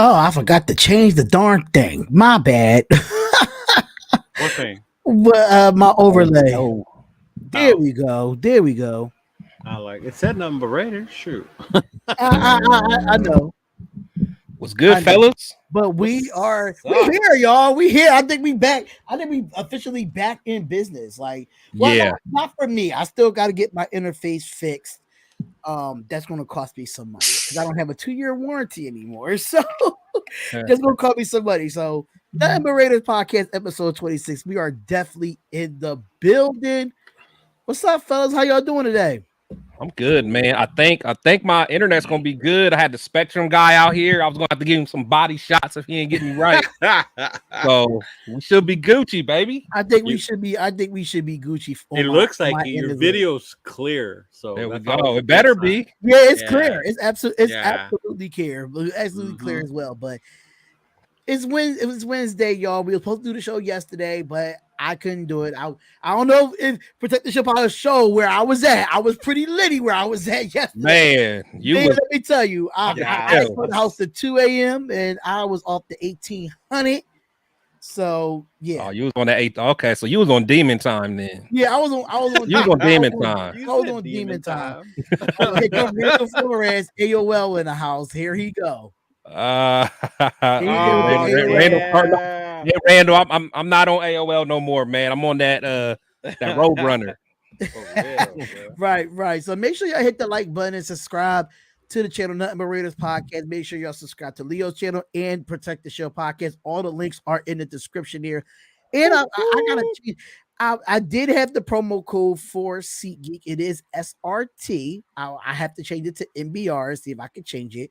Oh, I forgot to change the darn thing. My bad. What thing? My overlay. No. There Oh, we go. There we go. I like it. Said nothing but Raiders. Shoot. I know. What's good, I know. fellas? But we What's here, up? y'all. We here. I think we back. I think we officially back in business. Like, well, Yeah, not for me. I still got to get my interface fixed. That's going to cost me some money because I don't have a 2-year warranty anymore. So that's going to cost me some money. So the Ember Raiders podcast episode 26. We are definitely in the building. What's up, fellas? How y'all doing today? I'm good, man. I think my internet's gonna be good. I had the Spectrum guy out here. I was gonna have to give him some body shots if he ain't getting me right. So we should be Gucci, baby. I think we You- should be. I think we should be Gucci. it looks like your video's clear. So There we that's go. always a It better good sign. be. Yeah, it's Yeah. clear. It's absolutely. It's Yeah. absolutely clear. Absolutely clear Mhm. as well. But it was Wednesday, y'all. We were supposed to do the show yesterday, but I couldn't do it. I don't know if Protect the Ship on the show where I was at. I was pretty litty where I was at yesterday. Man, you Man, was let me tell you, I Yeah. left the house at 2 a.m. and I was off the 1800. So yeah, you was on that 8th. Okay, so you was on demon time then. yeah, I was on. You was on demon I time. You was said on demon time. time. Here comes Randall Flores, AOL in the house. Here he go. Uh, Here you go, Randall, yeah. yeah, Randall, I'm not on AOL no more, man. I'm on that Roadrunner. For real, bro. Right. So make sure y'all hit the like button and subscribe to the channel, Nothing But Raiders Podcast. Make sure y'all subscribe to Leo's channel and Protect the Show Podcast. All the links are in the description here. And I gotta change. I did have the promo code for SeatGeek. It is SRT. I have to change it to MBR. See if I can change it.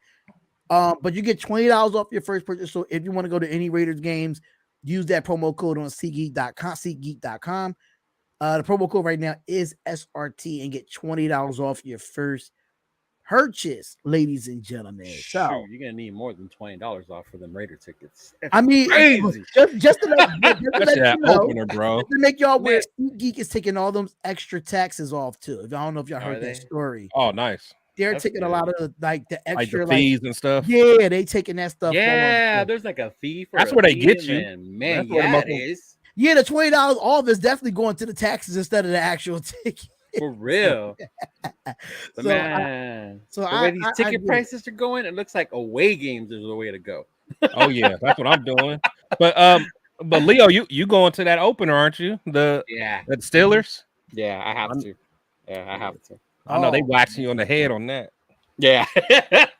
But you get $20 off your first purchase. So if you want to go to any Raiders games, use that promo code on SeatGeek.com. The promo code right now is SRT and get $20 off your first purchase, ladies and gentlemen. So Shoot, you're gonna need more than $20 off for them Raider tickets. That's I mean, crazy. just to let That's you that know, opener, bro. just to make y'all aware, SeatGeek is taking all those extra taxes off too. If I don't know if y'all heard Are that they? story, Oh, nice. they're That's taking a good. lot of the Like extra the fees and stuff. yeah, they taking that stuff Yeah, off. there's like a fee for That's a where they fee, get and you. then, man, That's where the yeah, it motherfuckers- is. Yeah, the $20 off is definitely going to the taxes instead of the actual ticket. For real. But So man, so the way these I ticket get it. prices are going, it looks like away games is the way to go. Oh yeah, that's what I'm doing. But Leo, you going to that opener, aren't you? The Yeah, Steelers. yeah, I have to. Yeah, I have to. I know they Oh. waxing you on the head on that. Yeah,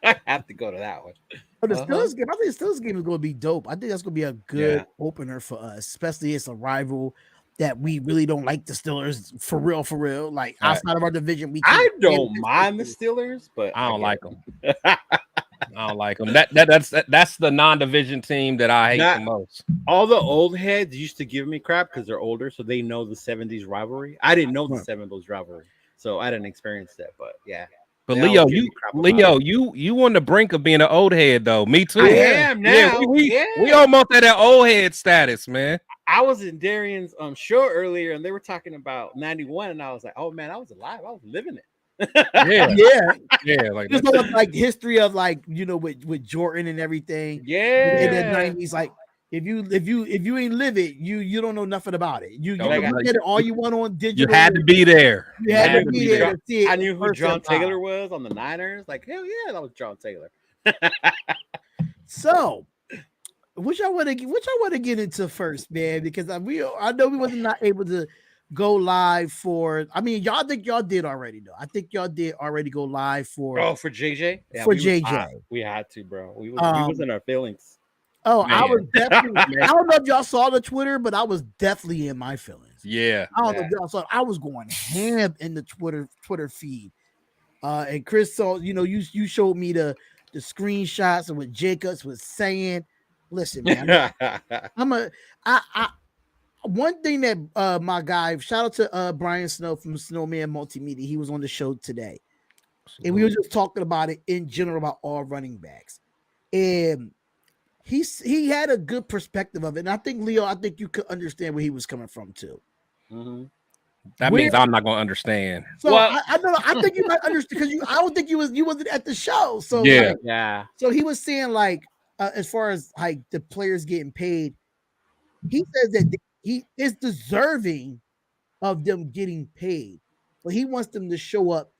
I have to go to that one. But the Uh-huh. Steelers game, I think the Steelers game is going to be dope. I think that's going to be a good opener for us, especially it's a rival that we really don't like the Steelers for real, for real. Like Right. outside of our division, we I can't stand don't the mind the Steelers. Steelers, but I don't get like it. them. I don't like them. That's the non-division team that I hate Not- the most. All the old heads used to give me crap because they're older, so they know the '70s rivalry. I didn't know the Right. '70s rivalry, so I didn't experience that. But yeah, But They Leo, always give me crap about you on the brink of being an old head though. Me too. I Yeah. am now. Yeah, we Yeah. almost at that old head status, man. I was in Darian's show earlier, and they were talking about '91, and I was like, "Oh man, I was alive. I was living it." Yeah, Yeah, yeah, like just that. know, like history of like with Jordan and everything in the Yeah, '90s. Like if you ain't live it, you don't know nothing about it. You Like, can get it all you want on You digital. had to be there. You had I to knew be who there to see it. I knew who first John and live. Taylor was on the Niners. Like, hell yeah, that was John Taylor. So, which I want to get into first, man, because I know we wasn't not able to go live for. I mean, y'all think y'all did already though. I think y'all did already go live for. Oh, for JJ? Yeah, For we was JJ. hot. We had to, bro. We Um, was in our feelings. Oh, I Man. was definitely. I don't know if y'all saw the Twitter, but I was definitely in my feelings. Yeah. I don't know if y'all saw. I was going ham in the Twitter feed. And Chris saw. You showed me the screenshots of what Jacobs was saying. Listen, man. One thing that my guy, shout out to Brian Snow from Snowman Multimedia, he was on the show today, and we were just talking about it in general about all running backs, and he had a good perspective of it, and I think Leo, I think you could understand where he was coming from too. Mhm. That means I'm not gonna understand. So Well- I don't know. I think you might understand because I don't think you wasn't at the show. So Yeah. like, Yeah. so he was saying like as far as like the players getting paid, he says that he is deserving of them getting paid, but he wants them to show up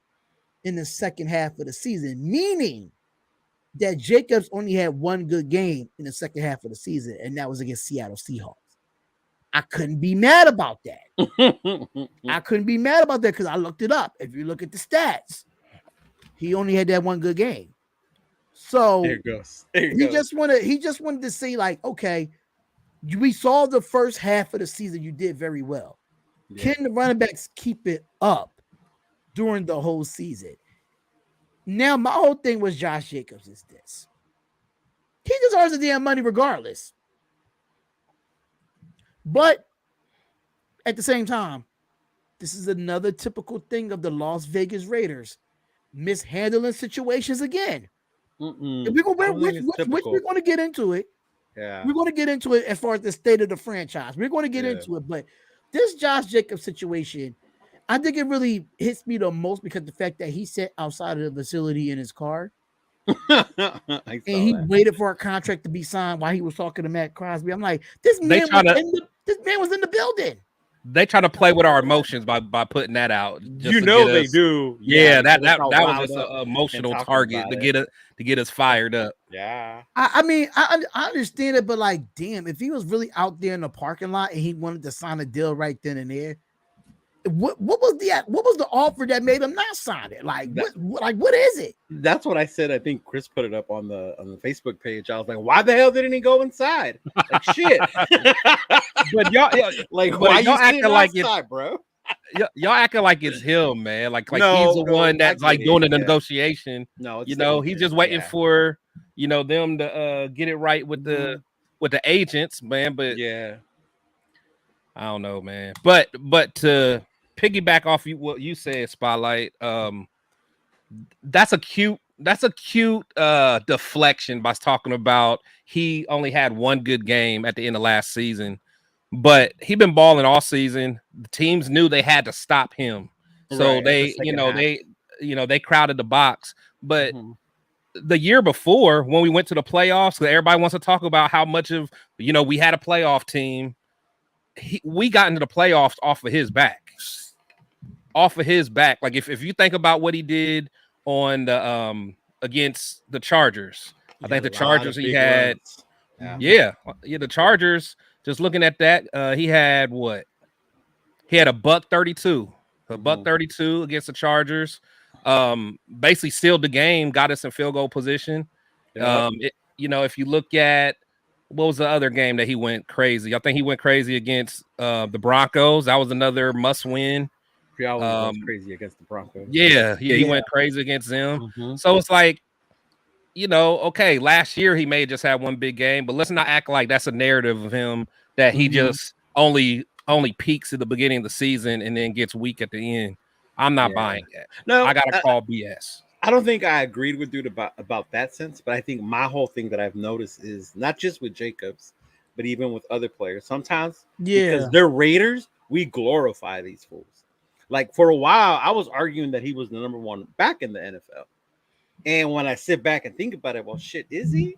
in the second half of the season, meaning that Jacobs only had one good game in the second half of the season, and that was against Seattle Seahawks. I couldn't be mad about that. I couldn't be mad about that because I looked it up. If you look at the stats, he only had that one good game. So There it goes. There it he goes. just wanted to say, like, okay, we saw the first half of the season you did very well. Yeah. Can the running backs keep it up during the whole season? Now, my whole thing was Josh Jacobs is this. He deserves the damn money regardless. But at the same time, this is another typical thing of the Las Vegas Raiders mishandling situations again. Mm-mm. We're I don't think it's which typical. we're going to get into it. Yeah. We're going to get into it as far as the state of the franchise. We're going to get Yeah. into it. But this Josh Jacobs situation, I think it really hits me the most because the fact that he sat outside of the facility in his car I and saw he that. waited for a contract to be signed while he was talking to Matt Crosby. I'm like, this They man try was to in the building. they try to play with our emotions by putting that out. Just You to know get they us, do. Yeah, get us that all that was riled just up an and emotional talking target about it. to get us fired up. Yeah. I mean, I understand it, but like, damn, if he was really out there in the parking lot and he wanted to sign a deal right then and there, what was the offer that made him not sign it? Like, That- what is it? That's what I said. I think Chris put it up on the Facebook page. I was like, why the hell didn't he go inside? Like shit. But y'all, Like but why y'all you sitting acting like it's outside, bro? y'all acting like it's him, man. Like he's the No, one I that's like get doing it. the Yeah. negotiation. No, it's You the know, he's agent. just waiting Yeah. for them to get it right with Mhm. the agents, man. But Yeah. I don't know, man. But to piggyback off what you said, Spotlight, that's a cute deflection by talking about he only had one good game at the end of last season, but he been balling all season. The teams knew they had to stop him, so Right. At the they second half. they crowded the box. But Mhm. the year before, when we went to the playoffs, everybody wants to talk about how much of we had a playoff team. We got into the playoffs off of his back. Like if you think about what he did on the against the Chargers, I He think had the a lot Chargers of he big had, runs. Yeah. the Chargers. Just looking at that, he had what? He had a $132, Mhm. $132 against the Chargers. Basically sealed the game, got us in field goal position. Yep. If you look at what was the other game that he went crazy? I think he went crazy against the Broncos. That was another must win. He always goes crazy against the Broncos. Yeah, he Yeah. went crazy against them. Mhm. So it's like, okay, last year he may have just had one big game, but let's not act like that's a narrative of him that he Mhm. just only peaks at the beginning of the season and then gets weak at the end. I'm not Yeah. buying that. No, I gotta call BS. I don't think I agreed with dude about that sense, but I think my whole thing that I've noticed is not just with Jacobs, but even with other players. Sometimes Yeah. because they're Raiders, we glorify these fools. Like for a while, I was arguing that he was the number one back in the NFL. And when I sit back and think about it, well, shit, is he?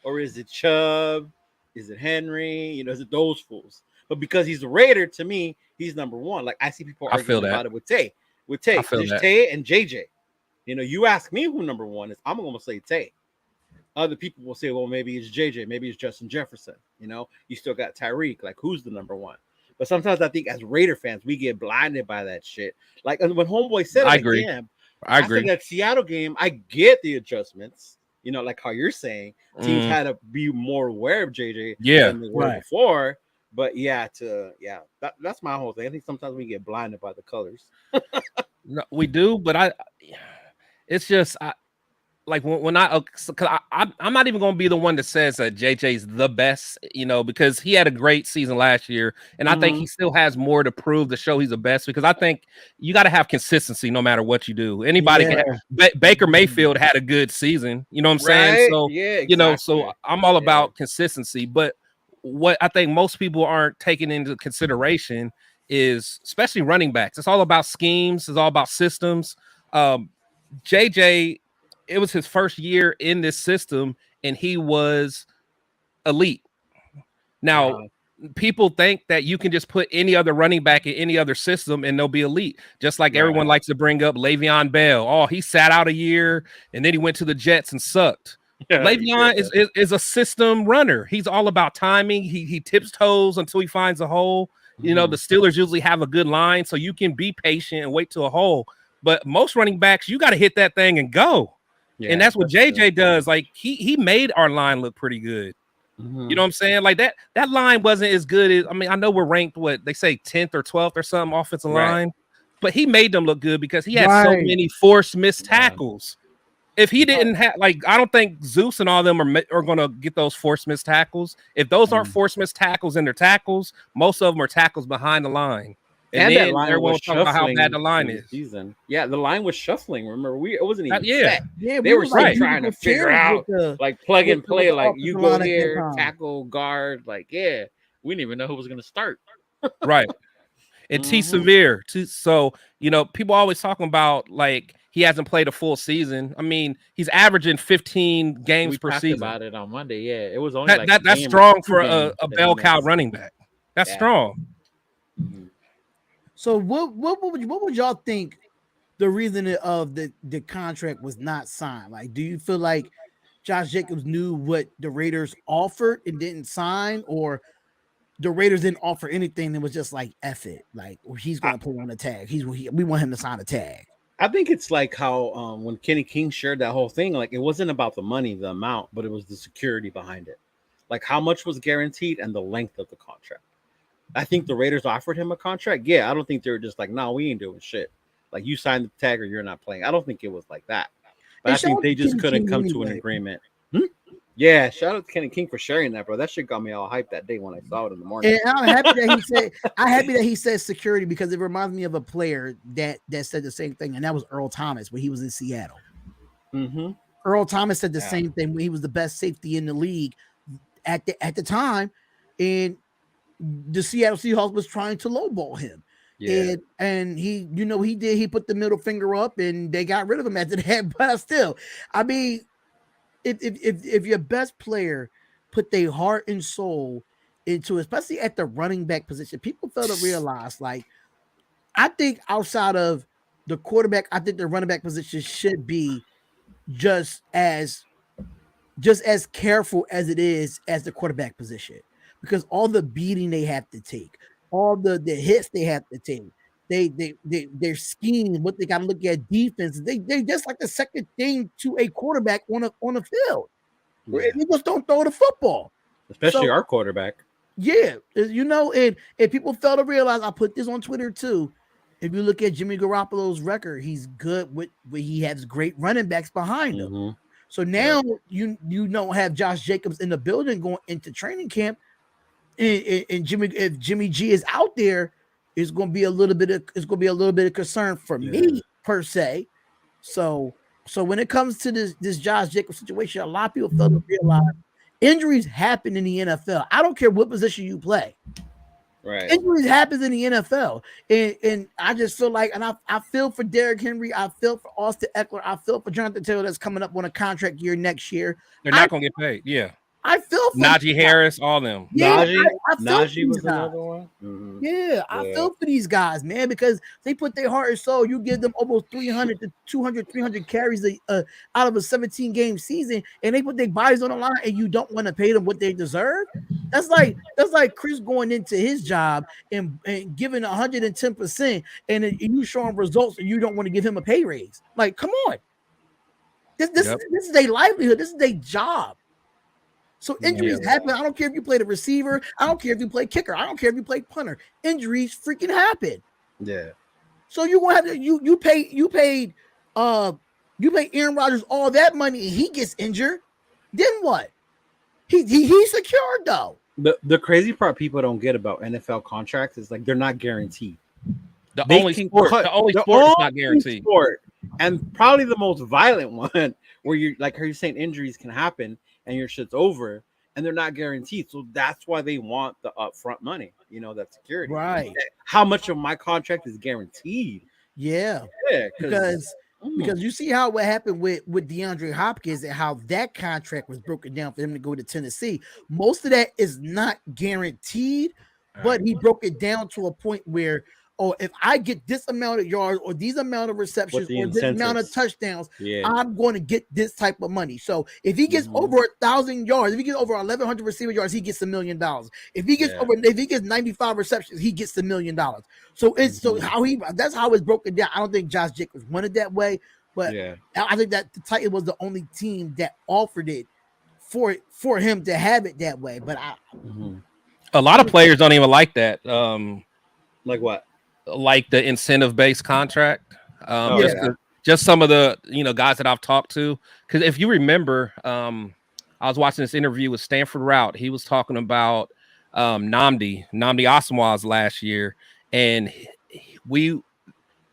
Or is it Chubb? Is it Henry? Is it those fools? But because he's a Raider, to me, he's number one. Like I see people I feel arguing that. about it with Tay. I feel There's that. Tay and JJ. You ask me who number one is, I'm gonna say Tay. Other people will say, well, maybe it's JJ, maybe it's Justin Jefferson. You still got Tyreek. Like, who's the number one? But sometimes I think as Raider fans, we get blinded by that shit. Like when Homeboy said it, I agree. damn, I after agree. that Seattle game, I get the adjustments. Like how you're saying, teams Mm, had to be more aware of JJ yeah. than they were Right. before. But that's my whole thing. I think sometimes we get blinded by the colors. No, we do, but it's just like when I'm not even going to be the one that says that JJ's the best, because he had a great season last year, and I think he still has more to prove to show he's the best. Because I think you got to have consistency no matter what you do. Anybody can. Baker Mayfield had a good season, you know what I'm saying? Right? So Yeah, exactly. so I'm all Yeah. about consistency. But what I think most people aren't taking into consideration is, especially running backs, it's all about schemes, it's all about systems. JJ, it was his first year in this system, and he was elite. Now, Uh, people think that you can just put any other running back in any other system and they'll be elite. Just like everyone right. likes to bring up Le'Veon Bell. Oh, he sat out a year and then he went to the Jets and sucked. Yeah, he Le'Veon did. is a system runner. He's all about timing. He tips toes until he finds a hole. You know, the Steelers usually have a good line, so you can be patient and wait to a hole. But most running backs, you got to hit that thing and go. And Yeah, that's what that's true. JJ does. Like he made our line look pretty good. You know what I'm saying? Like that line wasn't as good as, I mean, I know we're ranked what they say 10th or 12th or something offensive Right. line, but he made them look good because he had so Right. many forced missed Yeah. tackles. If he didn't have, like, I don't think Zeus and all of them are going to get those forced missed tackles. If those aren't forced missed tackles in their tackles, most of them are tackles behind the line. And And that then line everyone was will talk about how bad shuffling the line through the is. season. Yeah, the line was shuffling. Remember, it wasn't even Yeah. set. Yeah, They we were was still like trying to musical figure chairs out, with like plug and play. the Like you offensive go line at that here, time. tackle, guard. Like we didn't even know who was gonna start. Right. And T Mhm. severe. So, you know, people always talking about like he hasn't played a full season. I mean, he's averaging 15 games We per talked season. about it on Monday. Yeah, it was only like a That's game or strong two for games a that he bell cow missed. running back. That's Yeah. strong. Mhm. So what would y'all think the reason of the contract was not signed? Like, do you feel like Josh Jacobs knew what the Raiders offered and didn't sign, or the Raiders didn't offer anything and was just like F it, like he's I, gonna put on a tag. We want him to sign a tag. I think it's like how when Kenny King shared that whole thing, like it wasn't about the money, the amount, but it was the security behind it. Like how much was guaranteed and the length of the contract. I think the Raiders offered him a contract. Yeah, I don't think they were just like, no, we ain't doing shit. Like you signed the tag or you're not playing. I don't think it was like that. But I And shout think out they to just Kenny couldn't King come to an anyway. agreement. Yeah, shout out to Kenny King for sharing that, bro. That shit got me all hyped that day when I saw it in the morning. And I'm happy that he said security, because it reminds me of a player that said the same thing, and that was Earl Thomas when he was in Seattle. Mm-hmm. Earl Thomas said the Yeah. same thing when he was the best safety in the league at the time, and the Seattle Seahawks was trying to lowball him. Yeah. And he, he put the middle finger up and they got rid of him after that. But still, I mean, if your best player put their heart and soul into, especially at the running back position, people fail to realize, like, I think outside of the quarterback, I think the running back position should be just as careful as it is as the quarterback position, because all the beating they have to take, all the hits they have to take, their scheme, what they got to look at defense, they just like the second thing to a quarterback on a field. Yeah. They just don't throw the football. Especially So our quarterback. yeah, and people fail to realize, I put this on Twitter too. If you look at Jimmy Garoppolo's record, he's good with he has great running backs behind him. Mm-hmm. So now you don't have Josh Jacobs in the building going into training camp, and if Jimmy G is out there, it's going to be a little bit of concern for me per se. So when it comes to this Josh Jacobs situation, a lot of people fail to realize injuries happen in the NFL. I don't care what position you play. Right. Injuries happens in the NFL, and I just feel like, and I feel for Derrick Henry, I feel for Austin Eckler, I feel for Jonathan Taylor that's coming up on a contract year next year. They're not going to get paid. Yeah. I feel for Najee Harris, all them. yeah, I feel for Najee these was guys. another one. Mm-hmm. Yeah, I feel for these guys, man, because they put their heart and soul. You give them almost 300 to 200, 300 carries out of a 17-game season, and they put their bodies on the line, and you don't want to pay them what they deserve. That's like Chris going into his job and giving 110%, and you show him results, and you don't want to give him a pay raise. Like, come on. This is their livelihood. This is their job. So injuries happen. I don't care if you play the receiver. I don't care if you play kicker. I don't care if you play punter. Injuries freaking happen. Yeah. So you're gonna have to you paid Aaron Rodgers all that money and he gets injured. Then what? He's secured though. The crazy part people don't get about NFL contracts is like they're not guaranteed. The only sport is not guaranteed. Sport, and probably the most violent one, where you're like, are you saying injuries can happen and your shit's over, and they're not guaranteed. So that's why they want the upfront money. You know, that security. Right. How much of my contract is guaranteed? Yeah. Yeah, Because Because you see how what happened with DeAndre Hopkins and how that contract was broken down for him to go to Tennessee. Most of that is not guaranteed, but he broke it down to a point where, oh, if I get this amount of yards or these amount of receptions the or this amount of incentives? touchdowns, Yeah. I'm going to get this type of money. So if he gets over 1,000 yards, if he gets over 1,100 receiver yards, he gets $1 million. If he gets if he gets 95 receptions, he gets $1 million. So it's so that's how it's broken down. I don't think Josh Jacobs wanted that way, but I think that the Titans was the only team that offered it for him to have it that way. But a lot of players don't even like that. Like what? Like the incentive based contract. Just some of the guys that I've talked to. Because if you remember, I was watching this interview with Stanford Route. He was talking about Nnamdi Asomugha's last year, and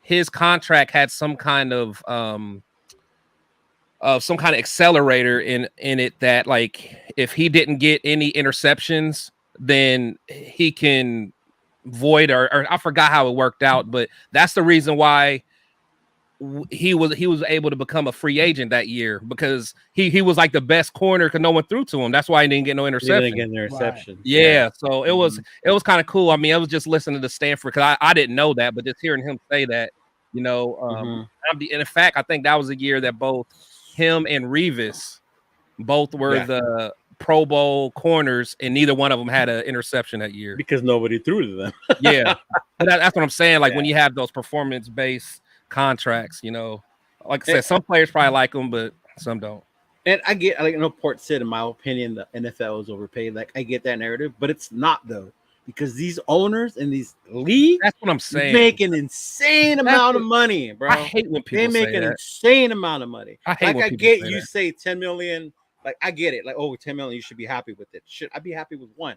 his contract had some kind of accelerator in it that, like, if he didn't get any interceptions, then he can void or I forgot how it worked out, but that's the reason why he was able to become a free agent that year, because he was like the best corner because no one threw to him. That's why he didn't get no interception. Yeah, so it was kind of cool. I mean, I was just listening to Stanford because I didn't know that, but just hearing him say that, and in fact, I think that was a year that both him and Revis both were the Pro Bowl corners, and neither one of them had an interception that year because nobody threw to them. Yeah, that's what I'm saying. Like when you have those performance-based contracts, like I said, some players probably like them, but some don't. And I get, like, Port said, in my opinion, the NFL is overpaid. Like, I get that narrative, but it's not, though, because these owners in these leagues, that's what I'm saying, make an insane amount of money, bro. I hate when people they make an insane amount of money. I hate when I get you say 10 million. Like, I get it. Like, 10 million, you should be happy with it. Should I be happy with one?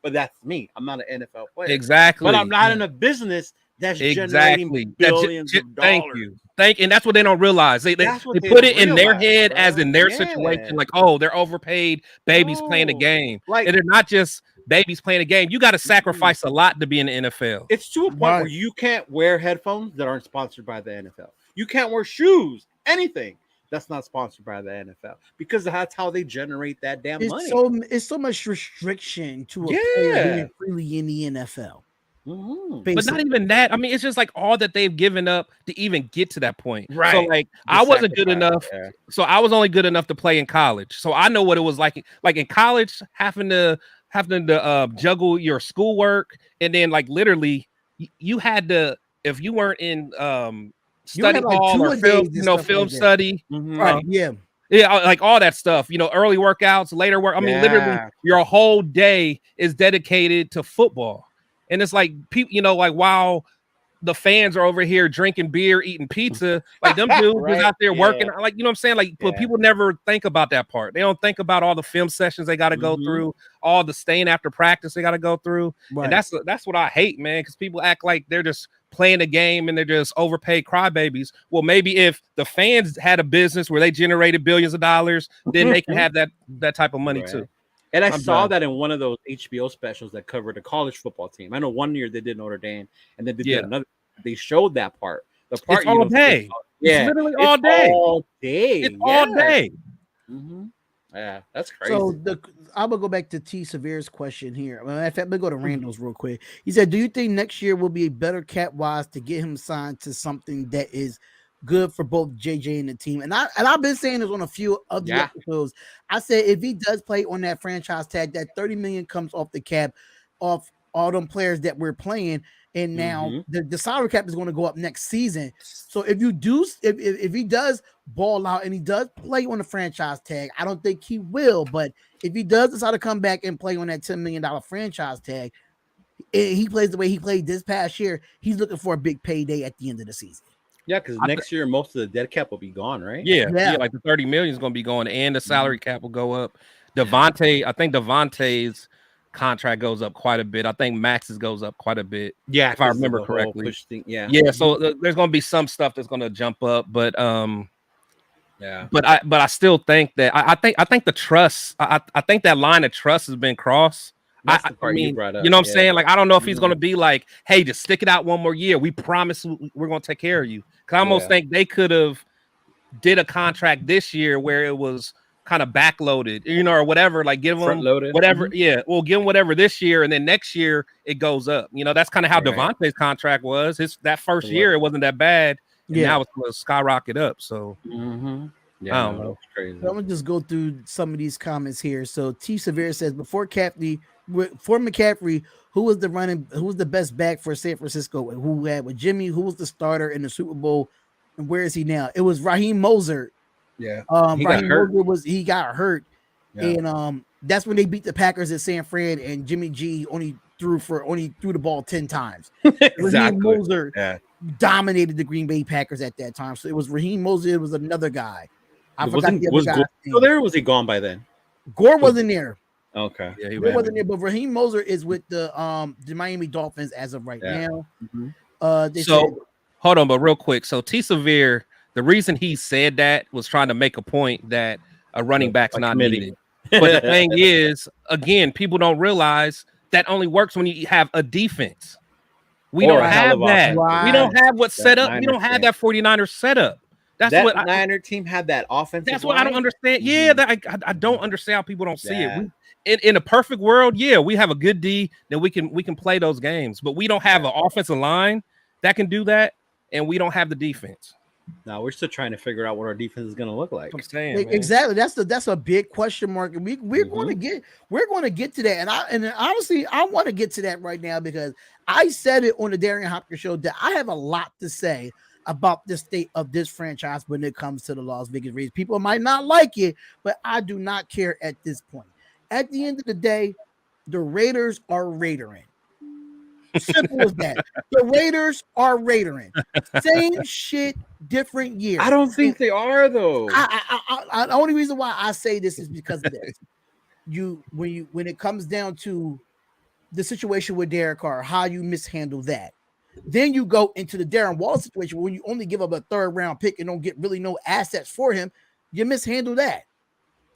But that's me. I'm not an NFL player. Exactly. But I'm not in a business that's generating billions of dollars. And that's what they don't realize. They put it in their head, as in their situation, like, oh, they're overpaid babies playing a game. Like, and they're not just babies playing a game. You got to sacrifice a lot to be in the NFL. It's to a point where you can't wear headphones that aren't sponsored by the NFL. You can't wear shoes, anything that's not sponsored by the NFL, because that's how they generate that damn money. It's so much restriction to a player freely in the NFL. But not even that. I mean, it's just like all that they've given up to even get to that point. Right. So, like, I wasn't good enough. Yeah. So I was only good enough to play in college. So I know what it was like. Like in college, having to juggle your schoolwork, and then, like, literally, you had to, if you weren't in study hall or film study, right? Yeah, like all that stuff. Early workouts, later work. I mean, literally, your whole day is dedicated to football. And it's like people, like, while the fans are over here drinking beer, eating pizza, like them dudes was out there working. Like, you know what I'm saying? Like, but people never think about that part. They don't think about all the film sessions they got to go through, all the staying after practice they got to go through. Right. And that's what I hate, man, because people act like they're just playing a game and they're just overpaid crybabies. Well, maybe if the fans had a business where they generated billions of dollars, then they can have that type of money too. And I saw that in one of those HBO specials that covered a college football team. I know one year they did Notre Dame, and then they did another. They showed that part. The part it's all day. It's literally all day. All day. It's all day. Yeah, that's crazy. So I'm gonna go back to T. Severe's question here. In fact, I'm gonna go to Randall's real quick. He said, "Do you think next year will be better cap wise to get him signed to something that is good for both JJ and the team?" And I've been saying this on a few of the episodes. I said if he does play on that franchise tag, that $30 million comes off the cap, off all them players that we're playing, and now the salary cap is going to go up next season. So if he does ball out and he does play on the franchise tag, I don't think he will, but if he does decide to come back and play on that $10 million franchise tag, and he plays the way he played this past year, he's looking for a big payday at the end of the season. Yeah, because next year most of the dead cap will be gone, right? Yeah, like the 30 million is going to be gone, and the salary cap will go up. I think Devontae's contract goes up quite a bit. I think Max's goes up quite a bit. Yeah, if I remember correctly. Yeah. So there's going to be some stuff that's going to jump up, but but I still think that I think the trust. I think that line of trust has been crossed. I mean, you know what I'm saying? Like, I don't know if he's going to be like, hey, just stick it out one more year. We promise we're going to take care of you. Cause I almost think they could have did a contract this year where it was kind of backloaded, or whatever. Like give them whatever, we'll give them whatever this year, and then next year it goes up. That's kind of how Devontae's contract was. That first year it wasn't that bad, and now it's going to skyrocket up. So yeah, I don't know. Crazy. So I'm gonna just go through some of these comments here. So T Severe says for McCaffrey, who was the best back for San Francisco? Who had with Jimmy? Who was the starter in the Super Bowl? And where is he now? It was Raheem Mostert. Yeah, Raheem Mostert got hurt, and that's when they beat the Packers at San Fran, and Jimmy G only threw the ball 10 times. Raheem Mostert dominated the Green Bay Packers at that time. So it was Raheem Mostert. It was another guy. I forgot the other guy. So there was he gone by then? Gore wasn't there. Okay. Yeah, he wasn't there, but Raheem Mostert is with the Miami Dolphins as of right now. Hold on, but real quick. So T Severe, the reason he said that was trying to make a point that a running back's not needed. But the thing is, again, people don't realize that only works when you have a defense. We don't have that. We don't have what's set up. We don't have that 49ers setup. That's that what Niner team had that offensive. That's what I don't understand. Yeah, I don't understand how people don't see it. In a perfect world, we have a good D, then we can play those games. But we don't have an offensive line that can do that, and we don't have the defense. No, we're still trying to figure out what our defense is going to look like. I'm saying, exactly. That's a big question mark, and we're going to get to that. And honestly, I want to get to that right now because I said it on the Darian Hopkins show that I have a lot to say about the state of this franchise when it comes to the Las Vegas Raiders. People might not like it, but I do not care at this point. At the end of the day, the Raiders are Raidering. Simple as that. The Raiders are Raidering. Same shit, different year. I don't think they are though. The only reason why I say this is because of this. When it comes down to the situation with Derek Carr, how you mishandle that. Then you go into the Darren Waller situation when you only give up a 3rd round pick and don't get really no assets for him. You mishandle that.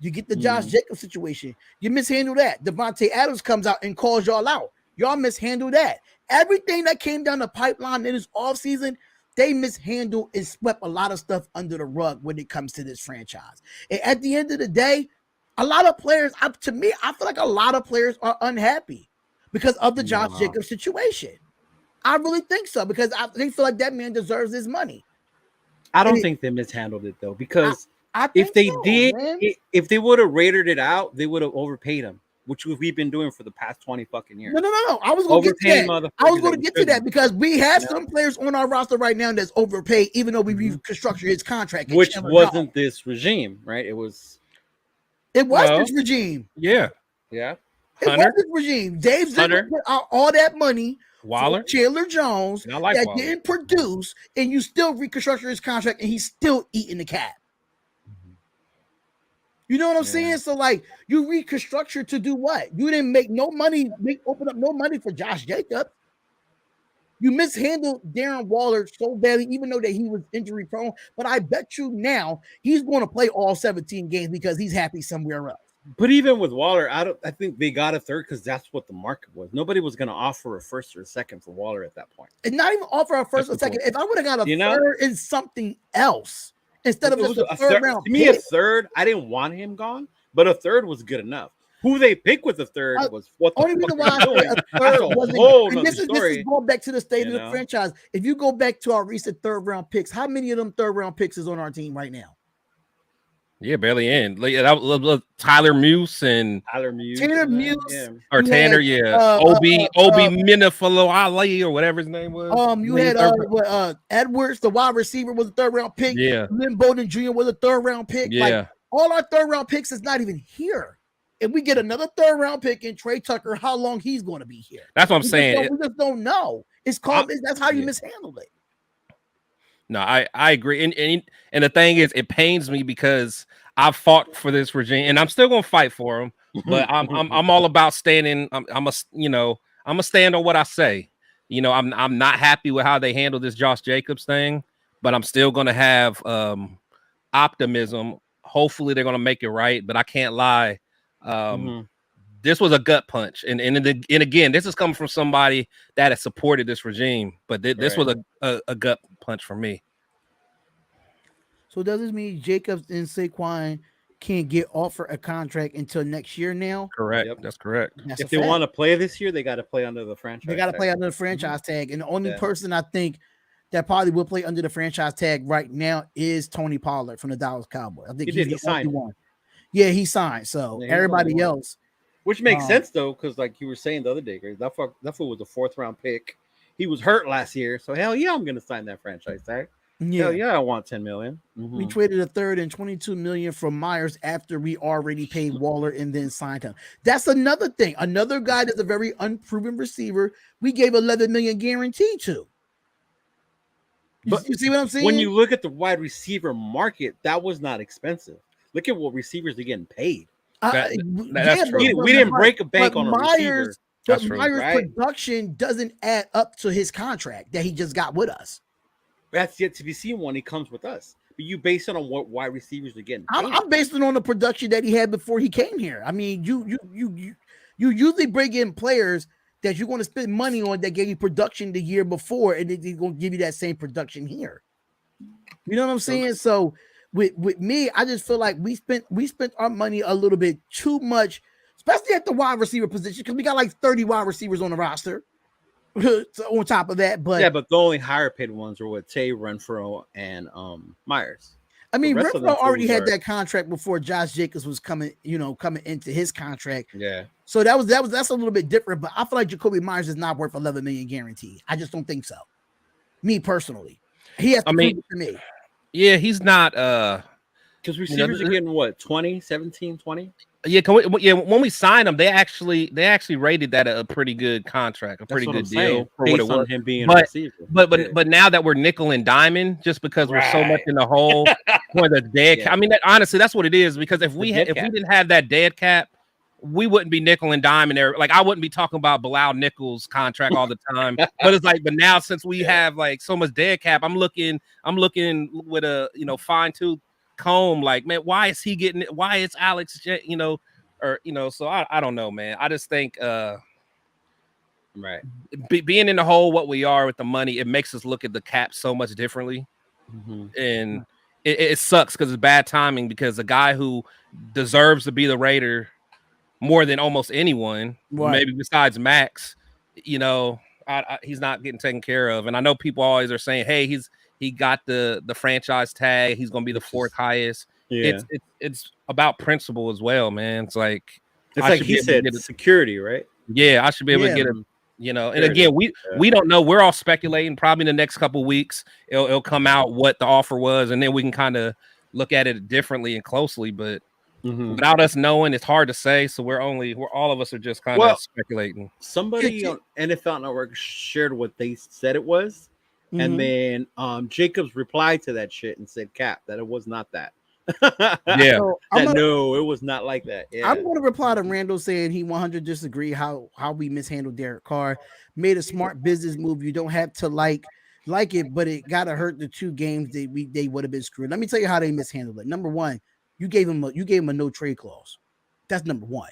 You get the Josh Jacobs situation. You mishandle that. Devontae Adams comes out and calls y'all out. Y'all mishandle that. Everything that came down the pipeline in this offseason, they mishandled and swept a lot of stuff under the rug when it comes to this franchise. And at the end of the day, a lot of players, to me, I feel like a lot of players are unhappy because of the Josh Jacobs situation. I really think so because they feel like that man deserves his money. I don't think they mishandled it though because if they would have rated it out, they would have overpaid him, which we've been doing for the past 20 fucking years. No. I was going to get to that. I was going to get to that because we have some players on our roster right now that's overpaid, even though we restructured his contract. Which wasn't this regime, right? It was this regime. Yeah. It was this regime. Dave Ziegler put out all that money. Waller, Chandler Jones that didn't produce, and you still reconstructed his contract, and he's still eating the cap. You know what I'm saying? So, like, you reconstructed to do what? You didn't make no money, open up no money for Josh Jacobs. You mishandled Darren Waller so badly, even though that he was injury prone. But I bet you now he's going to play all 17 games because he's happy somewhere else. But even with Waller, I think they got a 3rd because that's what the market was. Nobody was going to offer a 1st or a 2nd for Waller at that point. And not even offer a 1st or 2nd. If I would have got a 3rd in something else instead of just a 3rd round to me, a 3rd, I didn't want him gone, but a 3rd was good enough. Who they picked with a 3rd was what the only reason why I doing. a 3rd wasn't. And this is going back to the state of the franchise. If you go back to our recent 3rd round picks, how many of them 3rd round picks is on our team right now? Yeah, barely in. Like Tyler Muse and Tanner Muse or Tanner, Obi Minifalo or whatever his name was. You had Edwards, the wide receiver, was a 3rd round pick. Yeah, Lynn Bowden Jr. was a 3rd round pick. Yeah, like, all our 3rd round picks is not even here. If we get another 3rd round pick in Trey Tucker, how long he's going to be here? That's what I'm saying. We just don't know. It's called. That's how you mishandled it. No, I agree, and the thing is, it pains me because I fought for this regime, and I'm still gonna fight for him. But I'm all about standing. I'm a stand on what I say. I'm not happy with how they handle this Josh Jacobs thing, but I'm still gonna have optimism. Hopefully, they're gonna make it right. But I can't lie. This was a gut punch, and again, this is coming from somebody that has supported this regime. But this was a gut punch for me. So does this mean Jacobs and Saquon can't get offered a contract until next year now? Correct. Yep. That's correct. That's a If they fact. want to play this year, they got to play under the They franchise got to tag. play under the Mhm. franchise tag. And the only Yeah. person I think that probably will play under the franchise tag right now is Tony Pollard from the Dallas Cowboys. I think He he's did. the He only signed. one. Yeah, he signed. So Yeah, he's the only everybody one. else, Which makes um, sense though, because like you were saying the other day, Grace, that fool was a 4th round pick. He was hurt last year, so hell yeah, I'm gonna sign that franchise tag. Hell yeah. yeah, I want 10 million. We traded a third and 22 million from Myers after we already paid Waller and then signed him. That's another thing. Another guy that's a very unproven receiver. We gave 11 million guarantee to. But You see what I'm when saying? you look at the wide receiver market, that was not expensive. Look at what receivers are getting paid. That, Yeah, that's true. We didn't break a bank on a receiver, That's true. Myers' right? production doesn't add up to his contract that he just got with us. That's yet to be seen when he comes with us. But you base it on what wide receivers are getting paid. I'm basing it on the production that he had before he came here. I mean, you usually bring in players that you're going to spend money on that gave you production the year before, and then they're going to give you that same production here. You know what I'm saying? So with me, I just feel like we spent our money a little bit too much, especially at the wide receiver position, because we got like 30 wide receivers on the roster. So on top of that, but yeah, but the only higher paid ones were with Tay, Renfro, and Myers. I mean, The rest of them Renfro already fools had are- that contract before Josh Jacobs was coming into his contract. Yeah. So that's a little bit different. But I feel like Jacoby Myers is not worth 11 million guaranteed. I just don't think so. Me personally, he has to prove it to me. Yeah, he's not. Because receivers are getting what, 20, 17, 20? Yeah, when we signed him, they actually rated that a pretty good contract, a pretty good deal for what it was. Him being but, a receiver. But now that we're nickel and diamond, just because we're so much in the hole for the dead cap. I mean, honestly, that's what it is. Because if we didn't have that dead cap, we wouldn't be nickel and diamond there. Like I wouldn't be talking about Bilal Nichols' contract all the time. But it's like, but now since we have like so much dead cap, I'm looking with a fine tooth comb, like, man, why is he getting it? Why is Alex, so I don't know, man. I just think right, being in the hole what we are with the money, it makes us look at the cap so much differently. And it sucks because it's bad timing, because a guy who deserves to be the Raider more than almost anyone, maybe besides Max, he's not getting taken care of. And I know people always are saying, hey, he got the franchise tag, he's gonna be the 4th highest. It's about principle as well, man. It's like he said security, right? Yeah, I should be able to get it. And again, we don't know. We're all speculating. Probably in the next couple of weeks, it'll come out what the offer was, and then we can kind of look at it differently and closely. But without us knowing, it's hard to say. So we're all of us are just kind of speculating. Somebody on NFL Network shared what they said it was, and then Jacobs replied to that shit and said, "Cap, that it was not that." Yeah, so no, it was not like that. Yeah. I'm going to reply to Randall saying he 100 disagree how we mishandled Derek Carr. Made a smart business move. You don't have to like it, but it gotta hurt the 2 games they would have been screwed. Let me tell you how they mishandled it. Number one, you gave him a no trade clause. That's number one.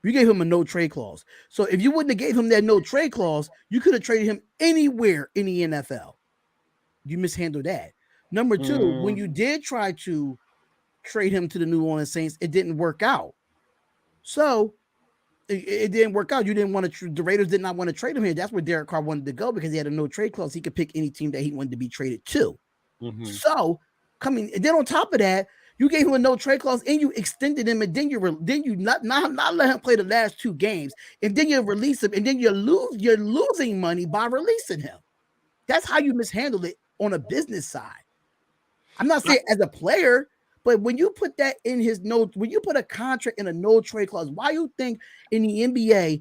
You gave him a no trade clause. So if you wouldn't have gave him that no trade clause, you could have traded him anywhere in the NFL. You mishandled that. Number two, when you did try to trade him to the New Orleans Saints, it didn't work out. So it didn't work out. You didn't want to. The Raiders did not want to trade him here. That's where Derek Carr wanted to go, because he had a no trade clause. He could pick any team that he wanted to be traded to. So and then on top of that, you gave him a no trade clause and you extended him, and then you not let him play the last 2 games, and then you release him, and then you're losing money by releasing him. That's how you mishandle it on a business side. I'm not saying as a player, but when you put that in when you put a contract in a no trade clause, why you think in the NBA,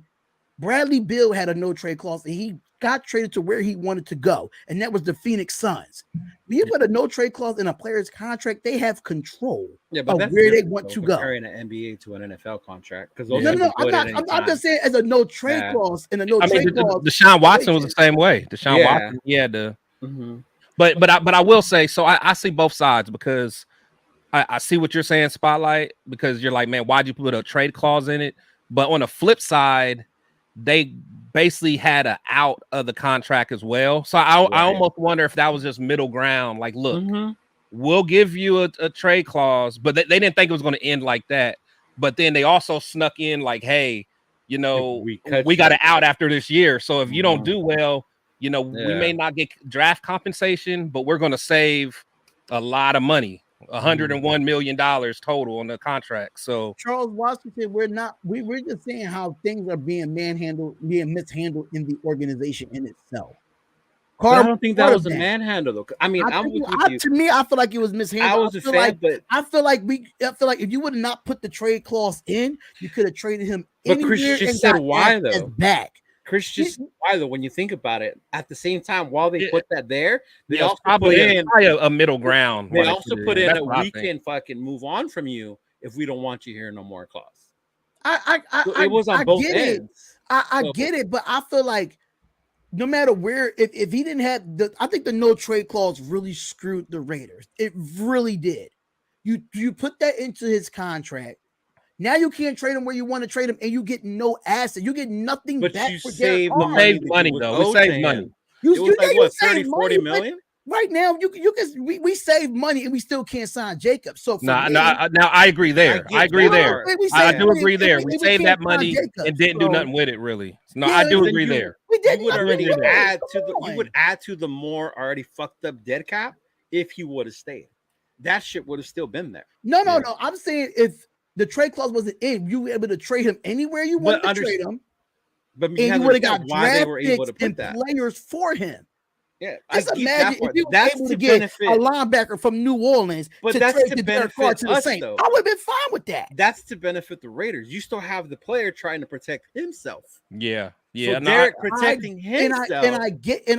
Bradley Beal had a no trade clause and he got traded to where he wanted to go, and that was the Phoenix Suns. When you put a no trade clause in a player's contract, they have control of where they want to go. Comparing an NBA to an NFL contract, because no, I'm just saying as a no trade clause in a no trade clause. Deshaun Watson was the same way. Deshaun Watson, he had to. But I will say, so I see both sides, because I see what you're saying, Spotlight, because you're like, man, why'd you put a trade clause in it? But on the flip side, they basically had an out of the contract as well. So I almost wonder if that was just middle ground. Like, look, we'll give you a trade clause, but they didn't think it was going to end like that. But then they also snuck in like, hey, we cut we got you. it out after this year. So if you don't Mhm. do well, we may Yeah. not get draft compensation, but we're going to save a lot of money, $101 million total on the contract. So Charles Washington, we're just saying how things are being being mishandled in the organization in itself. But I Carr don't think that part was of a that. manhandle though. I mean, I I'm think with you. to me, I feel like it was I mishandled. was a fan, but I feel like if you would have not put the trade clause in, you could have traded him Chris anywhere just and said got why assets though. back. Chris just said why though. When you think about it, at the same time, while they yeah, put that there, they it's also put in probably a middle ground. they Why they also put it put in. in That's a what I we think. can fucking move on from you if we don't want you here no more clause. So I it was on both get it. ends. I So get it, but I feel like no matter where, if he didn't have I think the no trade clause really screwed the Raiders. It really did. You put that into his contract. Now you can't trade him where you want to trade him, and you get no asset. You get nothing but back you for Derek save the We Carr. money saved that you money would though. We owe to saved money. him. It was like You what, save 30, 40 money, but million? right now you can we save money and we still can't sign Jacob. So for No, me, now I agree I there. I get agree that there. part. we I save Yeah. do money agree there. We and we saved can't that sign money and Jacobs. didn't do So nothing with it really. No, I yeah, do Then agree there. we you did would nothing already with it. add to the Come you would on. add to the more already fucked up dead cap if he would have stayed. That shit would have still been there. No, Yeah. no. I'm saying if the trade clause wasn't in, you were able to trade him anywhere you But wanted to trade him, but you and have you to would have understand got why they draft were able picks to put and that. players for him. Yeah, I Just get imagine that if part. you were That's able to to get a benefit, linebacker from New Orleans but to that's trade to to Derek Carr benefit to the us Saints. though. I would have been fine with that. That's to benefit the Raiders. You still have the player trying to protect himself. Yeah. So Yeah. No, Derek I protecting himself, and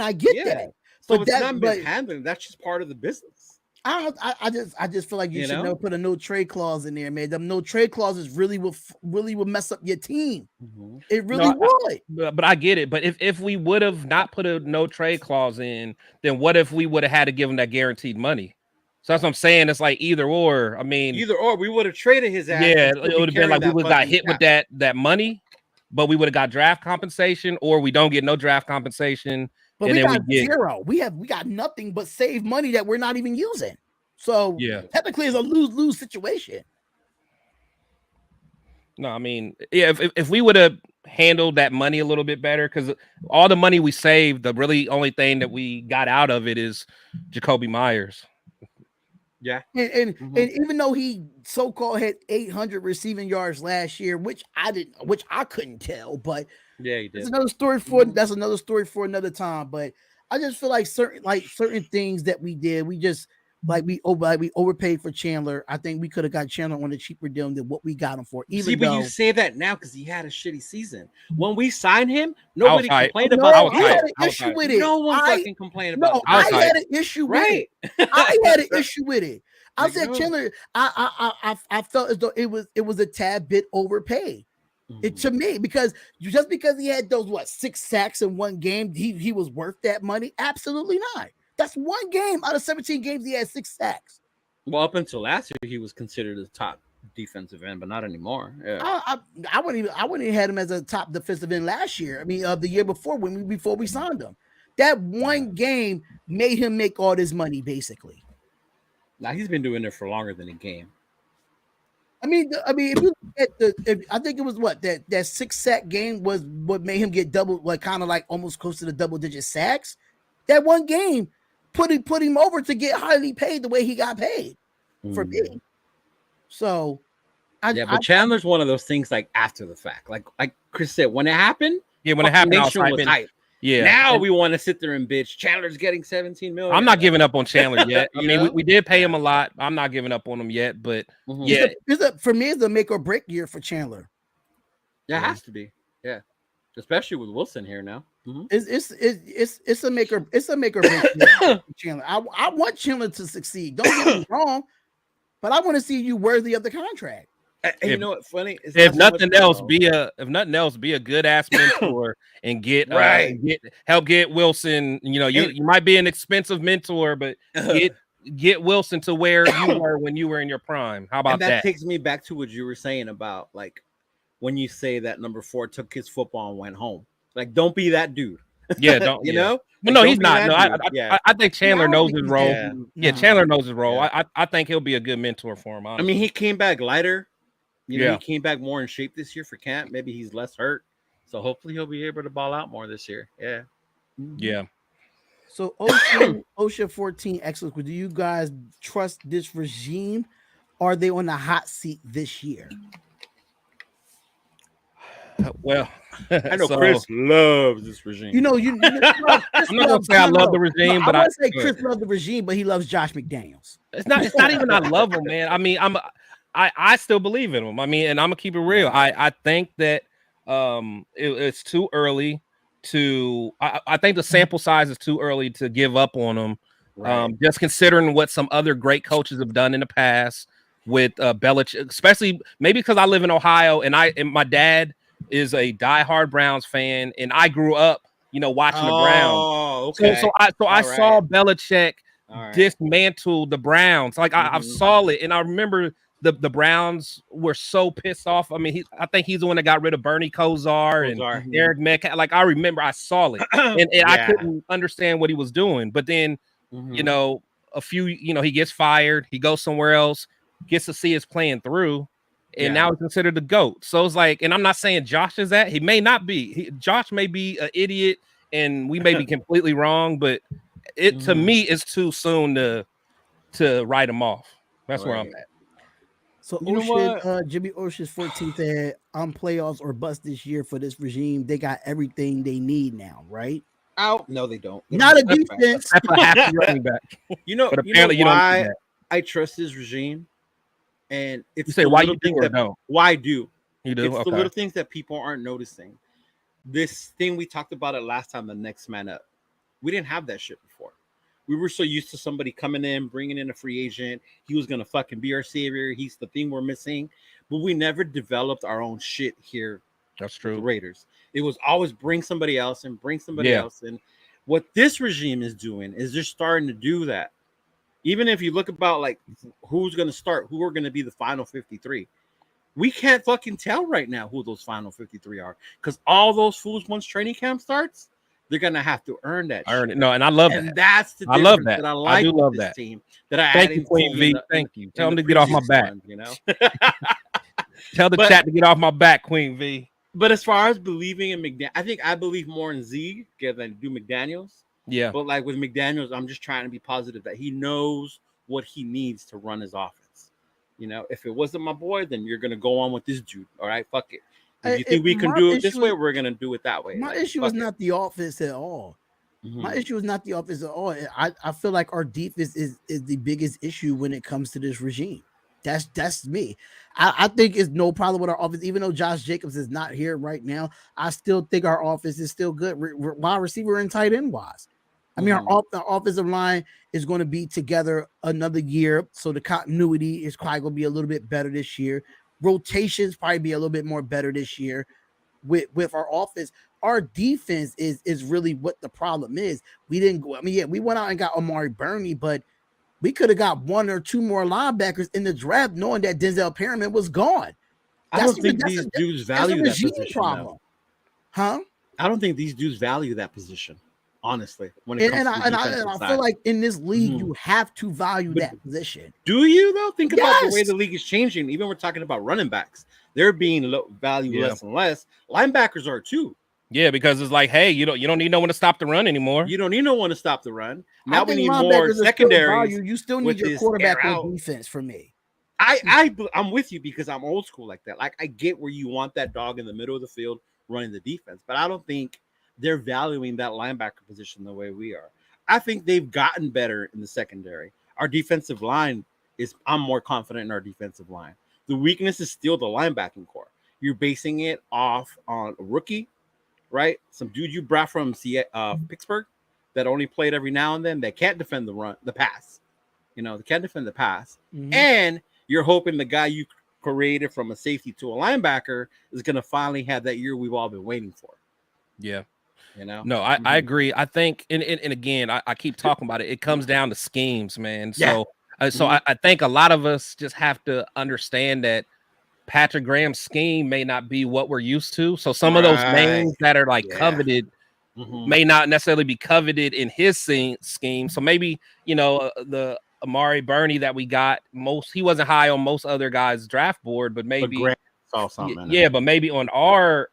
I get yeah. that. So But it's not but mishandling. That's just part of the business. I just feel like you You should never know. put a no trade clause in there, man. Them no trade clauses really will mess up your team. Mhm. It no, really would. but I get it. But if we would have not put a no trade clause in, then what if we would have had to give him that guaranteed money? So that's what I'm saying. It's like either or. I mean, Either or, we would have traded his ass yeah, and it still be would have been carrying like we that would have got fucking hit with cap. that money, but we would have got draft compensation, or we don't get no draft compensation, But and we then we got get zero. We got nothing but save money that we're not even using. So yeah. technically, it's a lose situation. No, I mean, yeah, if we would have handled that money a little bit better, because all the money we saved, the really only thing that we got out of it is Jacoby Myers. Yeah. And even though he so called had 800 receiving yards last year, which I couldn't tell, but Yeah, he did. that's another story for another time. But I just feel like certain things that we did, we just we overpaid for Chandler. I think we could have got Chandler on a cheaper deal than what we got him for. See, Even but you though say that now because he had a shitty season. When we signed him, I was nobody hyped. complained no, about I the was I hyped. had deal. an I was issue hyped. with it. No one fucking complained about No, the I was I deal. hyped. had an issue with Right. it. I had an issue with it. I Like, said no. Chandler. I felt as though it was a tad bit overpaid. It to me because just because he had those 6 sacks in one game, he was worth that money. Absolutely not. That's one game out of 17 games he had 6 sacks. Well, up until last year, he was considered a top defensive end, but not anymore. Yeah. I wouldn't even had him as a top defensive end last year. I mean, the year before before we signed him. That one game made him make all this money basically. Now he's been doing it for longer than a game. I mean, if you look at I think it was that 6 sack game was what made him get double, kind of like almost close to the double digit sacks. That one game put him over to get highly paid the way he got paid for me. So, But Chandler's one of those things like after the fact, like Chris said, when it happened, Yeah, when it happened, I was nation was hyping. hype. Yeah. Now we want to sit there and bitch. Chandler's getting 17 million. I'm not giving up on Chandler yet. I You mean, know? we did pay him a lot. I'm not giving up on him yet, but yeah, for me, it's a make or break year for Chandler. Yeah, it has to be. Yeah, especially with Wilson here now. It's a make or break year for Chandler. I want Chandler to succeed. Don't get me wrong, but I want to see you worthy of the contract. And you know what's funny? It's if not so nothing much else, be a good ass mentor and get Right. help get Wilson. You might be an expensive mentor, but get Wilson to where you were when you were in your prime. How about and that that? takes me back to what you were saying about like when you say that number 4 took his football and went home. Like, don't be that dude. Yeah, don't. You Yeah. know, Well, like no, don't he's be not. that No, dude. Yeah, I think Yeah, I Chandler don't knows think his he's role. that yeah. dude. Yeah, Nah. Chandler knows his role. Yeah. I think he'll be a good mentor for him. I mean, Honestly. he came back lighter. You know, he Yeah. came back more in shape this year for camp. Maybe he's less hurt, so hopefully he'll be able to ball out more this year. Yeah. Mhm. Yeah. So OSHA 14 excellence. Do you guys trust this regime? Are they on the hot seat this year? Well, I know so Chris loves this regime. Well, Chris I'm not gonna loves. say I No, no, love the no, no. regime, I but want to say good. Chris loves the regime, but he loves Josh McDaniels. It's not even I love him, man. I mean, I still believe in him. I mean, and I'm gonna keep it real. Yeah. I think that it's too early to I think the sample size is too early to give up on him. Right. Just considering what some other great coaches have done in the past with Belichick, especially maybe because I live in Ohio and my dad is a diehard Browns fan, and I grew up, watching the Browns. Oh, So okay. I All right. saw Belichick All right. dismantle the Browns. Like I Mhm. saw it, and I remember the Browns were so pissed off. I mean, I think he's the one that got rid of Bernie Kosar and Ozar. Mhm. Eric Metcalf. Like I remember, I saw it, and I Yeah. couldn't understand what he was doing. But then, you Mhm. know, he gets fired, he goes somewhere else, gets to see his plan through. And Yeah. now he's considered the GOAT. So it's like, and I'm not saying Josh is that. He may not be. Josh may be an idiot, and we may be completely wrong. But to Mhm. me, it's too soon to write him off. That's where I'm Right. at. So You know what? Jimmy Ocean's 14 said, "I'm playoffs or bust this year for this regime. They got everything they need now, right? Out? No, they don't. They don't Not have a a quarterback. defense." That's a happy running back. You know. But You know apparently, you don't need why that. I trust this regime, and You it's say the why you little do things or that don't? why I do. You do? It's the Okay. little things that people aren't noticing. This thing we talked about it last time. The next man up. We didn't have that shit before. We were so used to somebody coming in, bringing in a free agent. He was gonna fucking be our savior. He's the thing we're missing. But we never developed our own shit here That's with the true. Raiders. It was always bring somebody else and bring somebody Yeah. else in. What this regime is doing is they're starting to do that. Even if you look about like who's gonna start, who are gonna be the final 53. We can't fucking tell right now who those final 53 are. Because all those fools, once training camp starts, they're gonna have to earn that I earned shit. it. No, and I love And that. that's the I love difference that. that I I like do with love this that. team that I Thank you, hadn't Queen seen in V. the Thank you. in Tell the him to get off my previous back. ones, you know. Tell the but chat to get off my back, Queen V. but as far as believing in McDaniel, I think I believe more in Z than I do McDaniels. Yeah, But like with McDaniels, I'm just trying to be positive that he knows what he needs to run his offense. You know, if it wasn't my boy, then you're gonna go on with this dude. All right, fuck it. If you think we can My do it this issue way, is we're gonna do it that way. my Like issue is fuck it. not the offense at all. My Mhm. issue is not the offense at all. I feel like our defense is the biggest issue when it comes to this regime. That's me. I think it's no problem with our offense, even though Josh Jacobs is not here right now. I still think our offense is still good, wide receiver and tight end wise. I mean, Mhm. our offensive line is going to be together another year, so the continuity is probably going to be a little bit better this year. Rotations probably be a little bit more better this year with our offense. Our defense is really what the problem is. We didn't go. I mean, yeah, we went out and got Amari Burney, but we could have got one or two more linebackers in the draft, knowing that Denzel Perryman was gone. I don't think these dudes That's a value that regime position though. problem, huh? I don't think these dudes value that position, honestly, when it comes And to the defensive I feel side. like in this league, Mhm. you have to value But that position. do you though? Think about the way Yes, the league is changing. Even we're talking about running backs, they're being valued yeah, less and less. Linebackers are too. yeah. Because it's like, hey, you don't need no one to stop the run anymore. You don't need no one to stop the run. I Now we think need more linebackers are still secondaries valued. You still need with your this air quarterback on out. defense for me. I'm with you because I'm old school like that. Like I get where you want that dog in the middle of the field running the defense, but I don't think they're valuing that linebacker position the way we are. I think they've gotten better in the secondary. Our defensive line is I'm more confident in our defensive line. The weakness is still the linebacking core. You're basing it off on a rookie, right? Some dude you brought from Pittsburgh that only played every now and then that can't defend the pass. You know, they can't defend the pass. Mhm. And you're hoping the guy you created from a safety to a linebacker is going to finally have that year we've all been waiting for. Yeah. You know? No, I Mhm. agree. I think, and again, I keep talking about it. It comes down to schemes, man. Yeah. So Mhm. I think a lot of us just have to understand that Patrick Graham's scheme may not be what we're used to. So some of those Right. names that are like Yeah. coveted, may not necessarily be coveted in his scheme. So maybe, the Amari Burney that we got, he wasn't high on most other guys' draft board, but maybe Grant saw something. yeah, but maybe in our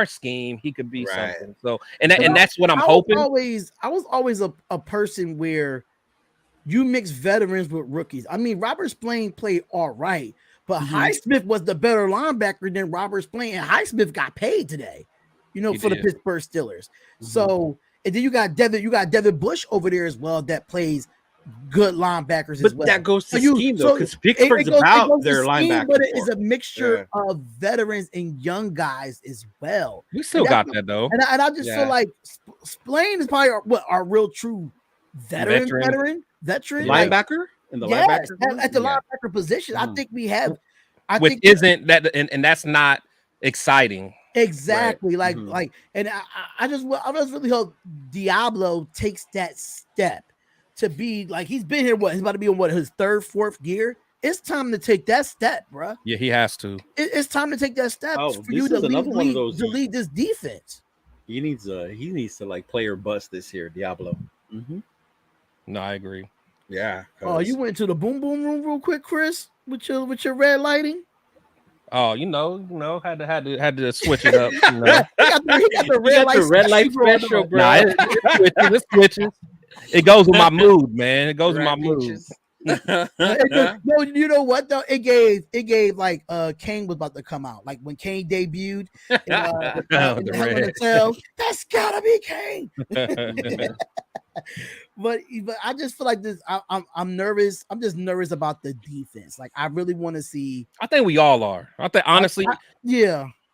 scheme, he could be Right. something. So and that's what I'm hoping. I was always a person where you mix veterans with rookies. I mean, Robert Spillane played all right, but Highsmith was the better linebacker than Robert Spillane, and Highsmith got paid today, for the Pittsburgh Steelers. So, and then you got Devin Bush over there as well that plays good linebackers as well. That goes to scheme though, because Pickford's about their linebacker. But it is a mixture of veterans and young guys as well. We still got that though, and I just feel like Spillane is probably our real true veteran linebacker in the linebacker at the linebacker position. I think we have. Isn't that and that's not exciting. Exactly, and I just really hope Diablo takes that step to be like he's been here. He's about to be in his third, fourth year. It's time to take that step, bro. Yeah, he has to. It's time to take that step for you to lead this defense. He needs to like play or bust this year, Diablo. No, I agree. Yeah. Oh, you went to the boom room real quick, Chris, with your red lighting. Oh, had to switch it up. He got the red light special, bro. Nah, it switches. It goes with my mood, man. It goes with my mood. No, you know what though? It gave like Kane was about to come out. Like when Kane debuted, that's gotta be Kane. But I just feel like this. I'm nervous. I'm just nervous about the defense. Like I really want to see. I think we all are. I think honestly,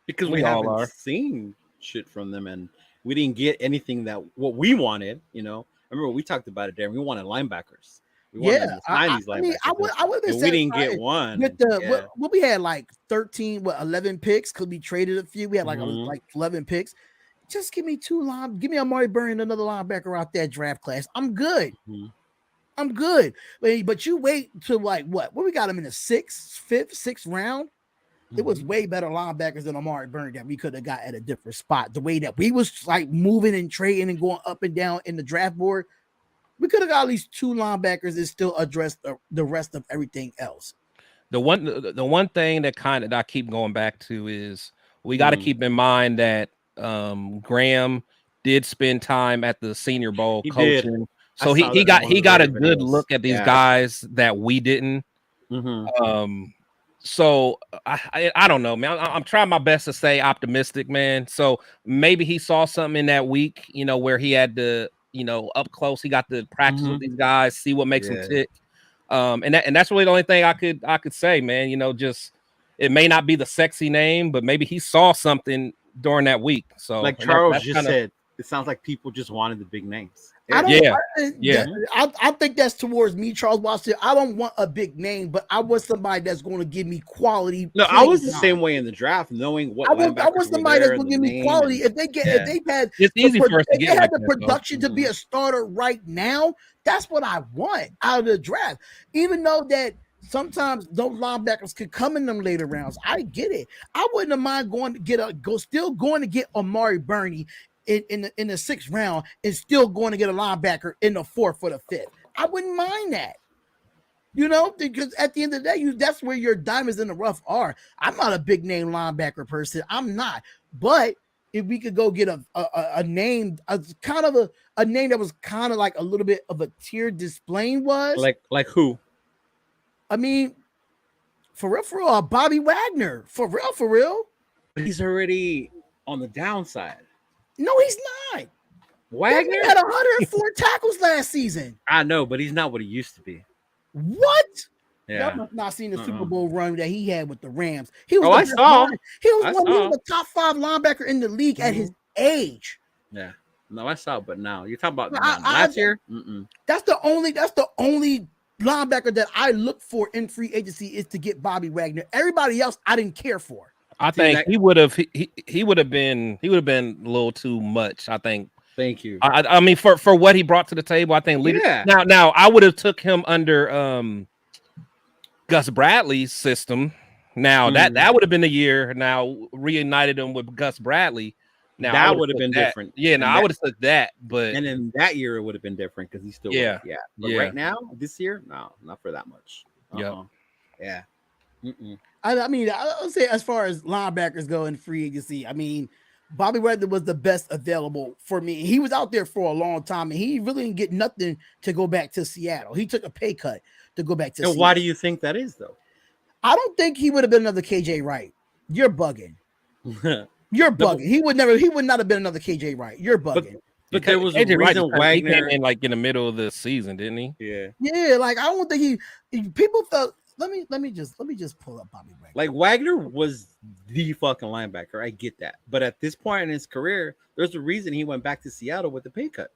because we haven't seen shit from them, and we didn't get anything what we wanted. I remember we talked about it, Darren. We wanted linebackers. We wanted to sign these linebackers. I would have we didn't get one. With what we had like 11 picks because we traded a few. We had like 11 picks. Just give me give me Amari Burney and another linebacker out that draft class. I'm good. I'm good. But you wait till like what we got him in the sixth round. It was way better linebackers than Amari Burney that we could have got at a different spot. The way that we was like moving and trading and going up and down in the draft board, we could have got at least 2 linebackers and still addressed the rest of everything else. The one thing that I keep going back to is we got to keep in mind that Graham did spend time at the Senior Bowl coaching, so he got a good look at these guys that we didn't. So I don't know, man. I'm trying my best to stay optimistic, man. So maybe he saw something in that week, where he had to, up close. He got to practice with these guys, see what makes them tick. And that's really the only thing I could say, man. Just it may not be the sexy name, but maybe he saw something during that week. So like Charles just said, it sounds like people just wanted the big names. I think that's towards me, Charles Watson. I don't want a big name, but I want somebody that's going to give me quality. No, I was the same way in the draft, knowing what I want somebody that's going to give me quality. If they've had, it's easy for us to get the production to be a starter right now. That's what I want out of the draft. Even though that sometimes those linebackers could come in them later rounds, I get it. I wouldn't have mind going to get Amari Burney in the 6th round and still going to get a linebacker in the 4th or the 5th. I wouldn't mind that, because at the end of the day, that's where your diamonds in the rough are. I'm not a big name linebacker person. I'm not. But if we could go get a name, a name that was kind of like a little bit of a tier displaying was like who? I mean, for real, Bobby Wagner. For real. He's already on the downside. No, he's not. Wagner had 104 tackles last season. I know, but he's not what he used to be. What? Yeah. Y'all must not seen the Super Bowl run that he had with the Rams. He was I saw. He was the top 5 linebacker in the league at his age. Yeah. No, I saw, but now you're talking about last year. That's the only linebacker that I look for in free agency is to get Bobby Wagner. Everybody else I didn't care for. I think he would have been a little too much. I think. Thank you. I mean, for what he brought to the table, I think. Now I would have took him under Gus Bradley's system. Now that would have been the year. Now reunited him with Gus Bradley. Now I That would would have have been that. different. Yeah, no, And I that would have took that, but and in that year it would have been different because he still yeah, would. Yeah. But yeah, right now, this year, no, not for that much. yep. Yeah. Mm-mm. I mean, I would say as far as linebackers go in free agency, I mean, Bobby Wagner was the best available for me. He was out there for a long time, and he really didn't get nothing to go back to Seattle. He took a pay cut to go back to And why Seattle. do you think that is though? I don't think he would have been another KJ Wright. You're bugging. You're No, bugging. He would never. He would not have been another KJ Wright. You're but bugging. but there was a KJ Wright reason he came Wagner. in like in the middle of the season, didn't he? Yeah. Yeah, like I don't think people felt. Let me just pull up Bobby Wagner. Like Wagner was the fucking linebacker. I get that. But at this point in his career, there's a reason he went back to Seattle with the pay cut.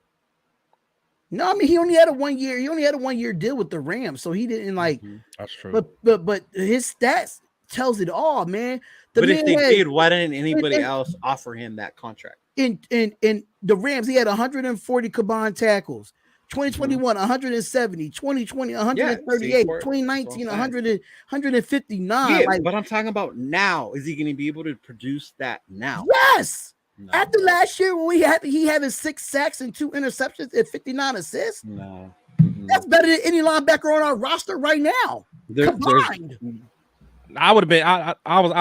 No, I mean he only had a 1 year. He only had a 1 year deal with the Rams, so he didn't like. That's true. But his stats tells it all, man. The But if man they had, did, why didn't anybody and- else offer him that contract? in the Rams, he had 140 combined tackles. 2021, 170, 2020, 138, for it. 2019, That's what I'm 100, 159. Yeah, Like, but I'm talking about now. Is he going to be able to produce that now? yes. No. After last year, when he having 6 sacks and 2 interceptions and 59 assists, No. that's better than any linebacker on our roster right now. Combined. I would have been. I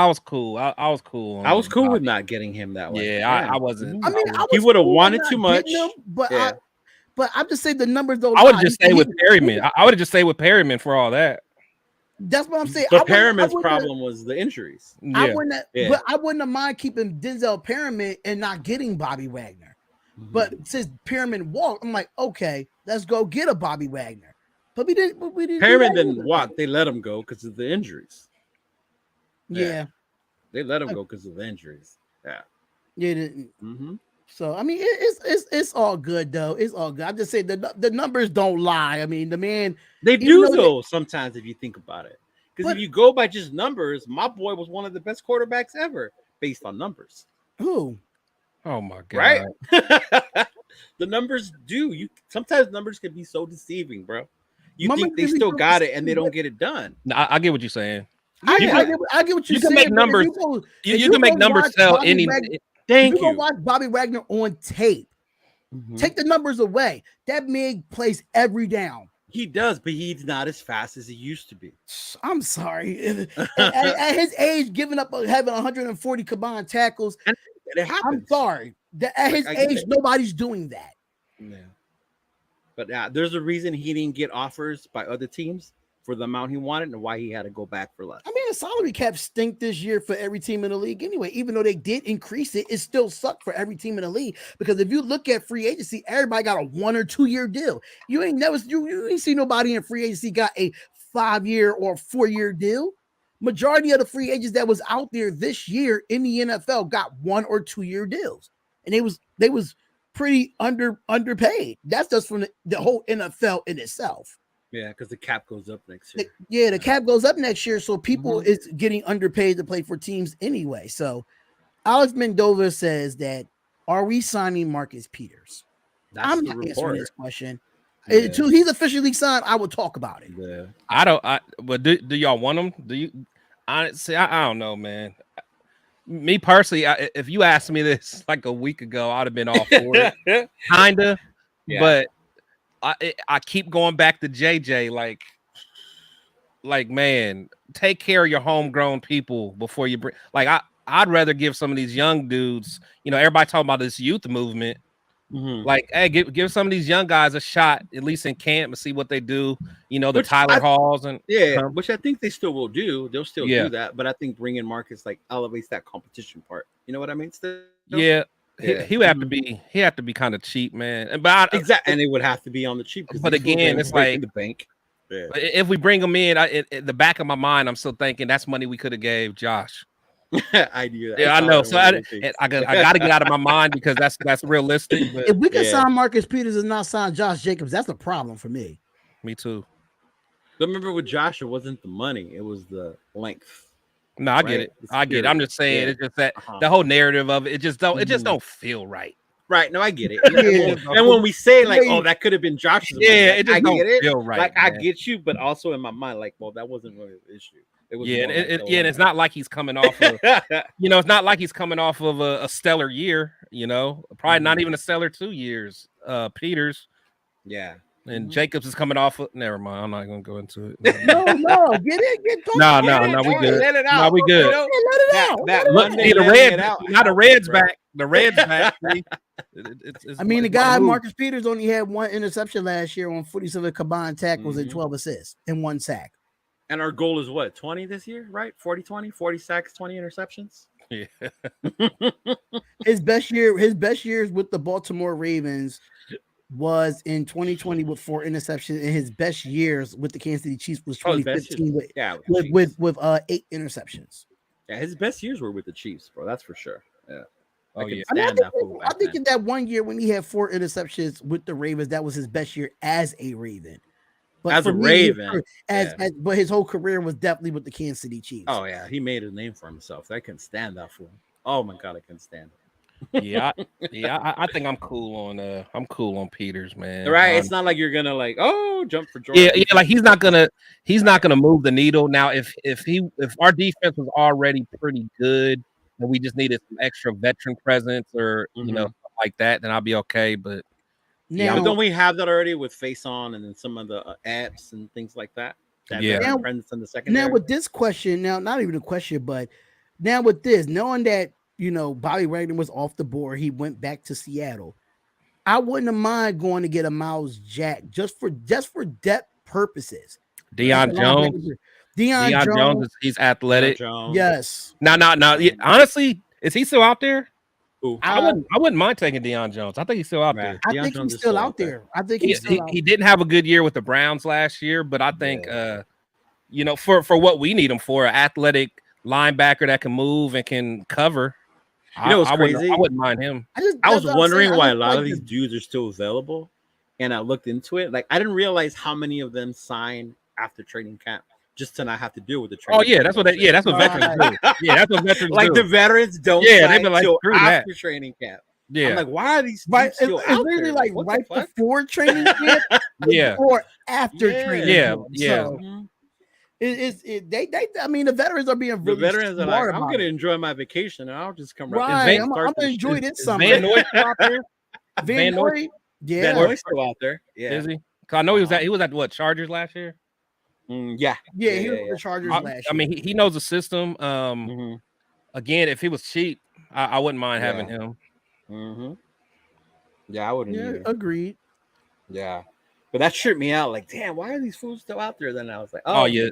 was cool. I was cool. I was cool with not getting him that way. Yeah, I wasn't. I mean, I He was would have cool with wanted not too much. getting him, but Yeah. but I'm just saying the numbers don't. I would lie. just stay with Perryman. I would have just stayed with Perryman for all that. That's what I'm saying. But Perriman's problem was the injuries. I Yeah, wouldn't, but I wouldn't have mind keeping Denzel Perriman and not getting Bobby Wagner. But since Perriman walked, I'm like, okay, let's go get a Bobby Wagner. But we didn't. Perriman didn't walk. They let him go because of the injuries. Yeah. They let him go because of the injuries. Yeah. Yeah. So I mean, it's all good though. It's all good. I just say the numbers don't lie. I mean, the man. They do though sometimes if you think about it. Because if you go by just numbers, my boy was one of the best quarterbacks ever based on numbers. Who? Oh my god! Right? The numbers do. You sometimes numbers can be so deceiving, bro. You think they still got it and they don't get it done. No, I get what you're saying. I get what you're saying. You can make numbers. You can make numbers tell any. Thank you. Go watch Bobby Wagner on tape. Take the numbers away. That man plays every down. He does, but he's not as fast as he used to be. I'm sorry. at his age, giving up having 140 combined tackles. And it happens. I'm sorry. At his age, nobody's doing that. Yeah. But there's a reason he didn't get offers by other teams for the amount he wanted and why he had to go back for less. I mean, the salary cap stink this year for every team in the league anyway. Even though they did increase it, it still sucked for every team in the league. Because if you look at free agency, everybody got a 1 or 2 year deal. You ain't see nobody in free agency got a 5 year or 4 year deal. Majority of the free agents that was out there this year in the NFL got 1 or 2 year deals, and they was pretty underpaid. That's just from the whole NFL in itself. Yeah, because the cap goes up next year. The cap goes up next year, so people is getting underpaid to play for teams anyway. So Alex Mendoza says that, are we signing Marcus Peters? I'm not answering this question. Until he's officially signed, I will talk about it. Yeah. But do y'all want him? Do you? Honestly, I don't know, man. Me personally, if you asked me this like a week ago, I'd have been all for it. Kinda, but I keep going back to JJ. Like, man, take care of your homegrown people before you bring. Like, I'd rather give some of these young dudes. You know, everybody talking about this youth movement. Like, hey, give some of these young guys a shot, at least in camp, and see what they do. You know, Tyler Halls and which I think they still will do. They'll still do that, but I think bringing Marcus like elevates that competition part. You know what I mean? Still, he would have to be. He have to be kind of cheap, man. And it would have to be on the cheap. But again, it's like the bank. Yeah. If we bring him in, in the back of my mind, I'm still thinking that's money we could have gave Josh. I do that. Yeah, I know. So I got to get out of my mind because that's realistic. But if we can sign Marcus Peters and not sign Josh Jacobs, that's a problem for me. Me too. But remember, with Josh, it wasn't the money; it was the length. No, I get it. I get it. I'm just saying, it's just that the whole narrative of it just don't feel right. Right. No, I get it. Yeah. And when we say like, Yeah. oh, that could have been Josh's, Yeah, like, it just I don't get it. feel right, Like I man. get you, but also in my mind, like, well, that wasn't really the issue. It was Yeah, more and like and it's not like he's coming off of, it's not like he's coming off of a stellar year, probably not even a stellar 2 years. Peters yeah. and Jacobs is coming off of, never mind, I'm not gonna go into it. No, get talk. No, about no, it. we good. Let it No, out. we good. You know, Let it out. that Let it Look, out. Monday see the letting Reds. it out Now the helped, Reds bro. back. The Reds back. See? I mean, the it's my guy move. Marcus Peters only had 1 interception last year on 47 combined tackles and 12 assists and 1 sack. And our goal is what, 20 this year, right? 40 sacks, 20 interceptions. Yeah. His best years with the Baltimore Ravens was in 2020 with 4 interceptions, and his best years with the Kansas City Chiefs was 2015 with 8 interceptions. Yeah, his best years were with the Chiefs, bro. That's for sure. Yeah. Oh, yeah. I think in that 1 year when he had 4 interceptions with the Ravens, that was his best year as a Raven. But as for a me, Raven, but his whole career was definitely with the Kansas City Chiefs. Oh yeah, he made a name for himself. I couldn't stand that fool. Oh my god, I couldn't stand it. I think I'm cool on Peters, man. Right, it's not like you're gonna jump for Jordan. Yeah, like he's not gonna move the needle. Now, if our defense was already pretty good and we just needed some extra veteran presence or something like that, then I'll be okay. But now, don't we have that already with Face On and then some of the apps and things like that? Now, presence in the secondary. Now with this question, not even a question, but now with this, knowing that Bobby Wagner was off the board, he went back to Seattle. I wouldn't have mind going to get a Miles Jack just for depth purposes. Deion Jones, he's athletic. Yes. Now, honestly, is he still out there? Ooh. I wouldn't mind taking Deion Jones. I think he's still out there. I think he's still out there. I think he's still out there. He didn't have a good year with the Browns last year, but I think for what we need him for, an athletic linebacker that can move and can cover. What's crazy? I wouldn't mind him. I was wondering why a lot of these dudes are still available, and I looked into it. Like I didn't realize how many of them signed after training camp just to not have to deal with the training. Oh yeah, that's what veterans do. Yeah, that's what veterans like do. the veterans don't. Yeah, they've been like after training camp. Yeah, I'm like, why are these still it's out literally there? like right before training camp, or after training camp. Yeah. So, I mean, the veterans are being really veterans are like, I'm going to enjoy my vacation and I'll just come right. I'm going to enjoy this summer. Van Noy out there. Van Noy, Van Noy's still out there. Yeah, is he? Cause I know he was at what, Chargers last year. Yeah, he was the Chargers last year. I mean, he knows the system. Again, if he was cheap, I wouldn't mind having him. Yeah, I wouldn't. Yeah, either. Agreed. Yeah. But that tripped me out. Like, damn, why are these fools still out there? Then I was like, oh yeah,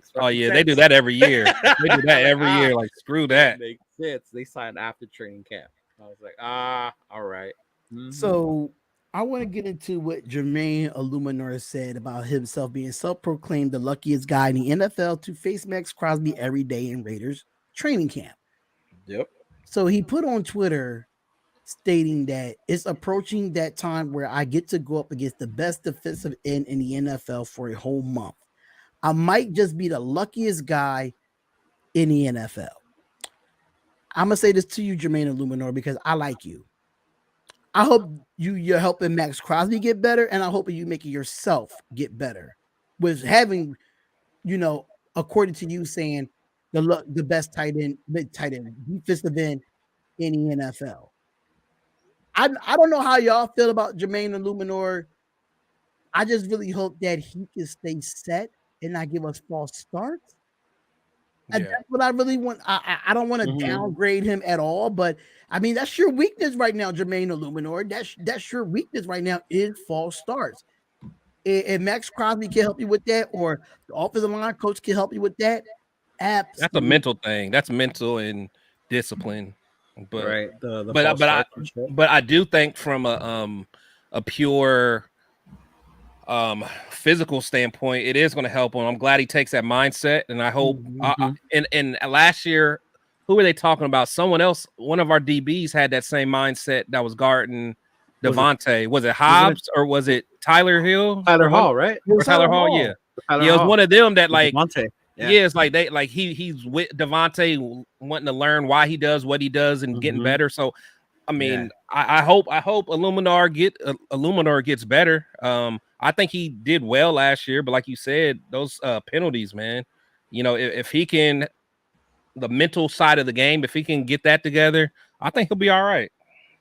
they do that every year. They do that every year. Like, screw that. Makes sense. They signed after training camp. I was like, all right. So I want to get into what Jermaine Illuminor said about himself being self-proclaimed the luckiest guy in the NFL to face Max Crosby every day in Raiders training camp. Yep. So he put on Twitter stating that it's approaching that time where I get to go up against the best defensive end in the NFL for a whole month. I might just be the luckiest guy in the NFL. I'm going to say this to you, Jermaine Illuminor, because I like you. I hope you're helping Max Crosby get better, and I hope you making yourself get better with having, according to you, saying the best tight end, defensive end in the NFL. I don't know how y'all feel about Jermaine Illuminor. I just really hope that he can stay set and not give us false starts. And that's what I really want. I don't want to downgrade him at all, but I mean that's your weakness right now, Jermaine Illuminor. That's your weakness right now is false starts. And Max Crosby can help you with that, or the offensive line coach can help you with that. Absolutely. That's a mental thing. That's mental and discipline. But right, but I do think from a pure physical standpoint, it is going to help him. I'm glad he takes that mindset, and I hope. And last year, who were they talking about? Someone else, one of our DBs had that same mindset that was guarding Devontae. Was it Hobbs or was it Tyler Hill? Tyler Hall, right? Or Tyler Hall, yeah. Tyler it was one of them that like Devontae. Yeah, it's like he's with Devontae wanting to learn why he does what he does and getting better. So I mean, I hope Illuminar gets better. I think he did well last year, but like you said, those penalties, man. You know, if he can, the mental side of the game, if he can get that together, I think he'll be all right.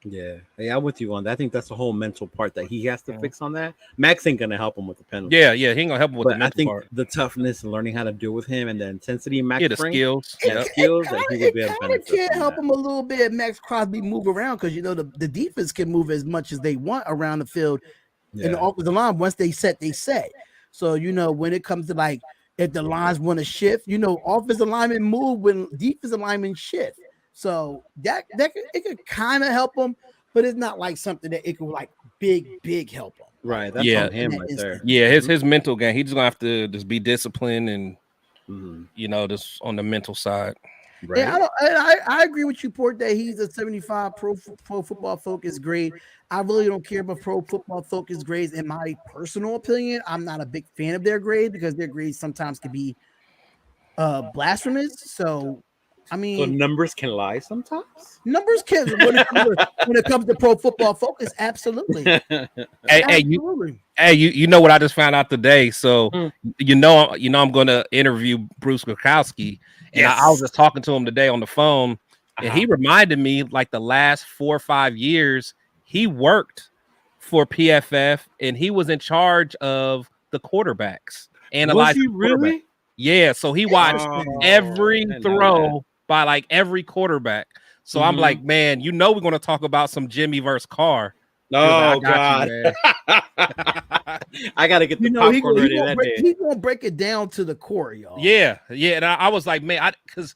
Yeah, I'm with you on that. I think that's the whole mental part that he has to fix on that. Max ain't gonna help him with the penalty. Yeah, he ain't gonna help him with the But I mental think part. the toughness and learning how to deal with him and the intensity Yeah, Max the brings, skills. It, Yep. skills that he would it be able to kind of benefit can from help that. him a little bit. Max Crosby move around because the defense can move as much as they want around the field, and the Yeah, offensive line once they set, they set. So when it comes to like if the lines want to shift, offensive linemen move when defensive linemen shift. So it could kind of help them, but it's not like something that it could like big help them. Like right. That's Yeah, on in him that right there. instance. yeah. His mental game. He's just gonna have to just be disciplined and Mhm. just on the mental side. And Right. I agree with you, Port, that he's a 75 pro football focus grade. I really don't care about pro football focus grades. In my personal opinion, I'm not a big fan of their grades because their grades sometimes can be blasphemous. So I So mean, numbers can lie sometimes. numbers can when it comes to pro football focus, absolutely. Hey, Absolutely. you know what I just found out today. So Hmm. I'm going to interview Bruce Kukowski, and I was Yes. just talking to him today on the phone, and Uh-huh. he reminded me like the last 4 or 5 years he worked for PFF, and he was in charge of the quarterbacks, Was analyzing he the quarterback. really? Yeah, so he watched Interesting. every I didn't know that. throw by like every quarterback. So I'm Mhm. like, man, we're going to talk about some Jimmy versus Carr. He was like, I Oh got you, God. man. I gotta get the He popcorn gonna, he ready gonna that break day. he gonna break it down to the core, y'all. Yeah, and I was like, man, because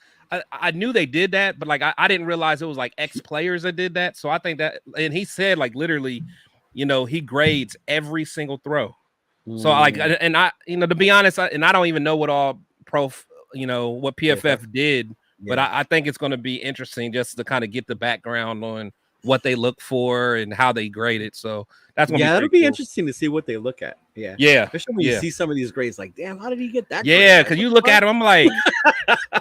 I knew they did that, but like I didn't realize it was like ex players that did that. So I think that, and he said like literally, he grades every single throw. So Mm, and I, to be honest, and I don't even know what all what PFF. PFF did, but Yeah. I think it's going to be interesting just to kind of get the background on what they look for and how they grade it. So that's going to be Yeah, that'll pretty be cool. interesting to see what they look at. Yeah. Yeah, Especially when you yeah. see some of these grades, like, damn, how did he get that grade? Yeah, Like, because what you the look fuck? at him, I'm like,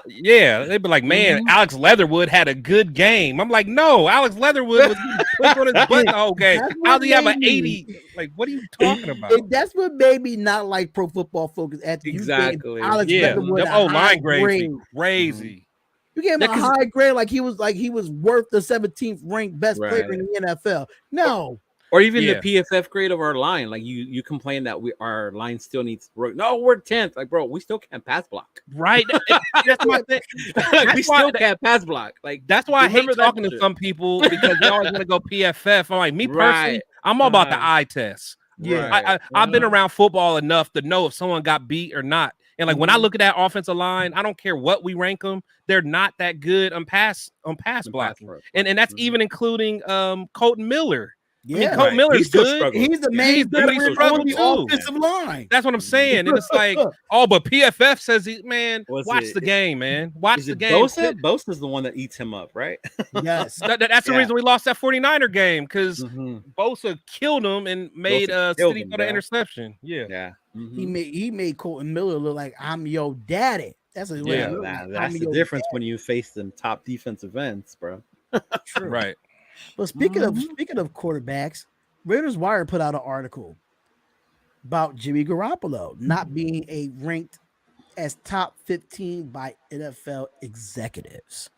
yeah, they'd be like, man, Mhm. Alex Leatherwood had a good game. I'm like, no, Alex Leatherwood was getting pushed on his butt the whole game. That's How what do you have an made me. 80? Like, what are you talking about? That's what made me not like pro football focus. After you gave Exactly. Alex Yeah, Mhm. Leatherwood them a O high line grades be grade, Mhm. crazy. you gave him Yeah, a because high grade like he was worth the 17th ranked best player in right. the NFL. Or, No, or even the Yeah, PFF grade of our line. Like you complain that our line still needs no, we're 10th. Like, bro, we still can't pass block. right. That's my yeah, thing. Like, That's we why. still can't pass block. Like, That's why I hate remember that talking to shit. some people because they always want to go PFF. I'm like, me Right. personally, I'm all about the Uh-huh. eye test. yeah. Right. I've been Uh-huh. around football enough to know if someone got beat or not. And like when I Mhm. look at that offensive line, I don't care what we rank them, they're not that good on pass And pass blocking. for it. And Right. that's Mhm. even including Colton Miller. I mean, Yeah. Colton Right. Miller's He's still good. struggling. He's the Yeah. He's main good, but he Still veteran on struggled the struggling. too. Yeah. offensive line. That's what I'm Mhm. saying. And it's like, oh, but PFF says man, Was watch it the game, man. Watch is the it game. Bosa? Bosa's the one that eats him up, right? Yes. That's the Yeah. reason we lost that 49er game because Hmm. Bosa killed him and made Bosa killed City him, throw the bro. interception. Yeah. Yeah. He Hmm. made Colton Miller look like I'm your daddy. That's what it Yeah. looked like. I'm That's the your difference daddy. when you face them top defensive ends, bro. True. Right. But Mhm. speaking of quarterbacks, Raiders Wire put out an article about Jimmy Garoppolo not being ranked as top 15 by NFL executives.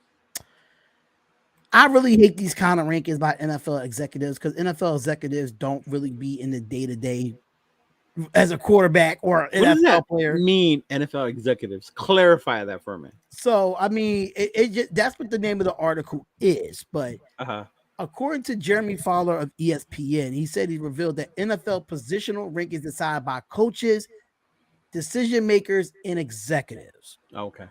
I really hate these kind of rankings by NFL executives because NFL executives don't really be in the day to day as a quarterback or an What does NFL that player. mean, NFL executives? Clarify that for me. So I mean, that's what the name of the article is. But Uh-huh. according to Jeremy Fowler of ESPN, he said he revealed that NFL positional rankings decided by coaches, decision makers, and executives. Okay.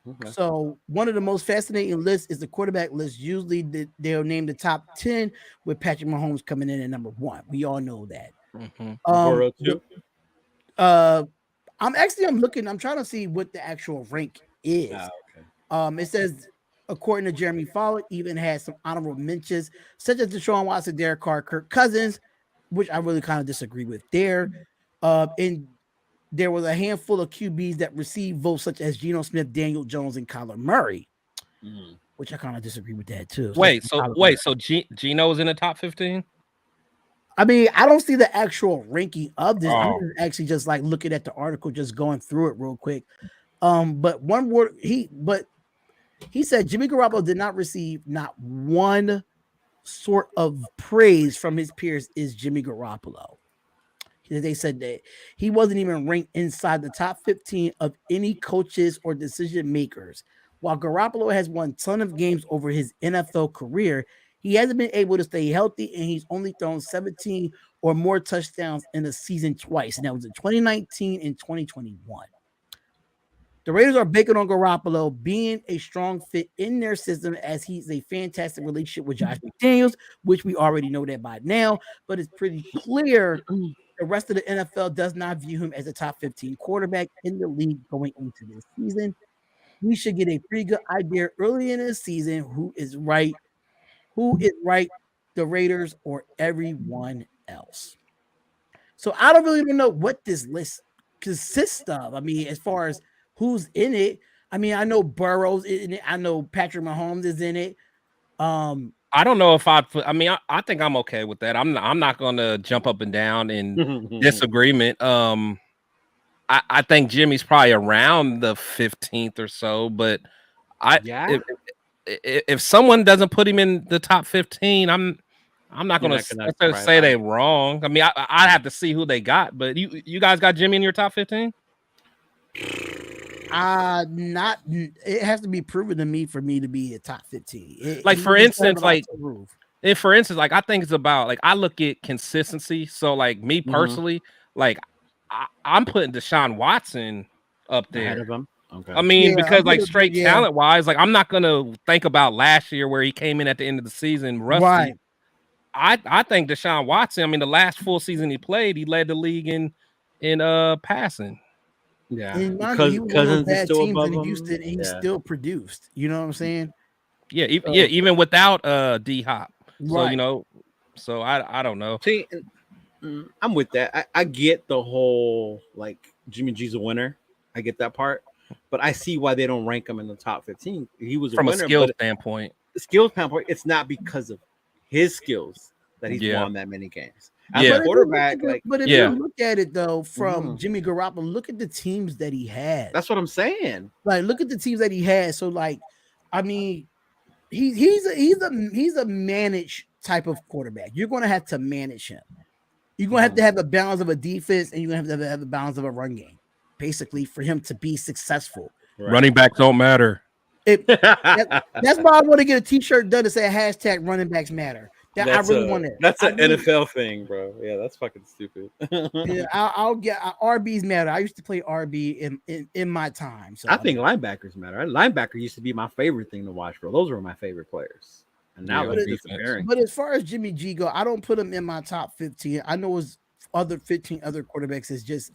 Okay. So one of the most fascinating lists is the quarterback list. Usually they'll name the top 10 with Patrick Mahomes coming in at number one. We all know that. Mm-hmm. Burrow The too. uh I'm trying to see what the actual rank is. Okay. It says according to Jeremy Fowler, even has some honorable mentions such as Deshaun Watson, Derek Carr, Kirk Cousins, which I really kind of disagree with there. And there was a handful of QBs that received votes such as Geno Smith, Daniel Jones, and Kyler Murray. Mhm. which I kind of disagree with that too. So Gino's in the top 15? I mean, I don't see the actual ranking of this. I'm Oh. actually just like looking at the article, just going through it real quick. But one word he said Jimmy Garoppolo did not receive not one sort of praise from his peers is Jimmy Garoppolo. They said that he wasn't even ranked inside the top 15 of any coaches or decision makers. While Garoppolo has won a ton of games over his NFL career, he hasn't been able to stay healthy, and he's only thrown 17 or more touchdowns in a season twice, and that was in 2019 and 2021. The Raiders are banking on Garoppolo being a strong fit in their system as he's a fantastic relationship with Josh McDaniels, which we already know that by now, but it's pretty clear the rest of the NFL does not view him as a top 15 quarterback in the league going into this season. We should get a pretty good idea early in the season who is right, the Raiders or everyone else. So I don't really know what this list consists of. I mean, as far as who's in it, I mean, I know Burrow's in it. I know Patrick Mahomes is in it. I don't know if I'd put. I mean, I think I'm okay with that. I'm not going to jump up and down in disagreement. I think Jimmy's probably around the 15th or so, but Yeah, if someone doesn't put him in the top 15, I'm not You're going not gonna to surprise say me. they wrong. I mean, I'd have to see who they got, but you guys got Jimmy in your top 15? Not it has to be proven to me for me to be a top 15. Like for instance, like roof. if for instance, like I think it's about like I look at consistency. So like me personally, like I'm putting Deshaun Watson up Ahead there. of him. Okay. I mean, Yeah, because like straight talent wise, like I'm not gonna think about last year where he came in at the end of the season rusty. Right. I think Deshaun Watson, I mean, the last full season he played, he led the league in passing. Yeah, And mind you, he was one of those Cousins is bad still teams above in him. Houston, and he Yeah. still produced. You know what I'm saying? Yeah, even without D Hop. So Right. you know, so I don't know. See, I'm with that. I get the whole like Jimmy G's a winner. I get that part, but I see why they don't rank him in the top 15. He was a From a winner, skill but standpoint. skills standpoint, it's not because of his skills that he's Yeah. won that many games. As Yeah. a quarterback, But if Yeah. you look at it though, from Mhm. Jimmy Garoppolo, look at the teams that he had. That's what I'm saying. Like, look at the teams that he had. So, like, I mean, he's a managed type of quarterback. You're going to have to manage him. You're going to have a balance of a defense, and you're going to have a balance of a run game, basically, for him to be successful. Right. Running backs don't matter. That's why I want to get a T-shirt done to say hashtag running backs matter. I really want it. That's an I mean, NFL thing, bro. Yeah, that's fucking stupid. Yeah, I'll get RBs matter. I used to play RB in my time. So I think linebackers matter. Linebacker used to be my favorite thing to watch, bro. Those were my favorite players, and now Yeah, they're defense. disappearing. But as far as Jimmy G go, I don't put him in my top 15. I know his other 15 other quarterbacks is just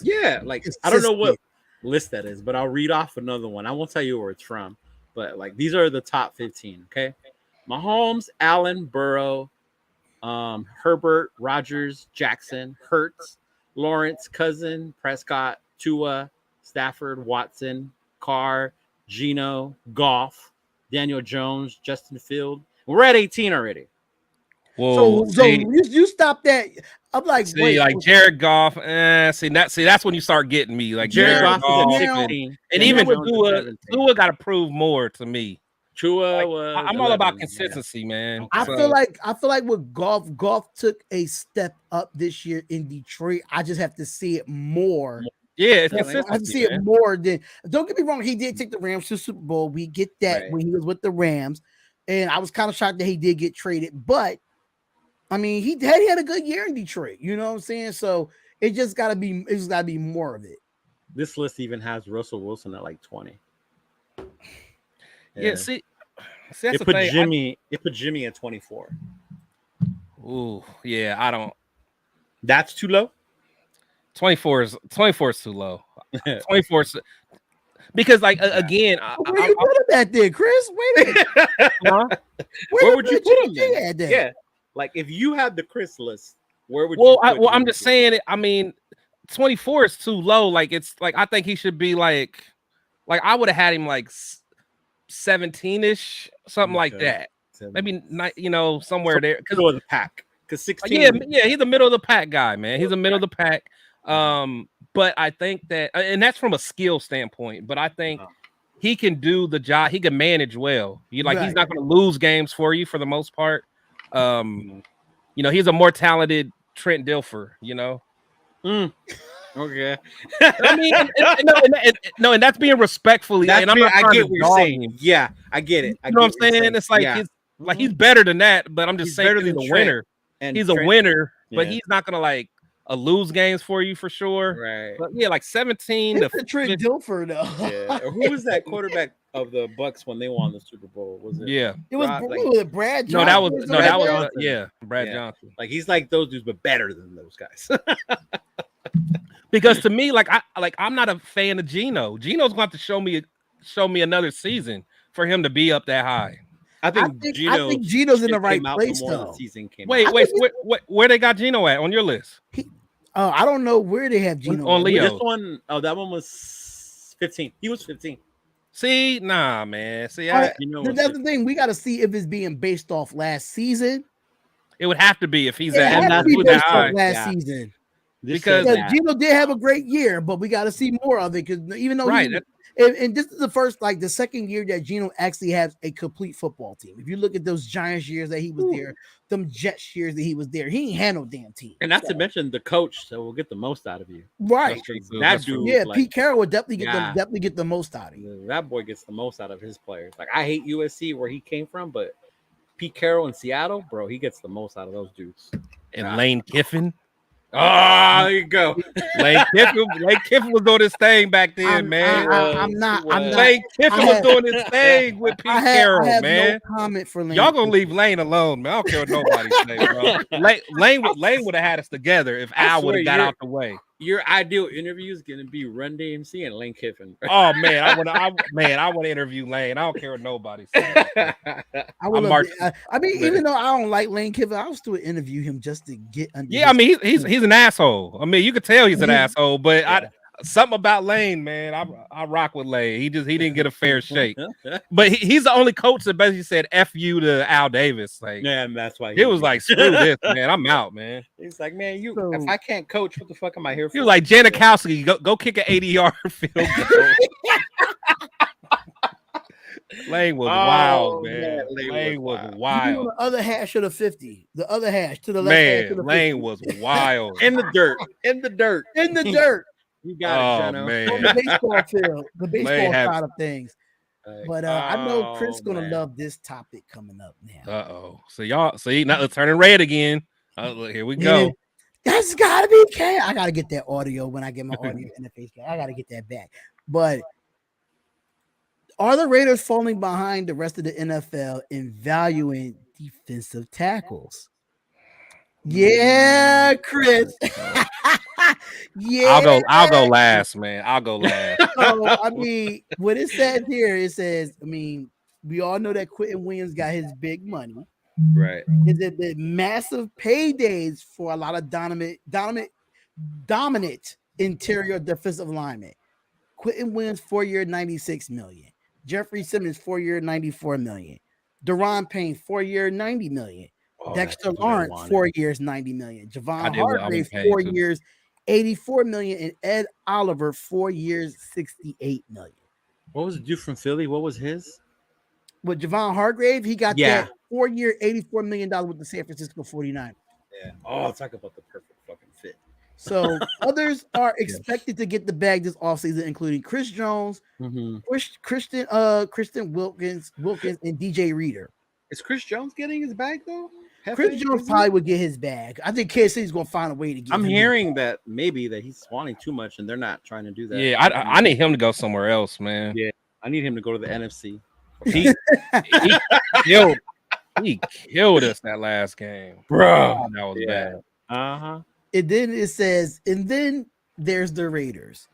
Yeah, like I don't know what list that is, but I'll read off another one. I won't tell you where it's from, but like these are the top 15. Okay, Mahomes, Allen, Burrow, Herbert, Rodgers, Jackson, Hurts, Lawrence, Cousin, Prescott, Tua, Stafford, Watson, Carr, Gino, Goff, Daniel Jones, Justin Field. We're at 18 already. Whoa, so you stop that. I'm like, wait, like Jared Goff. That's when you start getting me. Like Jared Jared Goff is at Goff, 16, and Daniel even Jones is Tua got to prove more to me. Tua was I'm all about 11, consistency, man. I So, feel like with Goff took a step up this year in Detroit. I just have to see it more. yeah, it's I have to consistency, see man. it more than. Don't get me wrong. He did take the Rams to Super Bowl. We get that Right. when he was with the Rams, and I was kind of shocked that he did get traded. But I mean, he had a good year in Detroit. You know what I'm saying? So it just got to be more of it. This list even has Russell Wilson at like 20. Yeah, see that's It the put thing. It put Jimmy at 24. Ooh, yeah, I don't. That's too low. 24 is too low. 24 is, because like again, Where you put him at then, Chris? Wait a minute. Where would you put him Jimmy then? at then? Yeah, like if you had the Chris list, where would Well, you? I'm just saying. I mean, 24 is too low. Like it's like I think he should be like I would have had him like 17-ish, something like Okay. that. Maybe not, somewhere there. Middle of the pack. Because 16. Yeah, he's a middle of the pack guy, man. He's a middle of the pack. But I think that, and that's from a skill standpoint. But I think he can do the job. He can manage well. He's Right. not going to lose games for you for the most part. He's a more talented Trent Dilfer. Okay. I mean, and that's being respectfully. And I'm not I trying get to what you're dog saying. him. Yeah, I get it. You know what I'm saying? It's like he's better than that. But I'm just He's saying better he's than a Trent. winner. And He's a Trent- winner, but yeah. he's not gonna lose games for you for sure. Right. But yeah, 17 to It's the Trent Dilfer though. Yeah. Or who was that quarterback of the Bucks when they won the Super Bowl? Was it? yeah. It was, Rod, what was it, Brad No, Johnson? that was or no, something that like was Johnson. Brad Yeah. Johnson. Like he's like those dudes, but better than those guys. Because to me, I'm not a fan of Geno. Geno's going to have to show me another season for him to be up that high. I I think Geno's in the right place though. The season came Wait, out. where they got Geno at on your list? I don't know where they have Geno On at. Leo. This one, that one was 15. He was 15. See, nah, man. See, That's was the thing. We got to see if it's being based off last season. it would have to be if he's It at has to be that based high. off last season. Because Geno did have a great year, but we got to see more of it because even though and this is the second year that Geno actually has a complete football team. If you look at those Giants years that he was there, them Jets years that he was there, he ain't had no damn team. And not to mention the coach, so we'll get the most out of you. Right. That dude, yeah, Pete Carroll would definitely get the most out of you. That boy gets the most out of his players. Like I hate USC where he came from, but Pete Carroll in Seattle, bro, he gets the most out of those dudes. And Lane Kiffin. Oh, there you go. Lane Kiffin was doing his thing back then, man. Lane Kiffin was doing his thing with Pete Carroll, man. No comment for Lane. Y'all gonna leave Lane alone, man. I don't care what nobody say, bro. Lane would have had us together if Al would have got out the way. Your ideal interview is gonna be Run DMC and Lane Kiffin. Oh man, I want to interview Lane. I don't care what nobody says. Even though I don't like Lane Kiffin, I'll still interview him just to get under. Yeah, I mean he's an asshole. I mean you could tell he's an asshole, but something about Lane, man. I rock with Lane. He didn't get a fair shake. But he's the only coach that basically said "F you" to Al Davis. And that's why he was like, "Screw this, man. I'm out, man." He's like, "Man, if I can't coach, what the fuck am I here for?" He was like, "Janikowski, go kick an 80-yard field goal." Lane was wild, man. Lane was wild. The other hash of the 50. The other hash to the left. Man, Lane was wild. In the dirt. In the dirt. You got it, man. On the baseball field, the baseball side of things. But I know Chris gonna love this topic coming up now. So now it's turning red again. Look, here we go. That's gotta be K. I gotta get that audio when I get my audio interface. I gotta get that back. But are the Raiders falling behind the rest of the NFL in valuing defensive tackles? Yeah, Chris. Yeah, I'll go last, man. I'll go last. So, I mean, what it says here, it says, I mean, we all know that Quentin Williams got his big money. Right. Is it the massive paydays for a lot of dominant interior defensive linemen? Quentin Williams, 4-year, $96 million. Jeffrey Simmons, 4-year, $94 million. Deron Payne, 4-year, $90 million. Dexter Lawrence, 4 years, $90 million. Javon Hargrave, 4 years, $84 million. And Ed Oliver, 4 years, $68 million. What was the dude from Philly? What was his? With Javon Hargrave, he got that 4-year, $84 million with the San Francisco 49ers. Yeah. Oh, talk about the perfect fucking fit. So others are expected to get the bag this offseason, including Chris Jones, Christian Wilkins, and DJ Reader. Is Chris Jones getting his bag though? Chris Jones probably would get his bag. I think Kansas City's gonna find a way to get. I'm hearing that maybe that he's wanting too much, and they're not trying to do that. Yeah, I need him to go somewhere else, man. Yeah, I need him to go to the NFC. He killed us that last game, bro. That was bad. And then it says, and then there's the Raiders.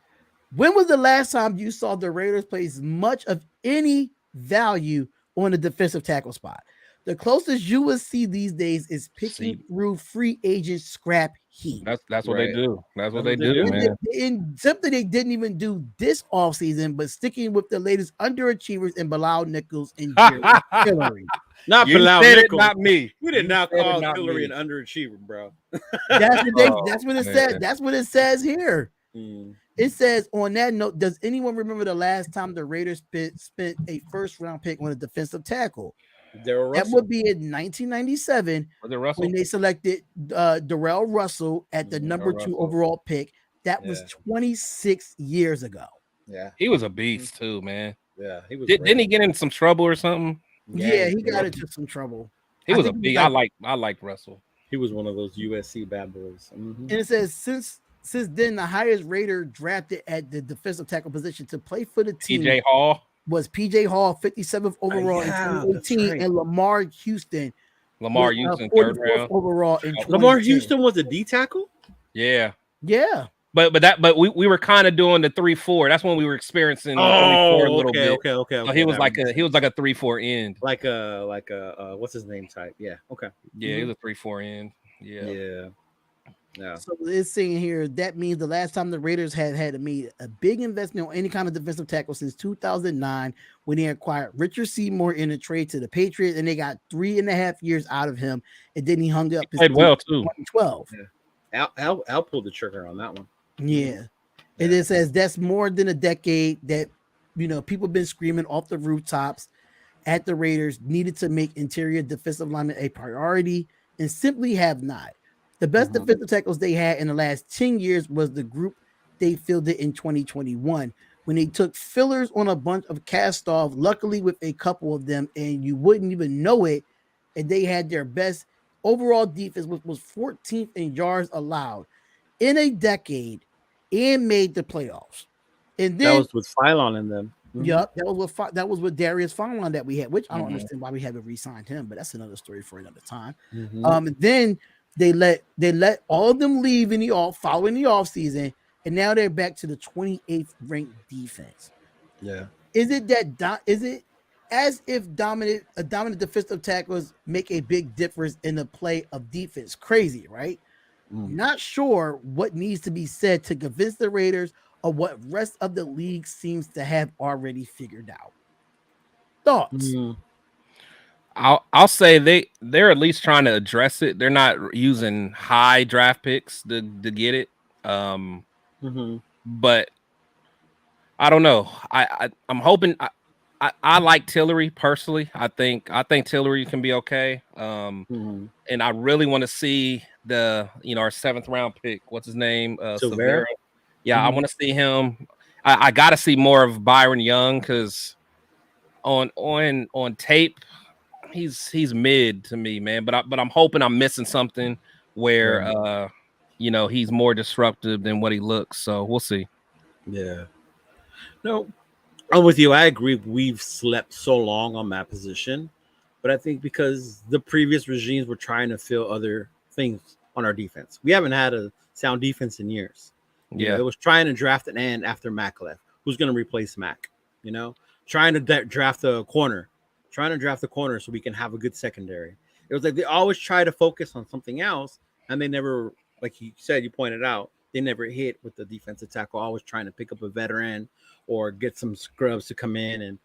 When was the last time you saw the Raiders place much of any value on a defensive tackle spot? The closest you will see these days is picking through free agent scrap Heat. That's what they Right. do. That's what That's they what they do, do. man. And something they didn't even do this offseason, but sticking with the latest underachievers in Bilal Nichols and Jared Hillary. Not You Bilal said it, Nichols. not me. You did You not said it, call not Hillary me. an underachiever, bro. Oh, That's what it man. said. That's what it says here. Mm. It says on that note, does anyone remember the last time the Raiders spent a first round pick on a defensive tackle? Daryl That Russell. would be in 1997 Was it Russell? when they selected Darrell Russell at the number 2 Russell. overall pick. That was Yeah. 26 years ago. Yeah. He was a beast too, man. Yeah. He was Didn't he great. get in some trouble or something? Yeah, Gang. he got Yeah. into some trouble. He I was a think it was beast. like, I like Russell. He was one of those USC bad boys. Mhm. and it says since then the highest Raider drafted at the defensive tackle position to play for the team PJ Hall, was PJ Hall, 57th overall Yeah, in that's 2018, right. and Lamar Houston Lamar was Houston, third 44th round. overall in Oh, 2010. Lamar Houston was a D tackle. Yeah. Yeah. But we were kind of doing the 3-4. That's when we were experiencing the 3-4 a Oh, little okay, bit. okay, okay, So okay. That makes he was sense. like a 3-4 end. like a what's his name type. Yeah. Okay. Yeah, he was a 3-4 end. Yeah. Yeah. Yeah. So it's saying here that means the last time the Raiders had made a big investment on any kind of defensive tackle since 2009 when they acquired Richard Seymour in a trade to the Patriots, and they got 3.5 years out of him, and then he hung up He his played well too. 2012. Yeah. Al pulled the trigger on that one. Yeah. And it says that's more than a decade that people been screaming off the rooftops at the Raiders needed to make interior defensive linemen a priority and simply have not. The best defensive tackles they had in the last 10 years was the group they fielded in 2021 when they took fillers on a bunch of cast off, luckily with a couple of them, and you wouldn't even know it. And they had their best overall defense, which was 14th in yards allowed in a decade and made the playoffs. And That then, was with Phylon in them. yep, that was with Darius Fonlon that we had, which I don't understand why we haven't re-signed him, but that's another story for another time. And then they let all of them leave in the following the off season, and now they're back to the 28th ranked defense. Yeah. Is it as if dominant defensive tackles make a big difference in the play of defense? Crazy, right? Not sure what needs to be said to convince the Raiders of what rest of the league seems to have already figured out. Thoughts? I'll say they're at least trying to address it. They're not using high draft picks to get it. But I don't know. I'm hoping. I like Tillery personally. I think Tillery can be okay. And I really want to see our 7th round pick. What's his name? Silvera. Yeah, I want to see him. I got to see more of Byron Young because on tape he's mid to me, man. But I'm hoping I'm missing something where he's more disruptive than what he looks. So we'll see. Yeah. No, I'm with you. I agree. We've slept so long on that position, but I think because the previous regimes were trying to fill other things on our defense, we haven't had a sound defense in years. It was trying to draft an end after Mac left. Who's going to replace Mac? Trying to draft a corner, so we can have a good secondary. It was like they always try to focus on something else, and they never, like you said, you pointed out, they never hit with the defensive tackle. Always trying to pick up a veteran or get some scrubs to come in. And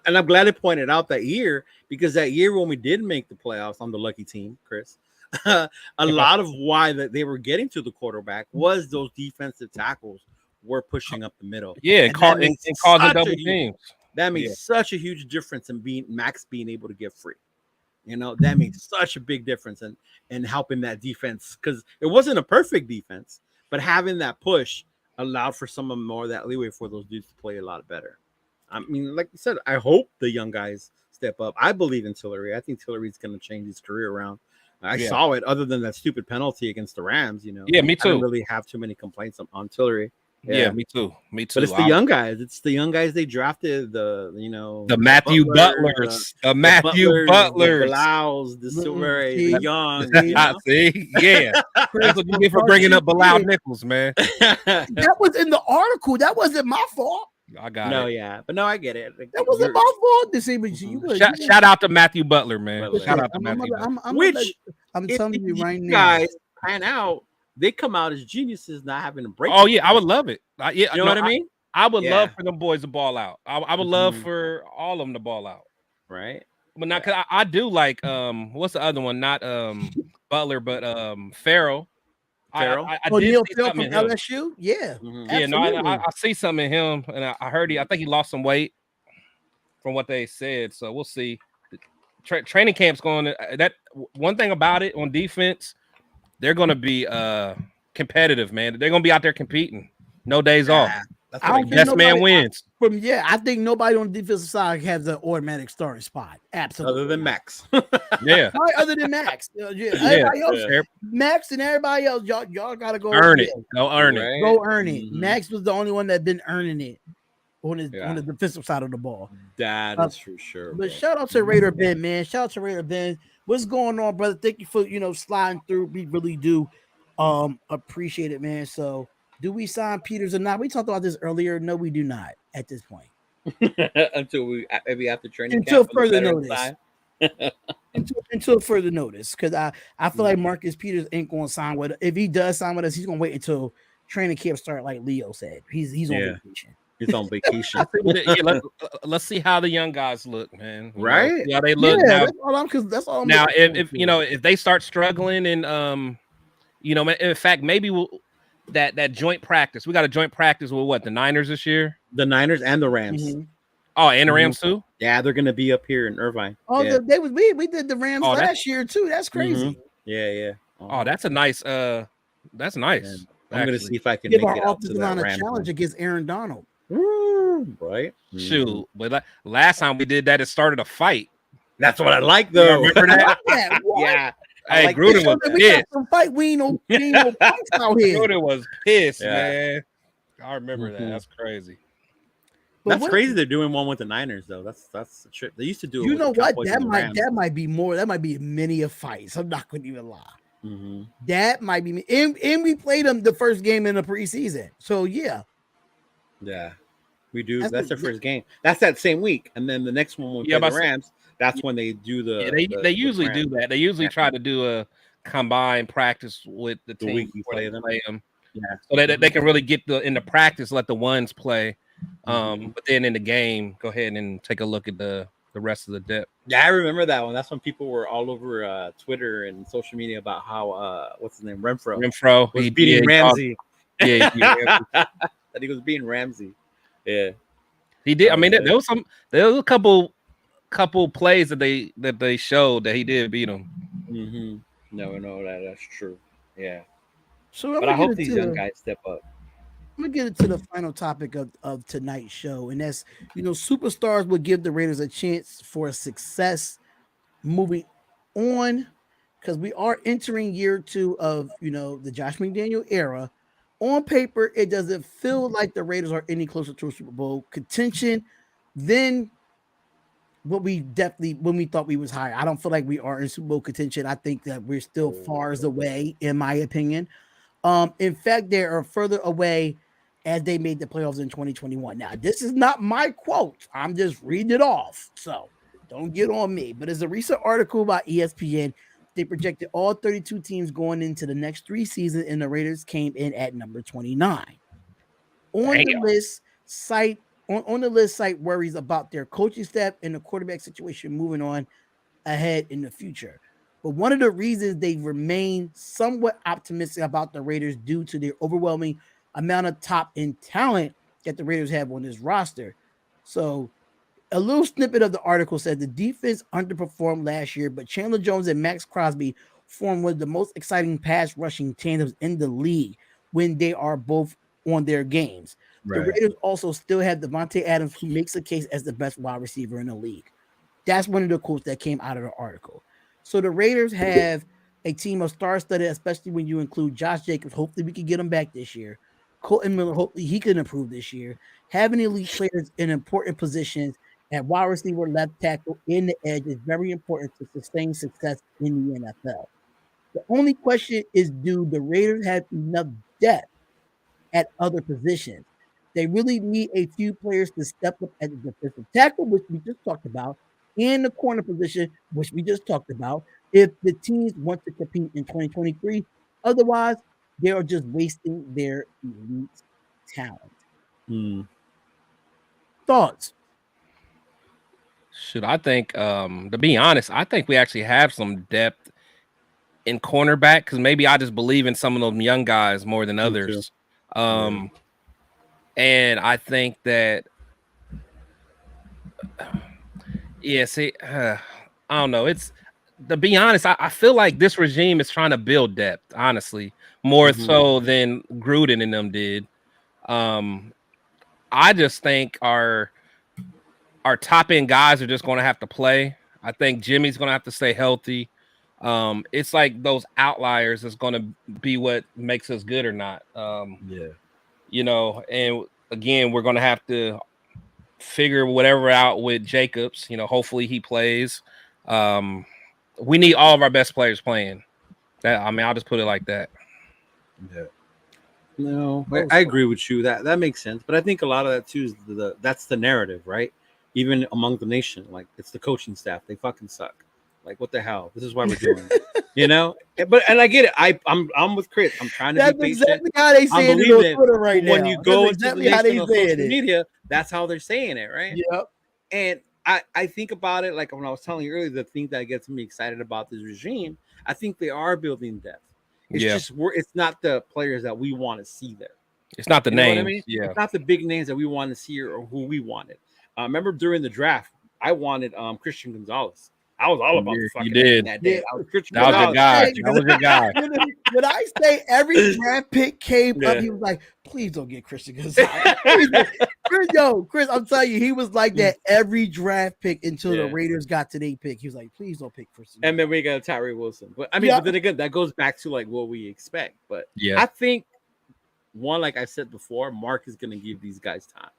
I'm glad it pointed out that year, because that year when we did make the playoffs on the lucky team, Chris, a lot of why that they were getting to the quarterback was those defensive tackles were pushing up the middle. Yeah, and causing double teams. That makes such a huge difference in Max being able to get free. That makes such a big difference in helping that defense, because it wasn't a perfect defense, but having that push allowed for some more of that leeway for those dudes to play a lot better. I mean, like you said, I hope the young guys step up. I believe in Tillery. I think Tillery's going to change his career around. I saw it, other than that stupid penalty against the Rams. Yeah, me too. I didn't really have too many complaints on Tillery. Yeah, me too. But it's the young guys. It's the young guys they drafted. The Matthew Butlers, the Bilaus, the Silver, the Young. See, yeah, that's what you get for bringing up Bilal Nichols, man. That was in the article. That wasn't my fault. I got it. Yeah, but no, I get it. That wasn't my fault. This evening, shout out to Matthew Butler, man. Shout out to Matthew. I'm telling you right now, guys pan out. they come out as geniuses, not having to break Oh it. yeah, I would love it. Yeah, You know no, what I mean? I would love Yeah. for them boys to ball out. I would love Mhm. for all of them to ball out. Right. But not Yeah. because I do like what's the other one? Not Butler, but Farrell. Farrell. I Oh, did Neil see Phil something from in him. LSU. Yeah, Mhm. Yeah, no, absolutely. I see something in him, and I heard I think he lost some weight from what they said. So we'll see. Training camp's going. That one thing about it on defense, they're going to be competitive, man. They're going to be out there competing. No days off. Yeah. That's I what I don't think hear. Best man nobody wins. I think nobody on the defensive side has an automatic starting spot. Absolutely. Other than Max. Yeah, Right, other than Max. Yeah, yeah. everybody else, Yeah. Max and everybody else, y'all gotta go Earn it. Go earn it. Right. go earn it. Mhm. Max was the only one that been earning it on Yeah. the defensive side of the ball. That Uh, is for sure, but bro. shout out to Raider Ben, man. Shout out to Raider Ben. What's going on, brother? Thank you for sliding through. We really do appreciate it, man. So do we sign Peters or not? We talked about this earlier. No, we do not at this point. Until we maybe after training Until camp on the further veteran notice. side. Until further notice. Because I feel like Marcus Peters ain't gonna sign with us. If he does sign with us, he's gonna wait until training camp start, like Leo said. He's on Yeah. vacation. He's on vacation. Let's see how the young guys look, man. Right? See how they look Yeah, now. that's all I'm Now, looking if forward to. if they start struggling and in fact, maybe we'll that joint practice. We got a joint practice with what the Niners this year. The Niners and the Rams. Mhm. Oh, and the Rams too. Yeah, they're gonna be up here in Irvine. Oh, Yeah. we did the Rams Oh, that's last year too. That's crazy. Mhm. Yeah, yeah. oh, that's a nice that's nice. And I'm gonna see if I can Give make our it out to offensive that line a Rams challenge one. against Aaron Donald. Right? Shoot, but last time we did that, it started a fight. That's what I like though. Remember that? Yeah, what? Yeah. Hey, like Gruden was We got pissed. some fight. We ain't no punks out here. Gruden was pissed, Yeah. man. I remember that. Mhm. That's crazy. But That's what- crazy. They're doing one with the Niners though. That's a trip. They used to do it. You with know the what? Cowboys and the Rams. That might be more. That might be many a fights. I'm not going to even lie. Mhm. That might be. And we played them the first game in the preseason. So yeah, Yeah, we do. That's That's the- their first game. That's that same week, and then the next one when we Yeah, play but the Rams. That's when they do the. Yeah, they usually do Rams. that. They usually Yeah. try to do a combined practice with the team week you before they play them. play them. Yeah. So that they can really get in the practice, let the ones play. Mhm. But then in the game, go ahead and take a look at the rest of the depth. Yeah, I remember that one. That's when people were all over Twitter and social media about how what's his name, Renfro Renfro, was beating Ramsey. Yeah, he beat Ramsey. That he was beating Ramsey. Yeah. He did. I Oh, mean, yeah. there was a couple plays that they showed that he did beat him. Mm-hmm. No, that's true. Yeah. so I'm But I gonna hope get these into young the- guys step up. I'm gonna get into the final topic of tonight's show, and that's superstars will give the Raiders a chance for success moving on, because we are entering year 2 of the Josh McDaniel era. On paper, it doesn't feel like the Raiders are any closer to a Super Bowl contention than what we definitely when we thought we was higher. I don't feel like we are in Super Bowl contention. I think that we're still far away, in my opinion. In fact, they are further away as they made the playoffs in 2021. Now, this is not my quote. I'm just reading it off. So don't get on me. But as a recent article by ESPN, they projected all 32 teams going into the next 3 seasons, and the Raiders came in at number 29. On the Damn. list, on the list, site worries about their coaching staff and the quarterback situation moving on ahead in the future. But one of the reasons they remain somewhat optimistic about the Raiders due to their overwhelming amount of top end talent that the Raiders have on this roster. So a little snippet of the article said the defense underperformed last year, but Chandler Jones and Max Crosby form one of the most exciting pass rushing tandems in the league when they are both on their games. The Raiders also still have Devontae Adams, who makes a case as the best wide receiver in the league. That's one of the quotes that came out of the article. So the Raiders have a team of star-studded, especially when you include Josh Jacobs. Hopefully we can get him back this year. Colton Miller, hopefully he can improve this year. Having elite players in important positions at wide receiver, left tackle, and the edge is very important to sustain success in the NFL. The only question is, do the Raiders have enough depth at other positions? They really need a few players to step up at the defensive tackle, which we just talked about, and the corner position, which we just talked about, if the teams want to compete in 2023. Otherwise, They are just wasting their elite talent. Thoughts? Should I think to be honest, I think we actually have some depth in cornerback because maybe I just believe in some of those young guys more than others. And I think that see, I don't know. It's to be honest, I feel like this regime is trying to build depth, honestly, more so than Gruden and them did. I just think our top end guys are just going to have to play. I think Jimmy's going to have to stay healthy. It's like those outliers is going to be what makes us good or not. You know, and again, we're going to have to figure whatever out with Jacobs. You know, hopefully he plays. We need all of our best players playing. That I mean, I'll just put it like that. Yeah. No, I agree with you. That makes sense. But I think a lot of that too is that's the narrative, right? Even among the nation, like it's the coaching staff. They fucking suck. Like what the hell? This is why we're doing it. You know? But I get it. I'm with Chris. I'm trying to That's be patient. exactly how they I'm saying it on believing it. Twitter right But when now. you go That's into the exactly how they nation on saying social it. media, that's how they're saying it, right? Yep. And I think about it like when I was telling you earlier, the thing that gets me excited about this regime, I think they are building depth. It's just it's not the players that we want to see there. It's not the You know what I names. mean? Yeah. It's not the big names that we want to see or who we wanted. Remember during the draft, I wanted Christian Gonzalez. I was all about the fucking did. that day. I was Christian That was your Gonzalez. guy. Hey, That was your guy. when I say every draft pick came up, he was like, please don't get Christian Gonzalez. Chris, I'm telling you, he was like that every draft pick until the Raiders got to their pick. He was like, please don't pick Christian. And then we got Tyree Wilson. But I mean, but then again, that goes back to like what we expect. But I think one, like I said before, Mark is going to give these guys time.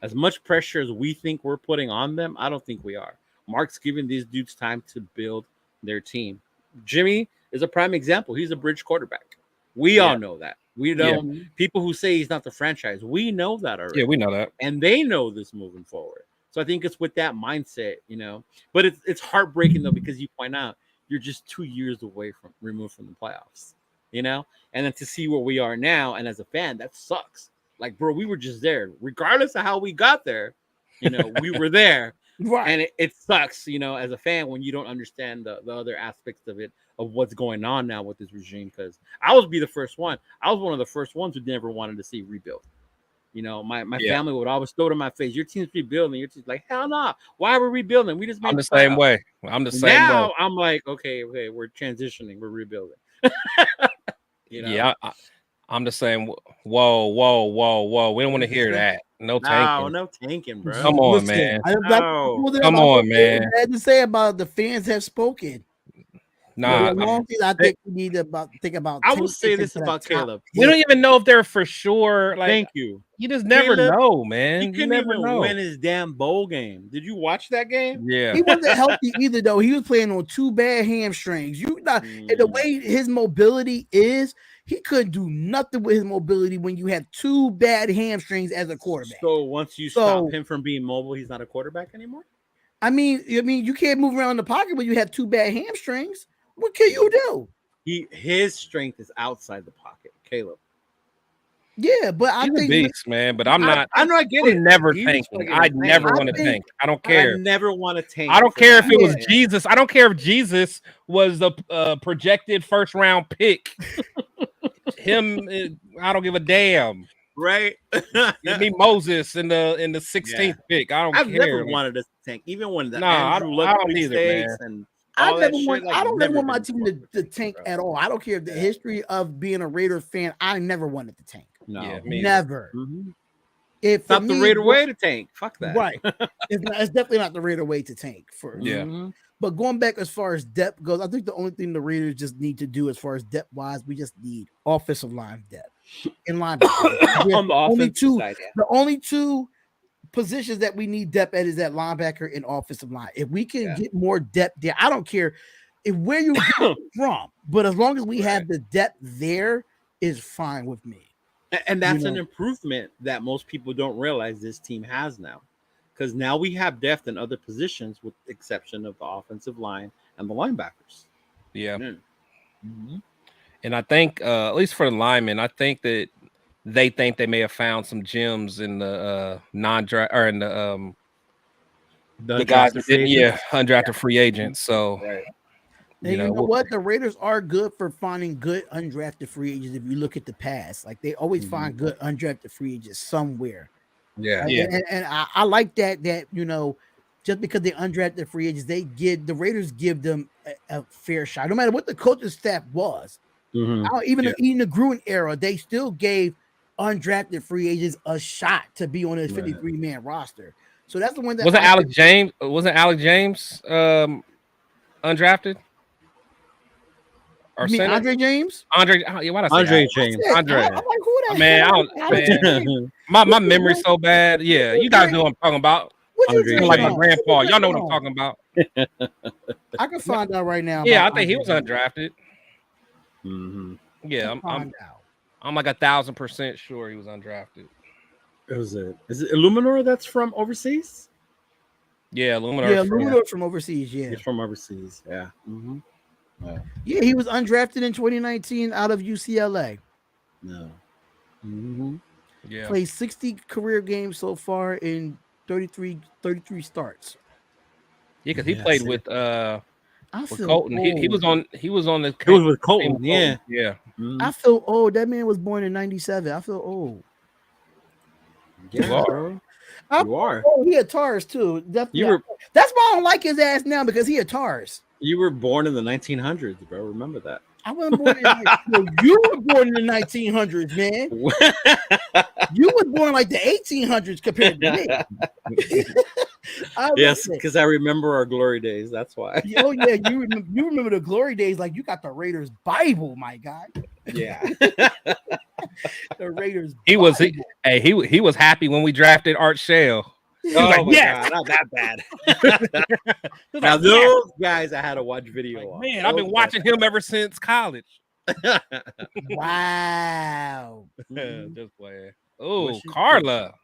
As much pressure as we think we're putting on them, I don't think we are. Mark's giving these dudes time to build their team. Jimmy is a prime example. He's a bridge quarterback. We all know that. We don't. People who say he's not the franchise, we know that already. Yeah, we know that. And they know this moving forward. So I think it's with that mindset, you know. But it's heartbreaking though, because you point out you're just 2 years away from removed from the playoffs, you know, and then to see where we are now, and as a fan, that sucks. Like, bro, we were just there, regardless of how we got there. You know, we were there, Right. and it sucks, you know, as a fan when you don't understand the other aspects of it, of what's going on now with this regime. Because I was the first one. I was one of the first ones who never wanted to see rebuild. You know, my family would always throw to my face, your team's rebuilding. Your team's like, hell no. Why are we rebuilding? We just made I'm the same way. I'm the same now way. I'm like, okay, we're transitioning. We're rebuilding. You know? Yeah, I'm the same. Whoa. We don't want to hear that. No tanking. No tanking, bro. Come on, man. Come on, man. I had to say about the fans have spoken. Nah, I think we need to think about. I will say this about Caleb. We don't even know if they're for sure. Like, thank you. You just never know, man. He couldn't even win his damn bowl game. Did you watch that game? Yeah. He wasn't healthy either, though. He was playing on 2 bad hamstrings. And the way his mobility is, he couldn't do nothing with his mobility when you have 2 bad hamstrings as a quarterback. So once you stop him from being mobile, he's not a quarterback anymore? I mean, you can't move around the pocket when you have 2 bad hamstrings. What can you do? His strength is outside the pocket, Caleb. Yeah, but I think, a beast, man. But I'm not. I know. I get it. Never tanking. I never want to tank. I don't care. I never want to tank. I don't care if it was Jesus. I don't care if Jesus was the projected first round pick. Him, I don't give a damn. Right? Give me Moses in the 16th pick. I don't care. I've never wanted us to tank, even when the Andrew I don't either, man. and I don't ever want my team to tank at all. I don't care the history of being a Raider fan. I never wanted to tank. No, never. Mm-hmm. It's not the Raider way to tank. Fuck that. Right. It's definitely not the Raider way to tank. But going back as far as depth goes, I think the only thing the Raiders just need to do as far as depth wise, we just need offensive line depth. In line, on the offensive side, the only 2 positions that we need depth at is that linebacker and offensive line. If we can get more depth there, I don't care where you get from, but as long as we have the depth there, is fine with me. And that's an improvement that most people don't realize this team has now, because now we have depth in other positions, with the exception of the offensive line and the linebackers. Yeah. Mm-hmm. And I think, at least for the linemen, I think that they think they may have found some gems in the non-draft or in the guys undrafted that free didn't, agents. undrafted free agents. So Right. And you know we'll, what? The Raiders are good for finding good undrafted free agents. If you look at the past, like they always find good undrafted free agents somewhere. Yeah. Right? Yeah. And I like that. That just because they undrafted free agents, the Raiders give them a fair shot, no matter what the coaching staff was. Mhm. Even Yeah. in the Gruen era, they still gave undrafted free agents a shot to be on a 53-man roster. So that's the one that wasn't Alex James? Wasn't Alex James undrafted or You mean center? Andre James? Andre, yeah, why did I say Andre Alex? James. Andre. I'm like, who the Man, I hell don't, is Alex man. James? My memory's so bad. Yeah, you guys know what I'm talking about. What you Andre Kind of like my James. drinking on? grandpa. Y'all know what I'm talking about. I can find out right now. Yeah, About I think he Andre was James. undrafted. Mhm. Yeah, Let's find out. I'm like 1,000% sure he was undrafted. Is it Illuminor that's from overseas? Yeah, Luminar's Yeah, from Luminor from overseas. Yeah, He's from overseas. Yeah. Mm-hmm. Yeah. yeah, he was undrafted in 2019 out of UCLA. No. Mm-hmm. yeah. Played 60 career games so far in 33 starts. Yeah, because he Yeah. played I with feel Colton. He old. was on the It was with team Colton. with Yeah. Colton. Yeah. Mhm. I feel old. That man was born in 97. I feel old. You Yeah, are. bro. I You are. Oh, he a Taurus too. Definitely. You were That's why I don't like his ass now because he a Taurus. you were born in the 1900s, bro. Remember that. I wasn't born in you were born in the 1900s, man. You was born like the 1800s compared to me. Yes, because I remember our glory days. That's why. Oh yeah, you remember the glory days like you got the Raiders Bible, my God. Yeah. The Raiders. He was Bible. he was happy when we drafted Art Shell. Oh like, my yes. god, not that bad. He was Now like, yes. those guys I had to watch video Like, on. man, I've been watching him ever since college. Wow. Just playing. Oh, What's your Carla.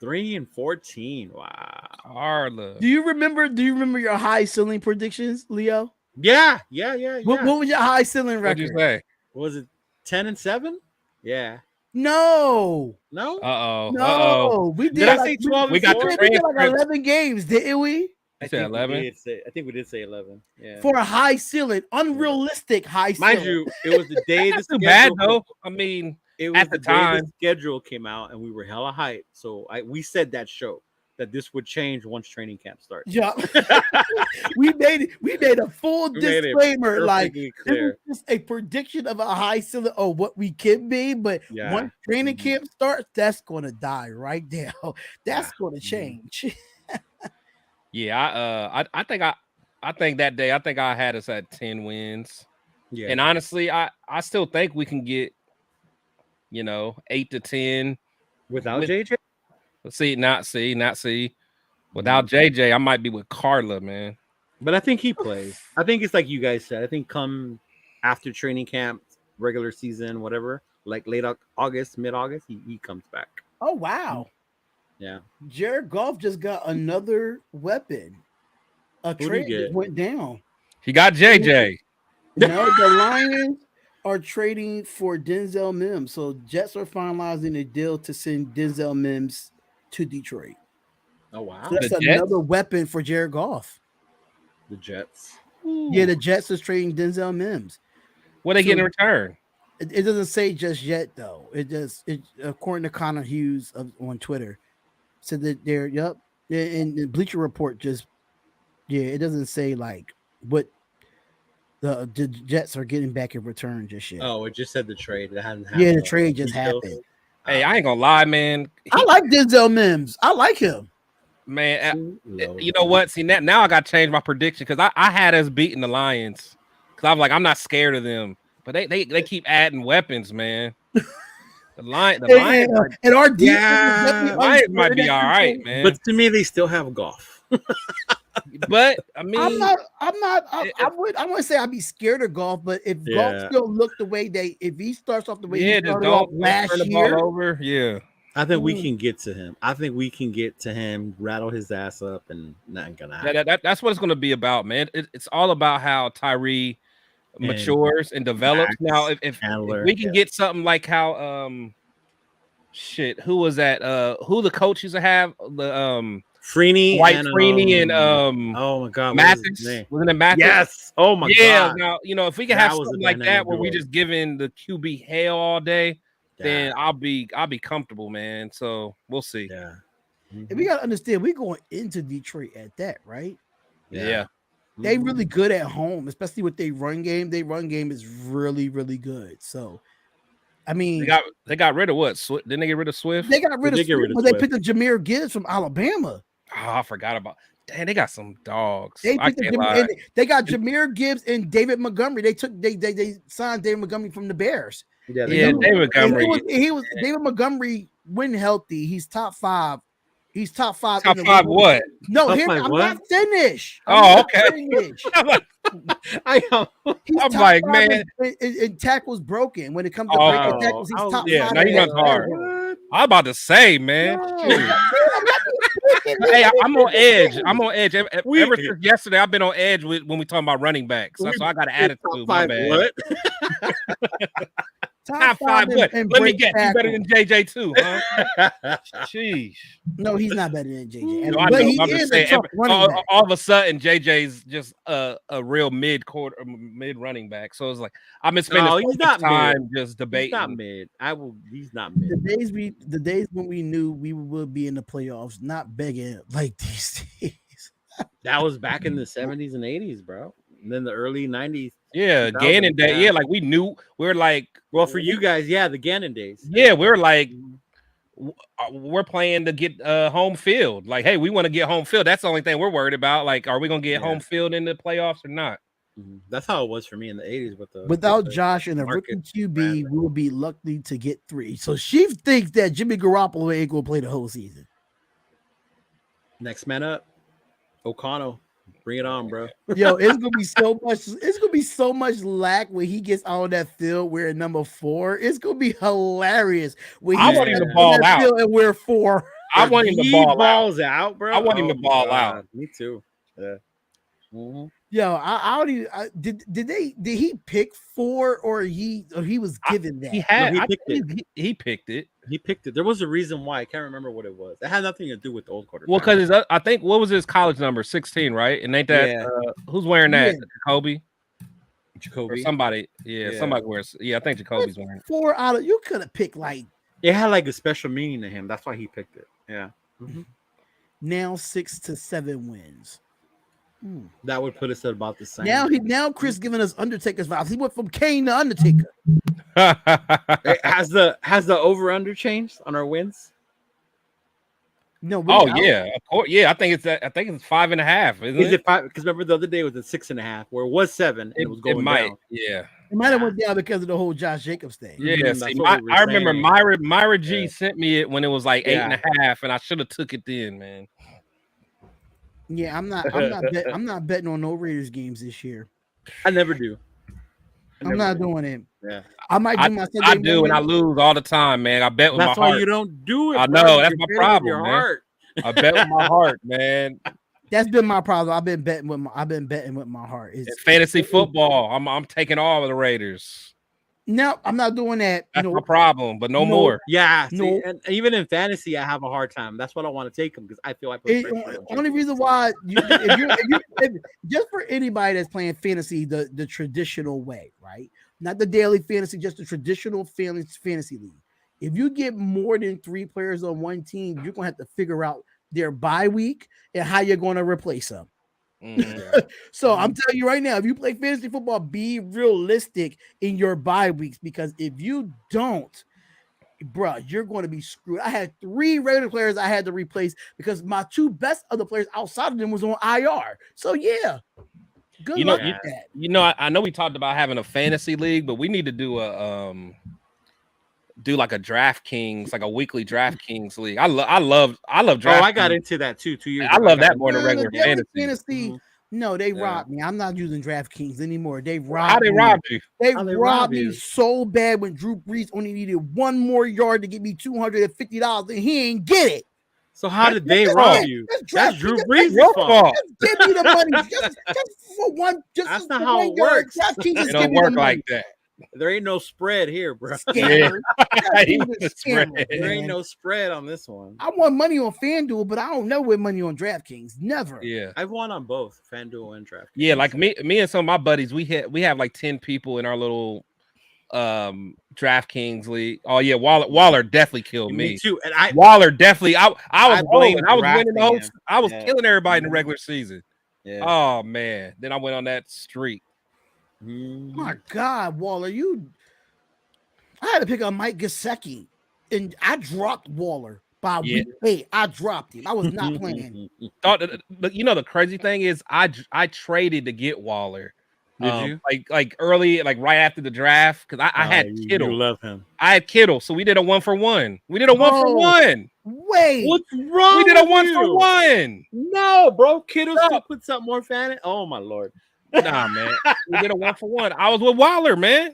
3-14. Wow. Carla. Do you remember your high ceiling predictions, Leo? Yeah. What was your high ceiling What'd record? you say? Was it 10-7? Yeah. No. No? Uh-oh. No. We did Did I like, say 12 we got the we did like transcript. 11 games, didn't we? You I said think 11? we did say 11. Yeah. For a high ceiling, unrealistic high ceiling. Mind you, it was the day the Not too schedule bad though. I mean, it was at the the day time. the schedule came out and we were hella hyped. So we said that show that this would change once training camp starts. Yeah. we made a full We made it disclaimer, like perfectly it was clear. just a prediction of a high ceiling of what we can be, but Yeah. once training Mhm. camp starts, that's gonna die right there. That's gonna change. Yeah, I think that day, I think I had us at 10 wins. Yeah. And honestly, I still think we can get 8 to 10. Without JJ? Not see. Without JJ, I might be with Carla, man. But I think he plays. I think it's like you guys said. I think come after training camp, regular season, whatever, like late August, mid-August, he comes back. Oh wow. Yeah. Jared Goff just got another weapon. A trade just went down. He got JJ. No, the Lions are trading for Denzel Mims. So Jets are finalizing a deal to send Denzel Mims to Detroit. Oh wow. So that's another weapon for Jared Goff. The Jets. Yeah, the Jets is trading Denzel Mims. What they get in return? It doesn't say just yet though. It according to Connor Hughes on Twitter said that they're and the Bleacher Report just it doesn't say like what the Jets are getting back in return just yet. Oh, it just said the trade. It hadn't happened. Yeah, the trade just happened. Hey, I ain't gonna lie, man. I like Denzel Mims. I like him. Man, you know what? See, now I got to change my prediction because I had us beating the Lions because I was like, I'm not scared of them, but they keep adding weapons, man. The Lions, and our defense Lions might be all right, man. But to me, they still have Goff. But I mean, I wouldn't say I'd be scared of Goff, but if Goff still looked the way if he starts off the way he started off last year, over, I think we can get to him. I think we can get to him, rattle his ass up, and nothing gonna happen. That's what it's gonna be about, man. It's all about how Tyree matures and develops. Now, if Chandler, we can get something like how who was that? Who the coach used to have the Freeney White and Freeney and oh my god, what was his Mathis, name? wasn't it Mathis? Yes. Oh my Yeah. god. Now if we can That have was a something like that dynamic where we duo. just giving the QB hell all day, then Yeah. I'll be comfortable, man. So we'll see. Yeah. And we gotta understand we're going into Detroit at that, right? Yeah. They really good at home, especially with their run game. Their run game is really, really good. So, I mean, They got rid of what? Didn't they get rid of Swift? they got rid of did get rid Swift, of but they Swift. picked up Jameer Gibbs from Alabama. Oh, I forgot about. Damn, they got some dogs. They I picked up can't lie. and they got Jameer Gibbs and David Montgomery. They signed David Montgomery from the Bears. Yeah, Yeah, David Montgomery. He was David Montgomery when healthy. He's top 5. He's top 5. Top 5 what? No, Top here, 5 I'm what? not finished. Okay. Finished. I am. He's I'm top like, 5 man. in tackles broken. When it comes to breaking tackles, he's top 5. now he runs hard. I'm about to say, man. Hey, I'm on edge. Ever since yesterday, I've been on edge when we talking about running backs. So I got an attitude. My bad. What? Top 5 what? Let me get you better than JJ too, huh? Sheesh. No, he's not better than JJ. No, I but know, he I'm just is saying, a tough running back. all of a sudden, JJ's just a real mid running back. So it's like I've been spending so much time just debating. He's not mid. He's not mid. The days when we knew we would be in the playoffs, not begging like these days. That was back in the 70s and 80s, bro. And then the early 90s. Yeah, Gannon day. Yeah, like we knew we were like. Well, for you guys, yeah, the Gannon days. Yeah, we were like, we're playing to get home field. Like, hey, we want to get home field. That's the only thing we're worried about. Like, are we gonna get home field in the playoffs or not? That's how it was for me in the 80s without Josh and a rookie QB, we will be lucky to get 3. So she thinks that Jimmy Garoppolo ain't gonna play the whole season. Next man up, O'Connell. Bring it on, bro. Yo, it's gonna be so much. It's gonna be so much lack when he gets on that field. We're at number 4. It's gonna be hilarious. When I want him to ball out, and we're 4. I want him to balls out, bro. I want him to ball out. Me too. Yeah. Yo, I don't even. Did he pick 4 or he was given that? He had. No, he picked it. He picked it. He picked it. There was a reason why. I can't remember what it was. It had nothing to do with the old quarterback. Well, because I think what was his college number? 16, right? And ain't that who's wearing that? Jacoby or somebody? Yeah, somebody wears. Yeah, I think Jacoby's wearing it. 4 out of. You could have picked like. It had like a special meaning to him. That's why he picked it. Yeah. Now 6 to 7 wins. That would put us at about the same. Now Chris giving us Undertaker's vibes. He went from Kane to Undertaker. Has the over under changed on our wins? No. Yeah, of course. Yeah, I think it's 5.5. Is it 5? Because remember the other day it was at 6.5, where it was 7 and it was going down. Yeah. It might have went down because of the whole Josh Jacobs thing. Yeah, I remember Myra G sent me it when it was like 8.5, and I should have took it then, man. Yeah, I'm not betting on no Raiders games this year. I never do. I'm not doing it. Yeah, I might do my Sunday I do, and I lose all the time, man. I bet with my heart. That's why you don't do it. I know that's my problem, man. I bet with my heart, man. That's been my problem. I've been betting with my heart. It's fantasy football. I'm taking all of the Raiders. No, I'm not doing that. That's my problem, but no more. Yeah, see, and even in fantasy, I have a hard time. That's what I want to take them because I feel like only reason why if just for anybody that's playing fantasy the traditional way, right? Not the daily fantasy, just the traditional fantasy league. If you get more than 3 players on one team, you're gonna have to figure out their bye week and how you're going to replace them. So I'm telling you right now, if you play fantasy football, be realistic in your bye weeks, because if you don't, bro, you're going to be screwed. I had 3 regular players I had to replace because my 2 best other players outside of them was on IR. So yeah, good luck with that. I know we talked about having a fantasy league, but we need to do like a DraftKings, like a weekly DraftKings league. I love DraftKings. Oh, I got into that too 2 years ago. I love that more than regular fantasy. No, they robbed me. I'm not using DraftKings anymore. They robbed How they robbed you? They robbed me so bad when Drew Brees only needed 1 more yard to get me $250 and he ain't get it. So how did they Just rob get- you? just That's draft- Drew just- Brees' Your fault. fault. Just give me the money. Just for one. Just That's for not how one it yard. works. DraftKings It just don't give me the work money. like that. There ain't no spread here, bro. Scammer. He DraftKings was is the spread. scammer, There ain't man. no spread on this one. I want money on FanDuel, but I don't know with money on DraftKings. Never. Yeah. I've won on both FanDuel and DraftKings. Yeah, like me and some of my buddies, we have like 10 people in our little DraftKings league. Oh yeah, Waller definitely killed Me me. too. And I Waller definitely. I was blaming. I was winning the whole. drafting him. I was Yeah. killing everybody in the Mhm. regular season. yeah. Oh man, then I went on that streak. Mhm. My God, Waller, I had to pick up Mike Gesicki, and I dropped Waller by Yeah. week 8. I dropped him. I was not playing. The crazy thing is, I traded to get Waller. Did you? Like early, like right after the draft, because I had Kittle. You love him. I had Kittle, so we did a 1-for-1. We did a 1-for-1. Wait, What's wrong? We did a with you? 1-for-1. No, bro. Kittle No. still put something more fan in. Oh my lord. Nah, man. We did a 1-for-1. I was with Waller, man.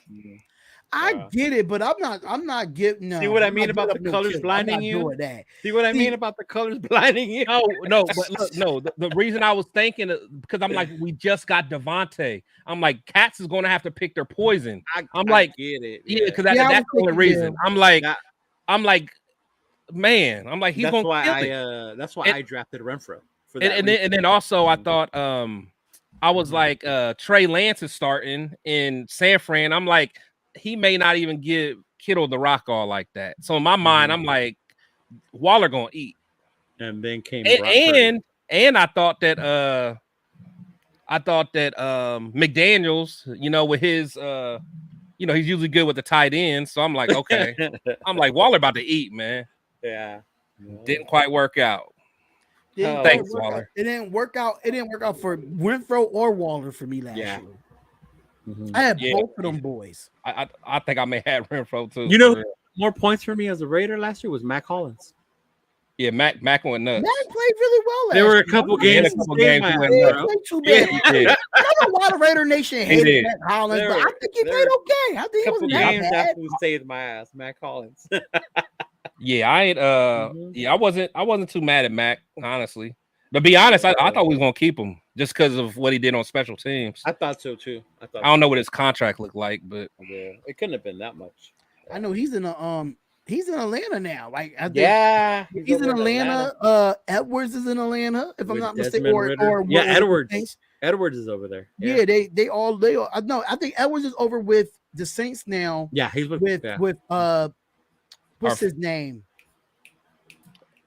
I Wow. get it, but I'm not getting. No, See what I I'm mean not about giving the up no colors Kittle. blinding I'm not you? doing that. See what I See- mean about the colors blinding you? No, but look, no. The reason I was thinking because I'm like, we just got Devontae. I'm like, Cats is going to have to pick their poison. I'm like, get it. yeah, because Yeah, I that's was the only thinking, reason. yeah. I'm like, man, I'm like, he's that's going to why kill I it. that's why And- I drafted Renfro for that. And then also I thought I was like Trey Lance is starting in San Fran. I'm like, he may not even give Kittle the rock all like that. So in my mind, I'm like, Waller gonna eat. and then came Brock Purdy. And I thought that McDaniels, with his he's usually good with the tight end. So I'm like, okay. I'm like, Waller about to eat, man. yeah. Didn't quite work out. Didn't Thanks, work out. Waller. It didn't work out. It didn't work out for Renfro or Waller for me last Yeah. year. Mhm. I had Yeah. both of them boys. I think I may have Renfro too. You know, for real. more points for me as a Raider last year was Mac Hollins. Yeah, Mac went nuts. Mac played really well last There were a year. couple Yeah, games. a couple he saved games my he ass, went He nuts. bro. didn't play too Yeah, bad. he did. I know a lot of Raider Nation hated did. Mac Hollins, There but I were- think he there played were okay. I think he Couple wasn't that games bad. after he saved my ass, Mac Hollins. Yeah, I ain't Mhm. yeah, I wasn't too mad at Mac, honestly. To be honest, I thought we was gonna keep him just because of what he did on special teams. I thought so too. I don't know what his contract looked like, but Yeah, it couldn't have been that much. I know he's in Atlanta now. Like I think He's he's in Atlanta. Edwards is in Atlanta, if I'm With not mistaken. Desmond Or Ridder. or Yeah, or- Edwards. Saints. Edwards is over there. Yeah, they all no, I think Edwards is over with the Saints now. Yeah, he's with With yeah. What's Our- his name?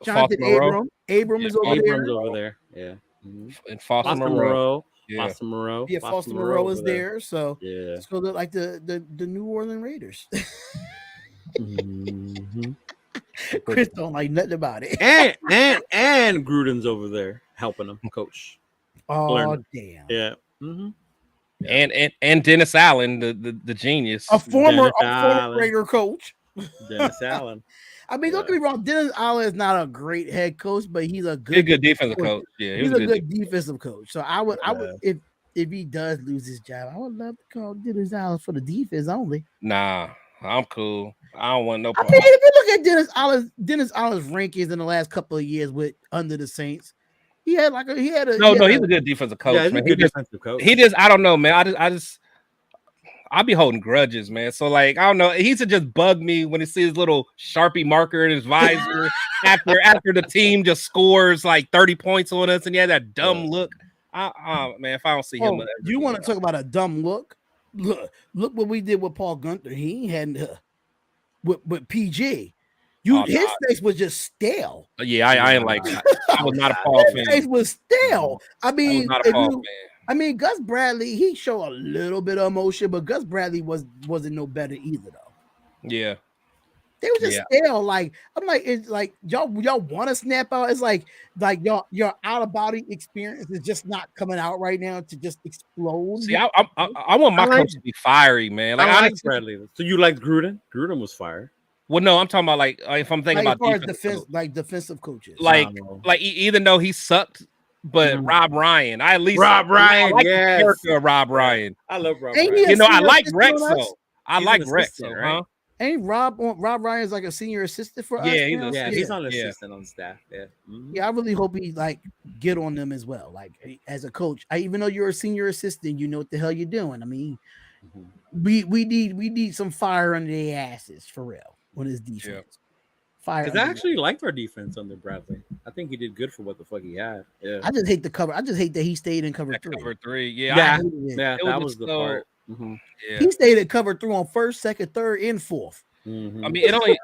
Foster Jonathan Moreau. Abram. Abram is over Abrams there. over there. Yeah. Mhm. and Foster Foster Moreau. Moreau. Yeah. Foster Moreau. Yeah, Foster Moreau is over there. So Yeah. it's gonna look like the New Orleans Raiders. Mhm. Chris don't like nothing about it. and Gruden's over there helping him coach. Oh Learn. damn! Yeah. Mhm. And Dennis Allen, the genius. A former Allen. Raider coach. Dennis Allen. I mean, don't get me wrong. Dennis Allen is not a great head coach, but he's a He's a good, good defensive coach. Yeah, he he's was a good defensive coach. So I would Yeah. if he does lose his job, I would love to call Dennis Allen for the defense only. Nah, I'm cool. I don't want no I problem. mean, if you look at Dennis Allen's rankings in the last couple of years with under the Saints, he had a He's a good defensive coach, Yeah, he's a man. good defensive coach. I don't know, man. I'll be holding grudges, man. So like, I don't know. He used to just bug me when he sees his little Sharpie marker in his visor after the team just scores like 30 points on us, and he had that dumb look. Man, if I don't see him, you want to talk about a dumb look? Look what we did with Paul Gunther. He had with PG. His face was just stale. Yeah, I ain't like that. I was not a Paul His fan. face was stale. I I mean, was not a Paul fan. I mean, Gus Bradley, he showed a little bit of emotion, but Gus Bradley wasn't no better either, though. Yeah. They were just stale. Like, I'm like, it's like y'all want to snap out. It's like your out of body experience is just not coming out right now to just explode. See, I want my coach to be fiery, man. Like, I like Bradley. So you liked Gruden? Gruden was fire. Well, no, I'm talking about like if I'm thinking like, about as far as defensive coaches. like even though he sucked, but Rob Ryan, I at least Rob Ryan, I like the yes. character of Rob Ryan. I love Rob Ain't Ryan. he You know, I senior like assistant Rex on us? though. I He's like an Rex, assistant, though, right? huh? Ain't Rob Ryan's like a senior assistant for us Yeah, he's now? Yeah, a- he's on yeah. assistant on staff. Yeah. Mhm. Yeah, I really hope he like get on them as well. Like as a coach, even though you're a senior assistant, you know what the hell you're doing. I mean, Mhm. we need some fire under their asses for real on his defense. Fire. Because I Under actually liked our defense under Bradley. I think he did good for what the fuck he had. Yeah. I just hate the cover. I just hate that he stayed in cover That three. cover 3. Yeah, I Yeah. hated it. Yeah. it That was was just the so part. Mhm. yeah. He stayed at cover 3 on first, second, third, and fourth. Mhm. I mean, it only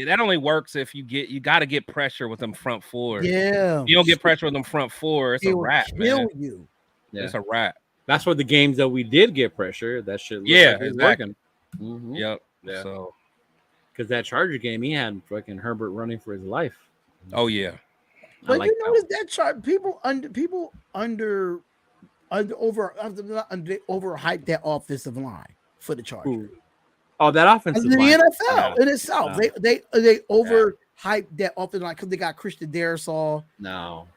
that only works if you got to get pressure with them front four. Yeah, If you don't get pressure with them front four, it's it a will wrap, kill man. you. Yeah. It's a wrap. That's where the games that we did get pressure, that shit looked Yeah, like it was exactly. working. Mhm. Yep. Yeah. So, Because that Charger game, he had fucking Herbert running for his life. oh yeah. I But like you that. notice that chart, people overhype that offensive line for the Chargers. Ooh. Oh, that In offensive the line. NFL Yeah. in itself, No. they overhyped that offensive line because they got Christian Darrisaw. No.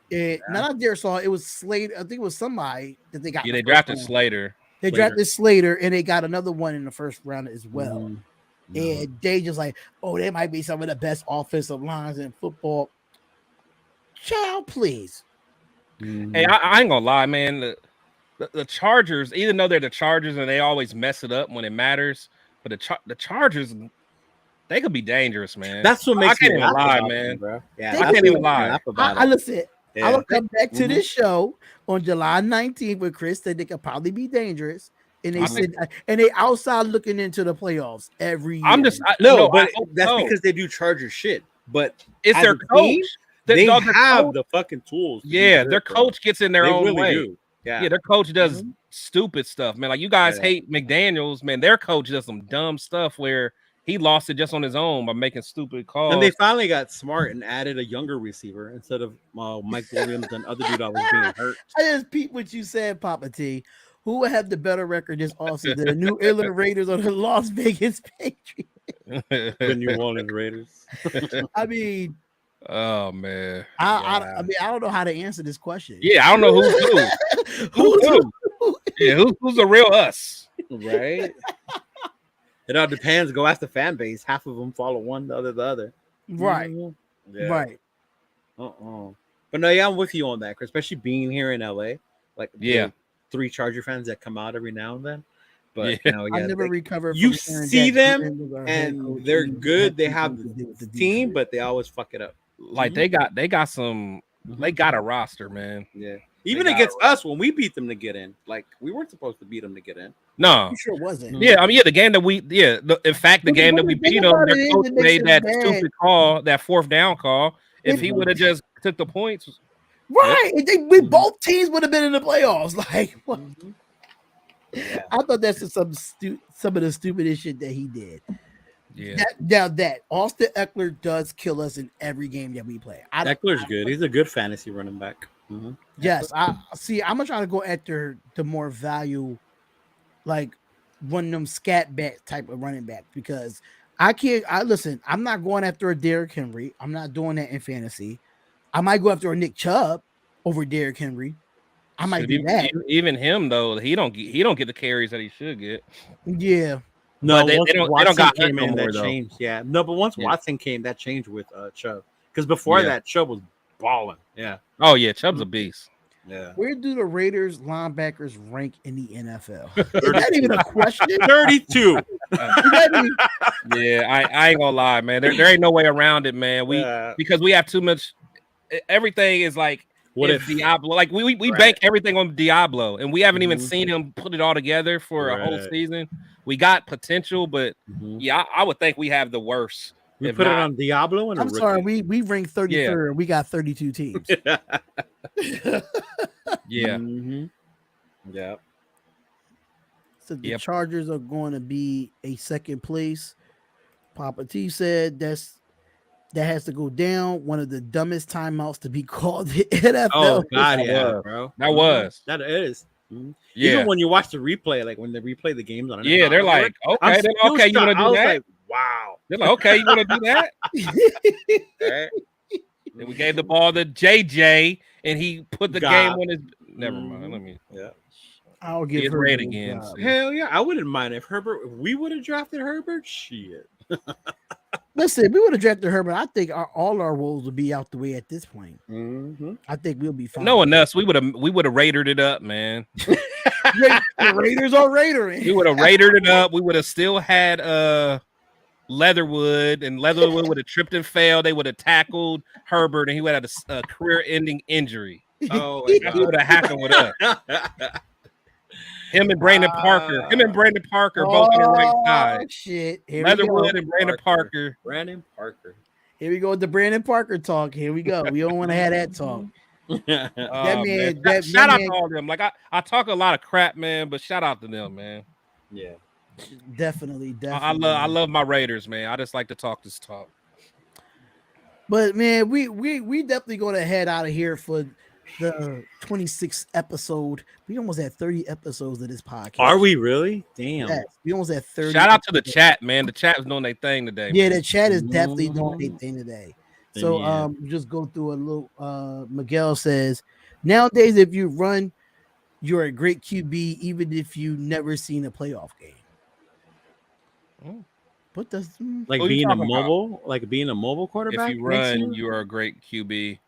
Not Darrisaw, it was Slater. I think it was somebody that they got. Yeah, in the they first drafted round. Slater. They drafted Slater, and they got another one in the first round as well. Mhm. And they just like, oh, they might be some of the best offensive lines in football. Child, please. Mhm. Hey, I ain't gonna lie, man. The Chargers, even though they're the Chargers and they always mess it up when it matters, but the Chargers, they could be dangerous, man. That's what makes I can't me even laugh lie, about man. them, bro. Yeah, They that's I can't what even makes me lie. laugh about I it. listen. I will come back to Mhm. this show on July 19th with Chris that they could probably be dangerous. And they I said, and they outside looking into the playoffs every year. I'm just No, I but hope that's so. because they do Charger shit. But It's as their a coach. team, they Their have coach- the fucking tools. To yeah, do their good, bro. coach gets in their They own really way. do. Yeah, their coach does Mhm. stupid stuff, man. Like you guys Yeah. hate McDaniels, man. Their coach does some dumb stuff where he lost it just on his own by making stupid calls. And they finally got smart and added a younger receiver instead of Mike Williams and other dude that was being hurt. I just peeped what you said, Papa T. Who would have the better record this offseason? The New England Raiders or the Las Vegas Patriots? The New Orleans Raiders. I mean, Oh man. I don't know how to answer this question. Yeah, I don't know who's who. Who's who? Yeah, who's the real us? Right? It all depends. Go ask the fan base. Half of them follow one, the other. Right. Mhm. Yeah. Right. But no, yeah, I'm with you on that, Chris, especially being here in LA. Like, Yeah. the 3 Charger fans that come out every now and then. But Yeah. you know, I yeah, never recovered. you from hearing see that them Gruden was our head and coach they're and he good. had They have something to do with the the team, defense. but they always fuck it up. Like Mhm. they got some. They got a roster, man. Yeah. Even got against us when we beat them to get in. Like, we weren't supposed to beat them to get in. No. You sure wasn't. Yeah, I mean, yeah, the game that we, in fact, the But game that we the thing beat them, about their it is coach it makes made it that bad. stupid call, that 4th down call. If he Mhm. would have just took the points, Right. Both teams would have been in the playoffs. Like, what? Yeah. I thought that's some of the stupidest shit that he did. yeah, That Austin Eckler does kill us in every game that we play. Eckler's good. He's a good fantasy running back. Mhm. Yes, I see. I'm gonna try to go after the more value, like one of them scat back type of running back because I can't. Listen. I'm not going after a Derrick Henry. I'm not doing that in fantasy. I might go after a Nick Chubb over Derrick Henry. I might Should do that. even him though, he don't get the carries that he should get. Yeah. No, But they once don't Watson got hurt came no in, more, that though. changed. Yeah. No, but once Yeah. Watson came, that changed with Chubb. Because before Yeah. that, Chubb was balling. Yeah. Oh yeah, Chubb's a beast. Yeah. Where do the Raiders linebackers rank in the NFL? Is that even a question? 32. Yeah, I ain't gonna lie, man. There ain't no way around it, man. Because we have too much. Everything is like What if if Diablo? Like we Right. bank everything on Diablo, and we haven't even Mhm. seen him put it all together for a whole Right. season. We got potential, but Mhm. yeah, I would think we have the worst. we if put it not- on Diablo and a I'm rookie? sorry, we ranked 33rd. We got 32 teams. Yeah, Mhm. Yeah. So the Yep. Chargers are going to be a second place. Papa T said that has to go down. One of the dumbest timeouts to be called the NFL. Oh God, That yeah, was. bro. That was. That is. Mhm. yeah, Even when you watch the replay, like when they replay the games on yeah. They're like, okay, you want to I do was that? like, wow. They're like, okay, you want to do that? Right? And we gave the ball to JJ, and he put the God. game on his. Never mind. Mhm. Let me. Yeah. I'll He give is Herbert great a again. job. See. Hell yeah, I wouldn't mind if we would have drafted Herbert. Shit. Listen, if we would have drafted Herbert, I think all our woes would be out the way at this point. Mm-hmm. I think we'll be fine. Knowing us, we would have raided it up, man. The Raiders are raidering. We would have raided it up. We would have still had Leatherwood, and Leatherwood would have tripped and failed. They would have tackled Herbert, and he would have had a career-ending injury. Oh my That's what would have happened with us. Him and Brandon Parker. Him and Brandon Parker both on the right side. Shit. Here Leatherwood we and Brandon Parker. Brandon Parker. Here we go with the Brandon Parker talk. Here we go. We don't want to have that talk. Oh, man, man. Shout out to all them. Like I talk a lot of crap, man, but shout out to them, man. Yeah. Definitely. I love my Raiders, man. I just like to talk this talk. But man, we definitely gonna head out of here for the 26th episode. We almost had 30 episodes of this podcast. Are we really? Damn. Yes, we almost had 30. Shout out to the chat, man. The chat was doing their thing today. Yeah, man. the chat is definitely doing their thing today. So Yeah. just go through a little Miguel says, nowadays if you run, you're a great QB, even if you never seen a playoff game. Mm. What does Like Who you being a talking mobile quarterback? If you makes run, you are a great QB.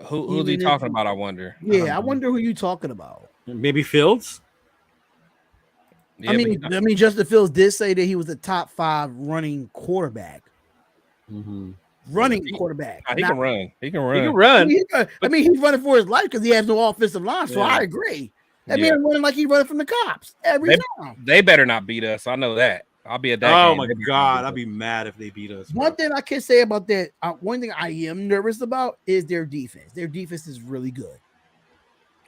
Who's he Even if talking you- about? I wonder. Yeah, I wonder who you talking about. Maybe Fields? Yeah, I but mean, Justin Fields did say that he was a top 5 running quarterback. Mm-hmm. Running quarterback. he can run. He can run. He can run. I mean, he's running for his life because he has no offensive line. So Yeah. I agree. That Yeah. man running like he's running from the cops every time. They better not beat us. I know that. I'll be at that. Oh game. my They better not god, beat I'd be mad if they beat us. One thing I can say about that, one thing I am nervous about is their defense. Their defense is really good. us.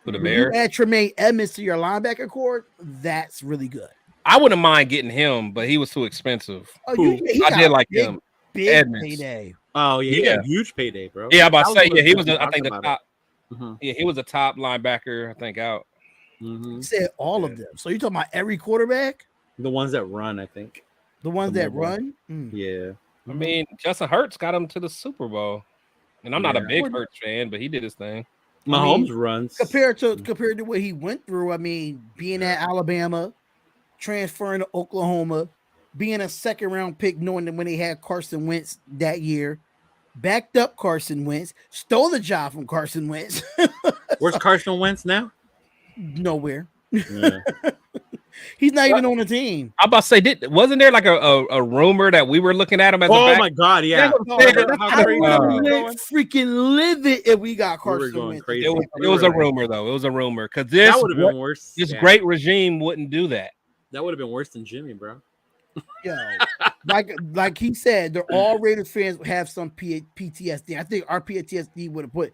For the When you Bears. add Tremaine Edmonds to your linebacker core, that's really good. I wouldn't mind getting him, but he was too expensive. Oh, Who? he I got did a like big, him. big Edmonds. payday. Oh yeah, he got Yeah. a huge payday, bro. Yeah, I'm about to That say, yeah, he was, what I think, the talked top. about it. Yeah, he was a top linebacker, I think, out. Mhm. He said all of them. So you're talking about every quarterback, The ones that run, I think. the ones The that mobile. run. Yeah. I mean, Justin Hurts got him to the Super Bowl. And I'm not a Yeah. big Hurts fan, but he did his thing. Mahomes mean, runs. Compared to what he went through, I mean, being at Alabama, transferring to Oklahoma, being a second round pick, knowing that when they had Carson Wentz that year, backed up Carson Wentz, stole the job from Carson Wentz. Where's Carson Wentz now? Nowhere. Yeah. He's not even on the team. I'm about to say, wasn't there like a rumor that we were looking at him as a Oh back? my god, yeah. Yeah, Oh, nigga, how I crazy would we were going? freaking live it if we got We were Carson going Wentz. crazy. It was a rumor, though. It was a rumor because this That would have been worse. this Yeah. great regime wouldn't do that. That would have been worse than Jimmy, bro. Yo, like he said, they're all Raiders fans have some PTSD. I think our PTSD would have put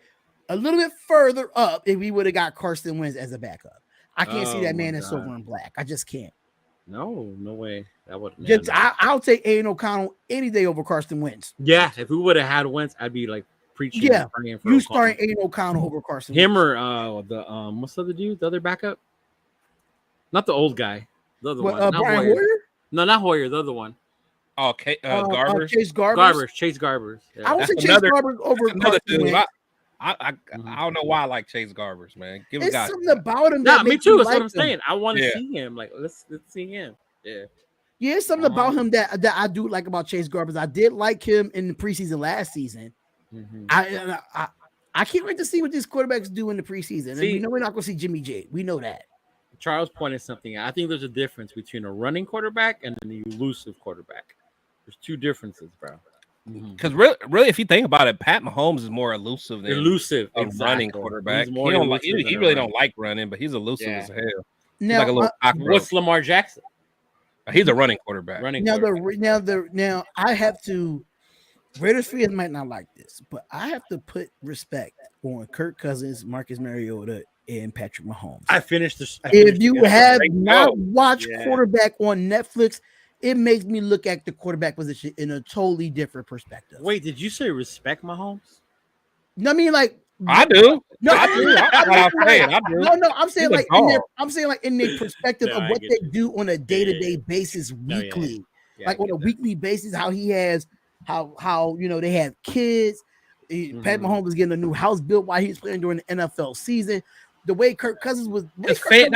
a little bit further up if we would have got Carson Wentz as a backup. I can't see Oh that my man in God. silver and black. I just can't. No way. That would. Just, I'll take Aiden O'Connell any day over Carson Wentz. Yeah, if we would have had Wentz, I'd be like preaching. Yeah, and praying for You O'Connell. start Aiden O'Connell over Carson him Wentz. or the what's the other dude? The other backup? Not the old guy. The other one. Not Brian Hoyer. Hoyer? No, not Hoyer. The other one. Oh, Garbers. Chase Garbers. Chase Garbers. I would That's say Chase another- Garbers over Another Carson dude. Wentz. I don't know why I like Chase Garbers, man. Give him It's guys. something about him. Nah, that me makes too. you That's like what I'm him. saying. I want to Yeah. see him. Like, let's see him. Yeah. Yeah, it's something about him that I do like about Chase Garbers. I did like him in the preseason last season. Mhm. I can't wait to see what these quarterbacks do in the preseason. And we See- know we're not going to see Jimmy G. We know that. Charles pointed something out. I think there's a difference between a running quarterback and an elusive quarterback. There's two differences, bro. Because really, if you think about it, Pat Mahomes is more elusive than Elusive, a running exactly. quarterback. He's He more don't like. elusive He than a really runner. don't like running, but he's elusive Yeah. as hell. He's Now, like a little cockroach. What's Lamar Jackson? He's a running quarterback. Running now quarterback. now I have to. Raiders fans might not like this, but I have to put respect on Kirk Cousins, Marcus Mariota, and Patrick Mahomes. I finished this. If you have Great not show. watched Yeah. quarterback on Netflix, it makes me look at the quarterback position in a totally different perspective. Wait, did you say respect Mahomes? No, I mean like I do. no, I do. That's what I'm saying. I do. No, I'm saying He's a like in their, dog. I'm saying like in their perspective No, of I what get they you. do on a day-to-day Yeah. basis No, yeah. weekly. Yeah, Like I on a get that. weekly basis, how he has how you know they have kids. Pat Mhm. Mahomes was getting a new house built while he was playing during the NFL season. The way Kirk Cousins was That's fan-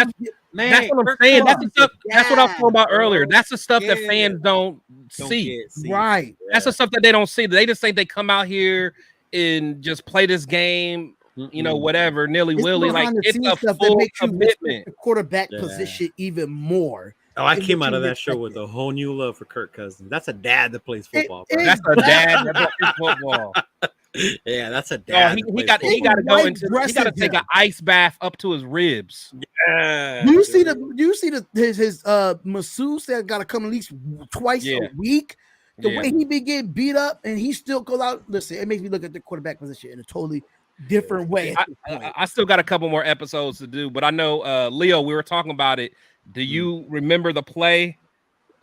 Man, That's what I'm Kirk saying. That's the Cousins stuff. is That's what I was talking about bro. earlier. That's the stuff that Yeah. fans don't see. Get, see. Right. That's the stuff that they don't see. They just think they come out here and just play this game, whatever, nilly It's the willy. Like behind the it's scenes a stuff that full makes you respect commitment. the quarterback Yeah. position even more. Oh, I It came makes out you of that respect show with it. a whole new love for Kirk Cousins. That's a dad that plays football, bro. That's a dad that plays football. Yeah, that's a Oh, dad. he that got plays he got to football. go White into he got to dresses take an him. ice bath up to his ribs. Yeah, Do you see his masseuse that got to come at least twice Yeah. a week? The Yeah. way he be getting beat up and he still goes out. Listen, it makes me look at the quarterback position in a totally different way. At this point. I still got a couple more episodes to do, but I know Leo, we were talking about it. Do you remember the play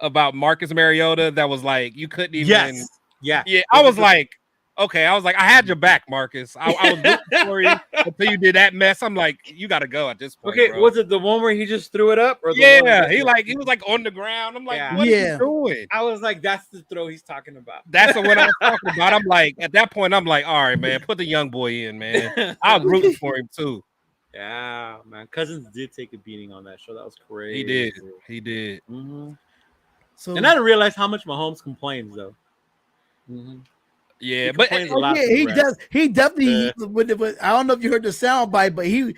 about Marcus Mariota that was like you couldn't even? Yes. Yeah. Yeah, I was like, okay, I had your back, Marcus. I was rooting for you until you did that mess. I'm like, you got to go at this point. Okay, bro. was it the one where he just threw it up, or the one Yeah, that he was like on the ground. I'm like, Yeah. what are you Yeah. doing? I was like, that's the throw he's talking about. That's what I was talking about. I'm like, at that point, I'm like, all right, man, put the young boy in, man. I was rooting for him too. Yeah, man. Cousins did take a beating on that show. That was crazy. He did. Mhm. So And I didn't realize how much Mahomes complains though. Yeah, He but complains a oh, lot yeah, to the he refs. does. He definitely. Yeah. With, I don't know if you heard the sound bite, but he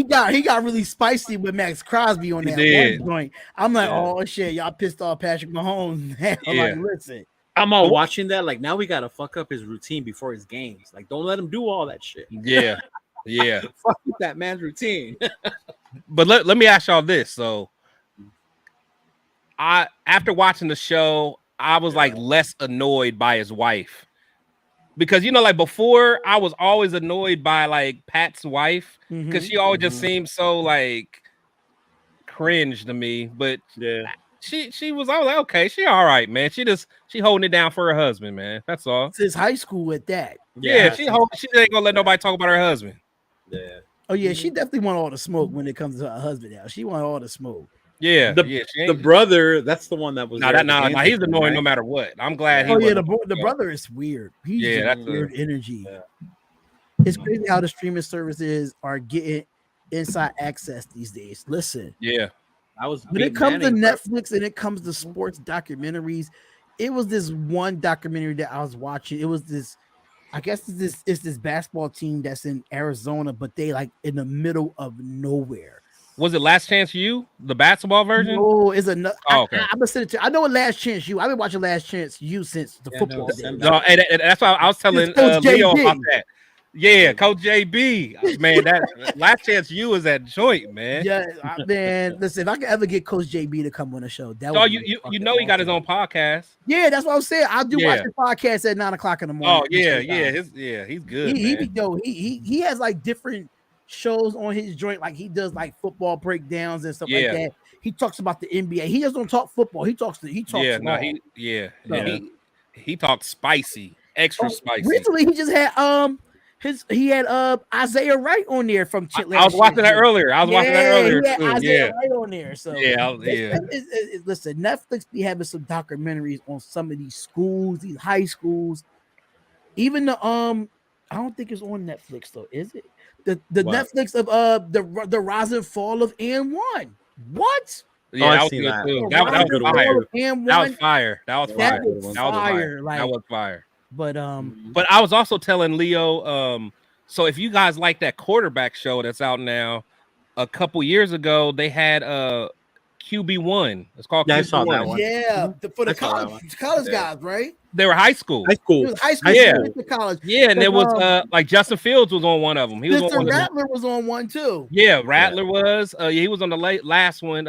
got really spicy with Max Crosby on He that did. one joint. I'm like, Yeah. oh shit, y'all pissed off Patrick Mahomes. I'm Yeah. like, listen, I'm all watching that. Like now we gotta fuck up his routine before his games. Like don't let him do all that shit. Yeah, yeah. Fuck with that man's routine. But let me ask y'all this. So, after watching the show, I was like less annoyed by his wife because like before I was always annoyed by like Pat's wife because she always just seemed so like cringe to me. But Yeah. she was. I was like, okay, she all right, man. She holding it down for her husband, man. That's all. it's his high school at that. Yeah, she ain't gonna let nobody talk about her husband. Yeah. Oh yeah, she definitely want all the smoke when it comes to her husband. Now she want all the smoke. Yeah, The, yeah. the brother, that's the one that was. No, there at the he's dancing, annoying right? no matter what. I'm glad he. Oh yeah, wasn't- the brother is weird. He's Yeah, just that's weird energy. Yeah. It's crazy how the streaming services are getting inside access these days. Listen, Yeah. I was when it beat comes Manning, to bro. Netflix and it comes to sports documentaries, it was this one documentary that I was watching. It was this, I guess it's this basketball team that's in Arizona, but they like in the middle of nowhere. Was it Last Chance U, the basketball version? No, it's another. Oh, okay. I'm gonna send it to. I know what Last Chance U. I've been watching Last Chance U since the Yeah, football no, days. send No, and that's why I was telling It's Coach Leo JB. about that. Yeah, Coach JB, man. That Last Chance U is that joint, man. Yeah, man. Listen, if I could ever get Coach JB to come on the show, that Oh, would you be you fucking know he got his awesome. own podcast. Yeah, that's what I'm saying. I do watch Yeah. his podcast at 9:00 in the morning. Oh yeah, Eastern yeah, time. he's good, He man. he has like different shows on his joint. Like he does like football breakdowns and stuff like Yeah. that. He talks about the NBA. He just don't talk football. He talks. Yeah, no, law. he talks spicy, extra spicy. Recently, he just had he had Isaiah Wright on there from I was watching that earlier. I was watching that earlier He had too. Isaiah Yeah, Wright on there. So yeah. listen, Netflix be having some documentaries on some of these schools, these high schools. Even the I don't think it's on Netflix though, is it? The What? Netflix of the rise and fall of And One. What? Yeah, I've that was seen good that. too. The That rise was and fire. fall of And That was One. fire. That was That fire. was was That was fire. fire. Like, That was fire. but But I was also telling Leo, so if you guys like that quarterback show that's out now, a couple years ago they had QB1. It's called Yeah, I QB1. saw that one. yeah, for the I saw that one. college Yeah. guys, right? They were high school. High It school. was high school, Yeah. to college. Yeah, and there was Because, like Justin Fields was on one of them. He was on Mr. one of them. Rattler was on one too. Yeah, Rattler was. He was on the last one.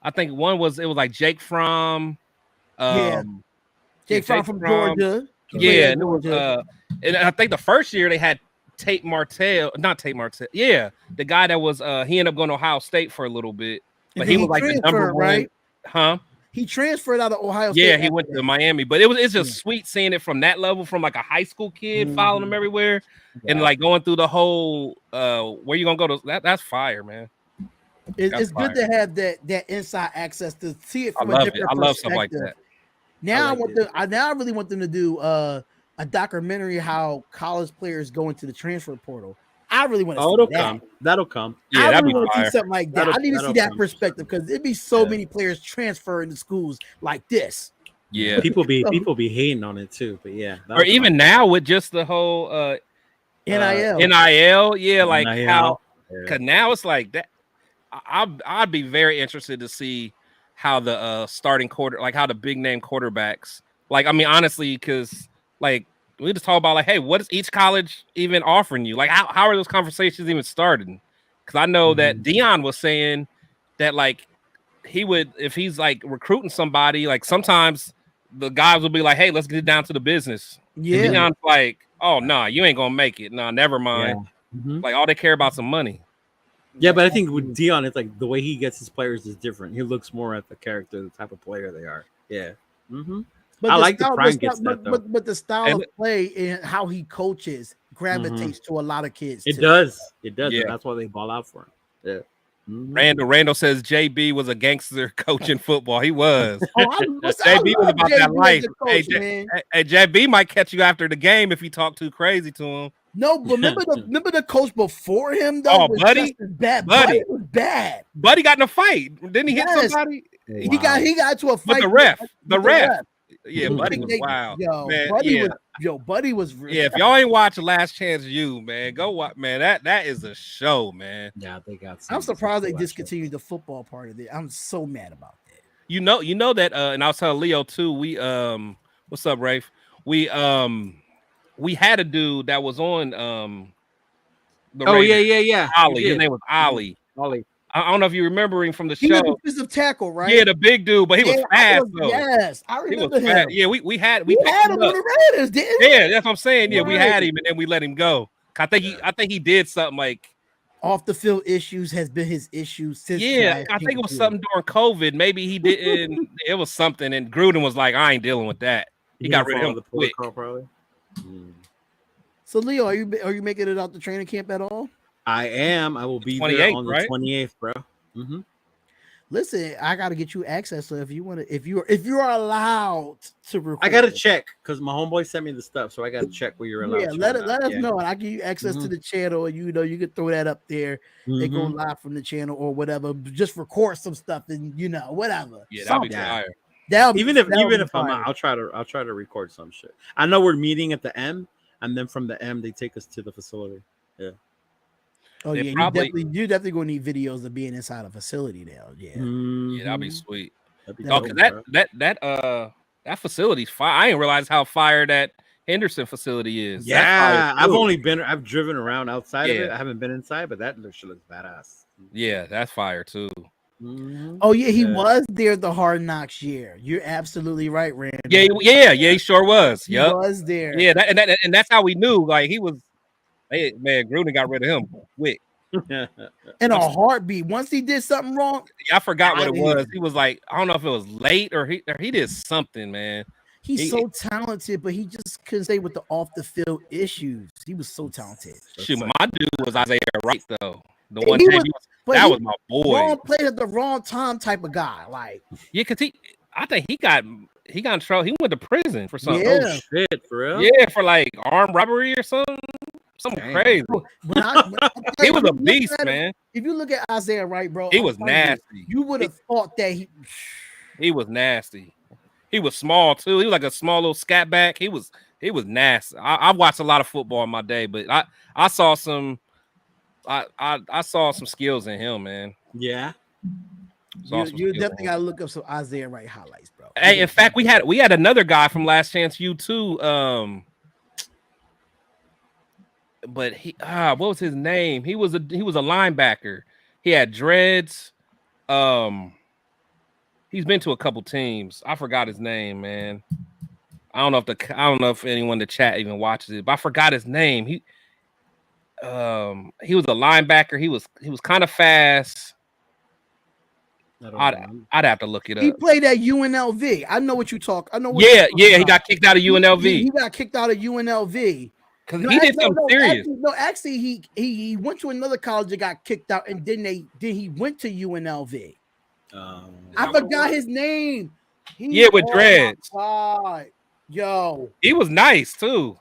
I think one was like Jake Fromm. Yeah. Jake Fromm from Georgia. He played Yeah, at and it was Georgia. and I think the first year they had Tate Martell, not Tate Martell. Yeah, the guy that was he ended up going to Ohio State for a little bit, but And he then was like the number transferred, one, right? huh? He transferred out of Ohio State. Yeah, he after went to that. Miami, but it's just sweet seeing it from that level, from like a high school kid following him everywhere, and Yeah. like going through the whole where you gonna go to that's fire, man. It's good to have that inside access to see it I from a love different it. I love stuff like perspective. that. Now I like want it. them. I really want them to do a documentary how college players go into the transfer portal. I I really want to Oh, see it'll that. come. That'll come. Yeah, I that'd really be want to see fire. something like that. I need to see That'll that come. perspective because it'd be so Yeah. many players transferring to schools like this. Yeah. People be hating on it too, but yeah. Or even now with just the whole NIL. NIL, yeah, like NIL. how Yeah. because now it's like that. I'd be very interested to see how the starting quarter, like how the big name quarterbacks, like I mean honestly, because like we just talk about like, hey, what is each college even offering you? Like how are those conversations even starting? Because I know that Dion was saying that like he would if he's like recruiting somebody, like sometimes the guys will be like, hey, let's get down to the business. And Yeah. Dion's like, oh no, nah, you ain't gonna make it. No, nah, never mind. Yeah. Like all they care about some money. Yeah, but I think with Dion, it's like the way he gets his players is different. He looks more at the character, the type of player they are. Yeah. But I the like the style, Prime gets that though. but the style And of play and how he coaches gravitates to a lot of kids. It too. does. It does. Yeah. And that's why they ball out for him. Yeah. Randall says JB was a gangster coach in football. He was. Oh, JB was about that life. Coach, man. Hey, JB might catch you after the game if you talk too crazy to him. No, but remember the coach before him though. Oh, was Buddy? just as bad. Buddy. Was bad. Buddy got in a fight. Didn't he hit Yes. somebody? He got into a fight With the ref. with The ref. Yeah, Who Buddy think was they- wild. Yo, man, Buddy was yeah, if y'all ain't watching Last Chance U, man, go watch. Man, that is a show, man. Yeah, they got. I'm surprised they discontinued the football part of it. I'm so mad about that. You know that, and I was telling Leo too. We what's up, Rafe? We had a dude that was on the Raiders. yeah. Ollie. His name was Ollie. Ollie. I don't know if you remember him from the He show. was defensive tackle, right? Yeah, the big dude, but he was fast though. Yes, I He was remember him. fast. Yeah, we had We picked had him him on up. the Raiders, didn't we? Yeah, that's what I'm saying. Yeah, we had Right. him and then we let him go. I think he did something like Off the field issues has been his issue since. yeah, I think it was something during COVID. Maybe he didn't. It was something, and Gruden was like, "I ain't dealing with that." He got rid of him quick. Probably. So, Leo, are you making it out the training camp at all? I am. I will be 28th, there on the right? 28th, bro. Listen, I got to get you access. So if you want to, if you are allowed to record, I gotta check because my homeboy sent me the stuff, so I gotta check where you're allowed. Yeah, to let or not. us know, and I give you access to the channel, and you can throw that up there and go live from the channel or whatever. Just record some stuff and whatever. Yeah, that'll be fire. Even if I'm out, I'll try to record some shit. I know we're meeting at the M, and then from the M they take us to the facility. Yeah. Oh They yeah, probably- you're definitely gonna need videos of being inside a facility now. Yeah. Yeah, that'll be sweet. That'd be Oh, dope, cause bro. that facility's fire. I didn't realize how fire that Henderson facility is. That's Yeah, fire, too. I've driven around outside of Yeah. it. I haven't been inside, but that shit looks badass. Yeah, that's fire too. Oh yeah, he was there the Hard Knocks year. You're absolutely right, Rand. Yeah, he sure was. He Yep. was there. Yeah, and that's how we knew. Like he was. Hey, man, Gruden got rid of him quick. In a heartbeat. Once he did something wrong, I forgot what it outta here. was. He was like, I don't know if it was late or he did something, man. he's so talented, but he just couldn't stay with the off the field issues. He was so talented. Shoot, my dude was Isaiah Wright though. The And one he JB was- but that he was my boy. Wrong place at the wrong time type of guy. Like, Yeah, cause I think he got in trouble. He went to prison for something. Yeah. Oh shit, for real? Yeah, for like armed robbery or something. Something Damn. crazy. when I He was if a you look beast, at him- man. If you look at Isaiah Wright, bro, He I'm was telling nasty. You would have thought that He was nasty. He was small too. He was like a small little scat back. He was nasty. I've watched a lot of football in my day, but I saw some I saw some skills in him, man. Yeah. you definitely gotta look up some Isaiah Wright highlights, bro. Hey, in fact, we had another guy from Last Chance U too. But what was his name? He was a linebacker. He had dreads. He's been to a couple teams. I forgot his name, man. I don't know if anyone in the chat even watches it, but I forgot his name. He was a linebacker. He was kind of fast. I'd have to look it up. He played at UNLV. I know what you talk. I know. What Yeah. He got kicked out of UNLV. He got kicked out of UNLV. Because he did something serious. Actually, he went to another college and got kicked out, and then he went to UNLV. I forgot his name. With dreads. God. Yo, he was nice too.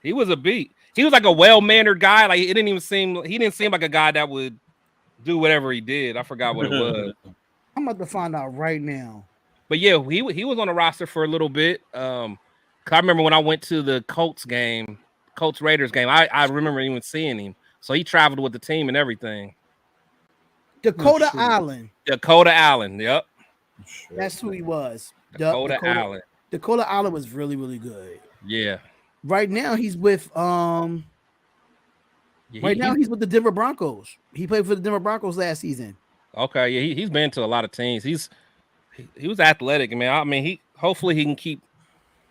He was a beat. he was like a well-mannered guy. Like he didn't seem like a guy that would do whatever he did. I forgot what it was. I'm about to find out right now. But yeah, he was on the roster for a little bit. 'Cause I remember when I went to the Colts Raiders game, I remember even seeing him. So he traveled with the team and everything. Dakota Allen. Dakota Allen, yep. That's who he was. Dakota Allen. Dakota Allen was really, really good. Yeah. Right now he's with he's with the Denver Broncos. He played for the Denver Broncos last season. Okay, yeah, he's been to a lot of teams. He was athletic, man. I mean, hopefully he can keep.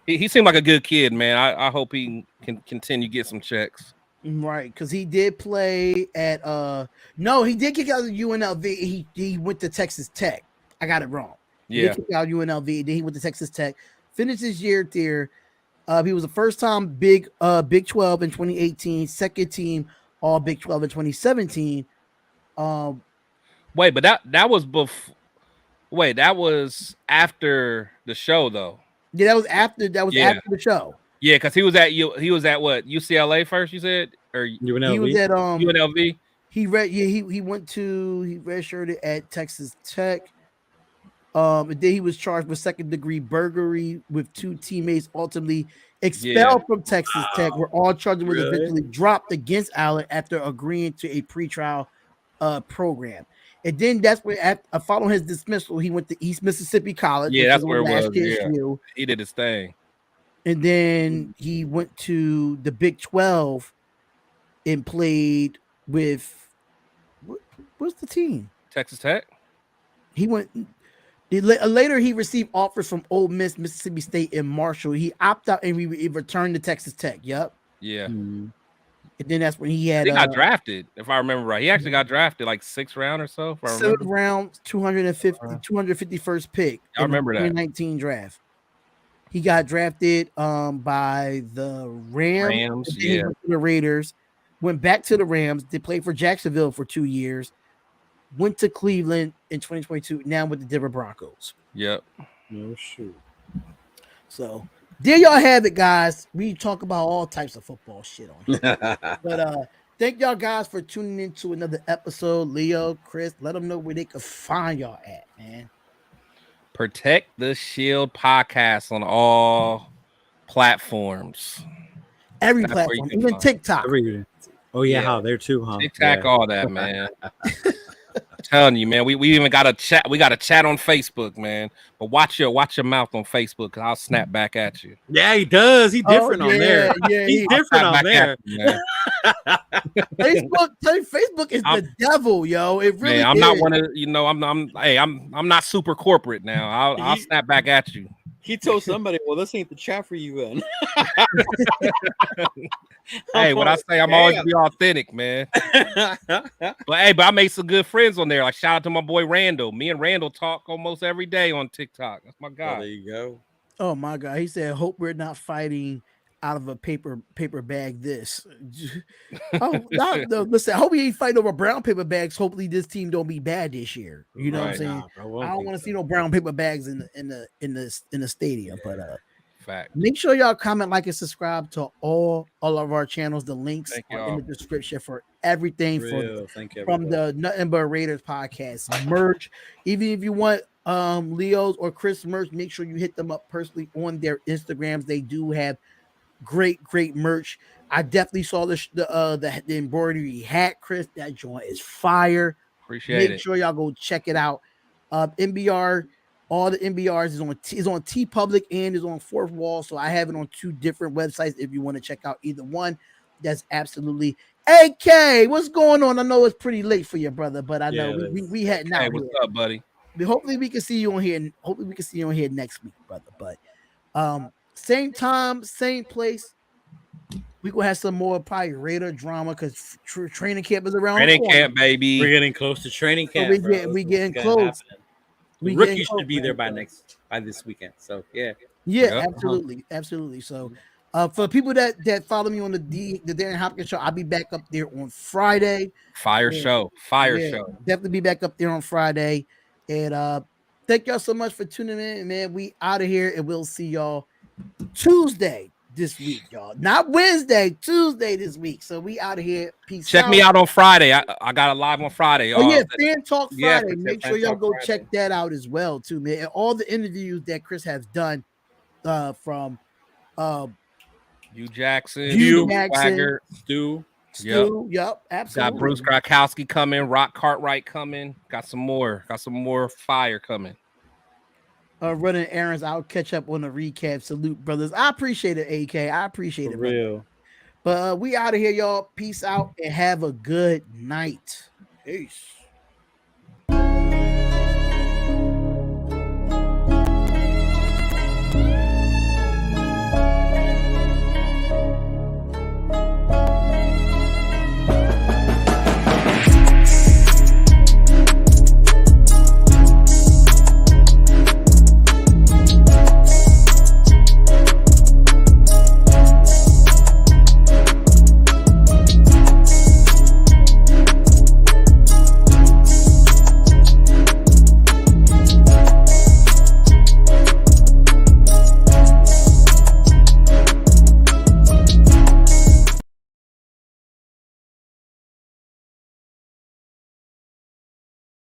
He seemed like a good kid, man. I hope he can continue to get some checks. Right, because he did play at no, he did kick out of UNLV. He went to Texas Tech. I got it wrong. He did kick out UNLV. Then he went to Texas Tech. Finished his year there. He was the first time Big 12 in 2018, second team All Big 12 in 2017. Wait, but that was before. Wait, that was after the show, though. Yeah, that was after after the show. Yeah, because he was at what, UCLA first? You said, or UNLV? He was at UNLV. He redshirted at Texas Tech. And then he was charged with second-degree burglary with two teammates, ultimately expelled from Texas Tech, where all charges were eventually dropped against Allen after agreeing to a pretrial program. And then that's where, following his dismissal, he went to East Mississippi College. Yeah, that's where it was. Yeah. He did his thing. And then he went to the Big 12 and played with what's the team? Texas Tech. He went. Later, he received offers from Ole Miss, Mississippi State, and Marshall. He opted out and he returned to Texas Tech. Yep. Yeah. Mm-hmm. And then that's when he got drafted, if I remember right. He actually got drafted like 6th round or so. 7th round, 251st pick. I remember that 2019 draft. He got drafted by the Rams. Yeah. The Raiders. Went back to the Rams. They played for Jacksonville for 2 years. Went to Cleveland in 2022. Now with the Denver Broncos. Yep. No shoot. So there y'all have it, guys. We talk about all types of football shit on here. But thank y'all guys for tuning in to another episode. Leo, Chris, let them know where they can find y'all at, man. Protect the Shield podcast on all platforms. Every platform, even TikTok. Oh yeah, how there too, huh? TikTok, all that, man. I'm telling you, man. We even got a chat. We got a chat on Facebook, man. But watch your mouth on Facebook, because I'll snap back at you. Yeah, he does. He's different on there. Yeah, he's different on there. Facebook is the devil, yo. It really. I'm not one of, I'm not super corporate now. I'll snap back at you. He told somebody, "Well, this ain't the chat for you, then." Hey, what I say, I'm always be authentic, man. But I made some good friends on there. Like, shout out to my boy Randall. Me and Randall talk almost every day on TikTok. That's my guy. Oh, there you go. Oh my God, he said, "Hope we're not fighting out of a paper bag." This. Oh no, listen. I hope we ain't fighting over brown paper bags. Hopefully, this team don't be bad this year. You know what I'm saying? Bro, I don't want to see no brown paper bags in the stadium. Yeah. But fact. Make sure y'all comment, like, and subscribe to all of our channels. The links are in the description for everything from the Nothing But Raiders podcast merch. Even if you want Leo's or Chris merch, make sure you hit them up personally on their Instagrams. They do have great merch. I definitely saw the embroidery hat, Chris. That joint is fire. Appreciate it. Make sure y'all go check it out. MBR, all the MBRs is on TeePublic and is on Fourth Wall. So I have it on 2 different websites. If you want to check out either one, that's absolutely AK. What's going on? I know it's pretty late for you, brother, but I know we heading out. Hey, what's up, buddy? Hopefully we can see you on here. Hopefully we can see you on here next week, brother. But same time, same place. We gonna have some more probably Raider drama because training camp is around. Training camp, baby. We're getting close to training camp. So we getting close. The rookies should be there by this weekend. So yeah, absolutely. So for people that follow me on the Darren Hopkins show, I'll be back up there on Friday. Fire show. Definitely be back up there on Friday. And thank y'all so much for tuning in, man. We out of here, and we'll see y'all Tuesday. this week, y'all. Not Wednesday, Tuesday this week. So we out of here. Peace Check out. me out on Friday. I got a live on Friday. Oh yeah, Fan Talk yeah, Friday. for Make Fan sure y'all Talk go Friday. check that out as well, too, man. And all the interviews that Chris has done from Hugh Jackson, Hugh Stu Jackson, Swagger, Stu. Stu. Yep, got absolutely. Bruce Krakowski coming, Rock Cartwright coming. Got some more fire coming. Running errands. I'll catch up on the recap. Salute, brothers. I appreciate it, AK. I appreciate For it, brother. real. But we out of here, y'all. Peace out and have a good night. Peace.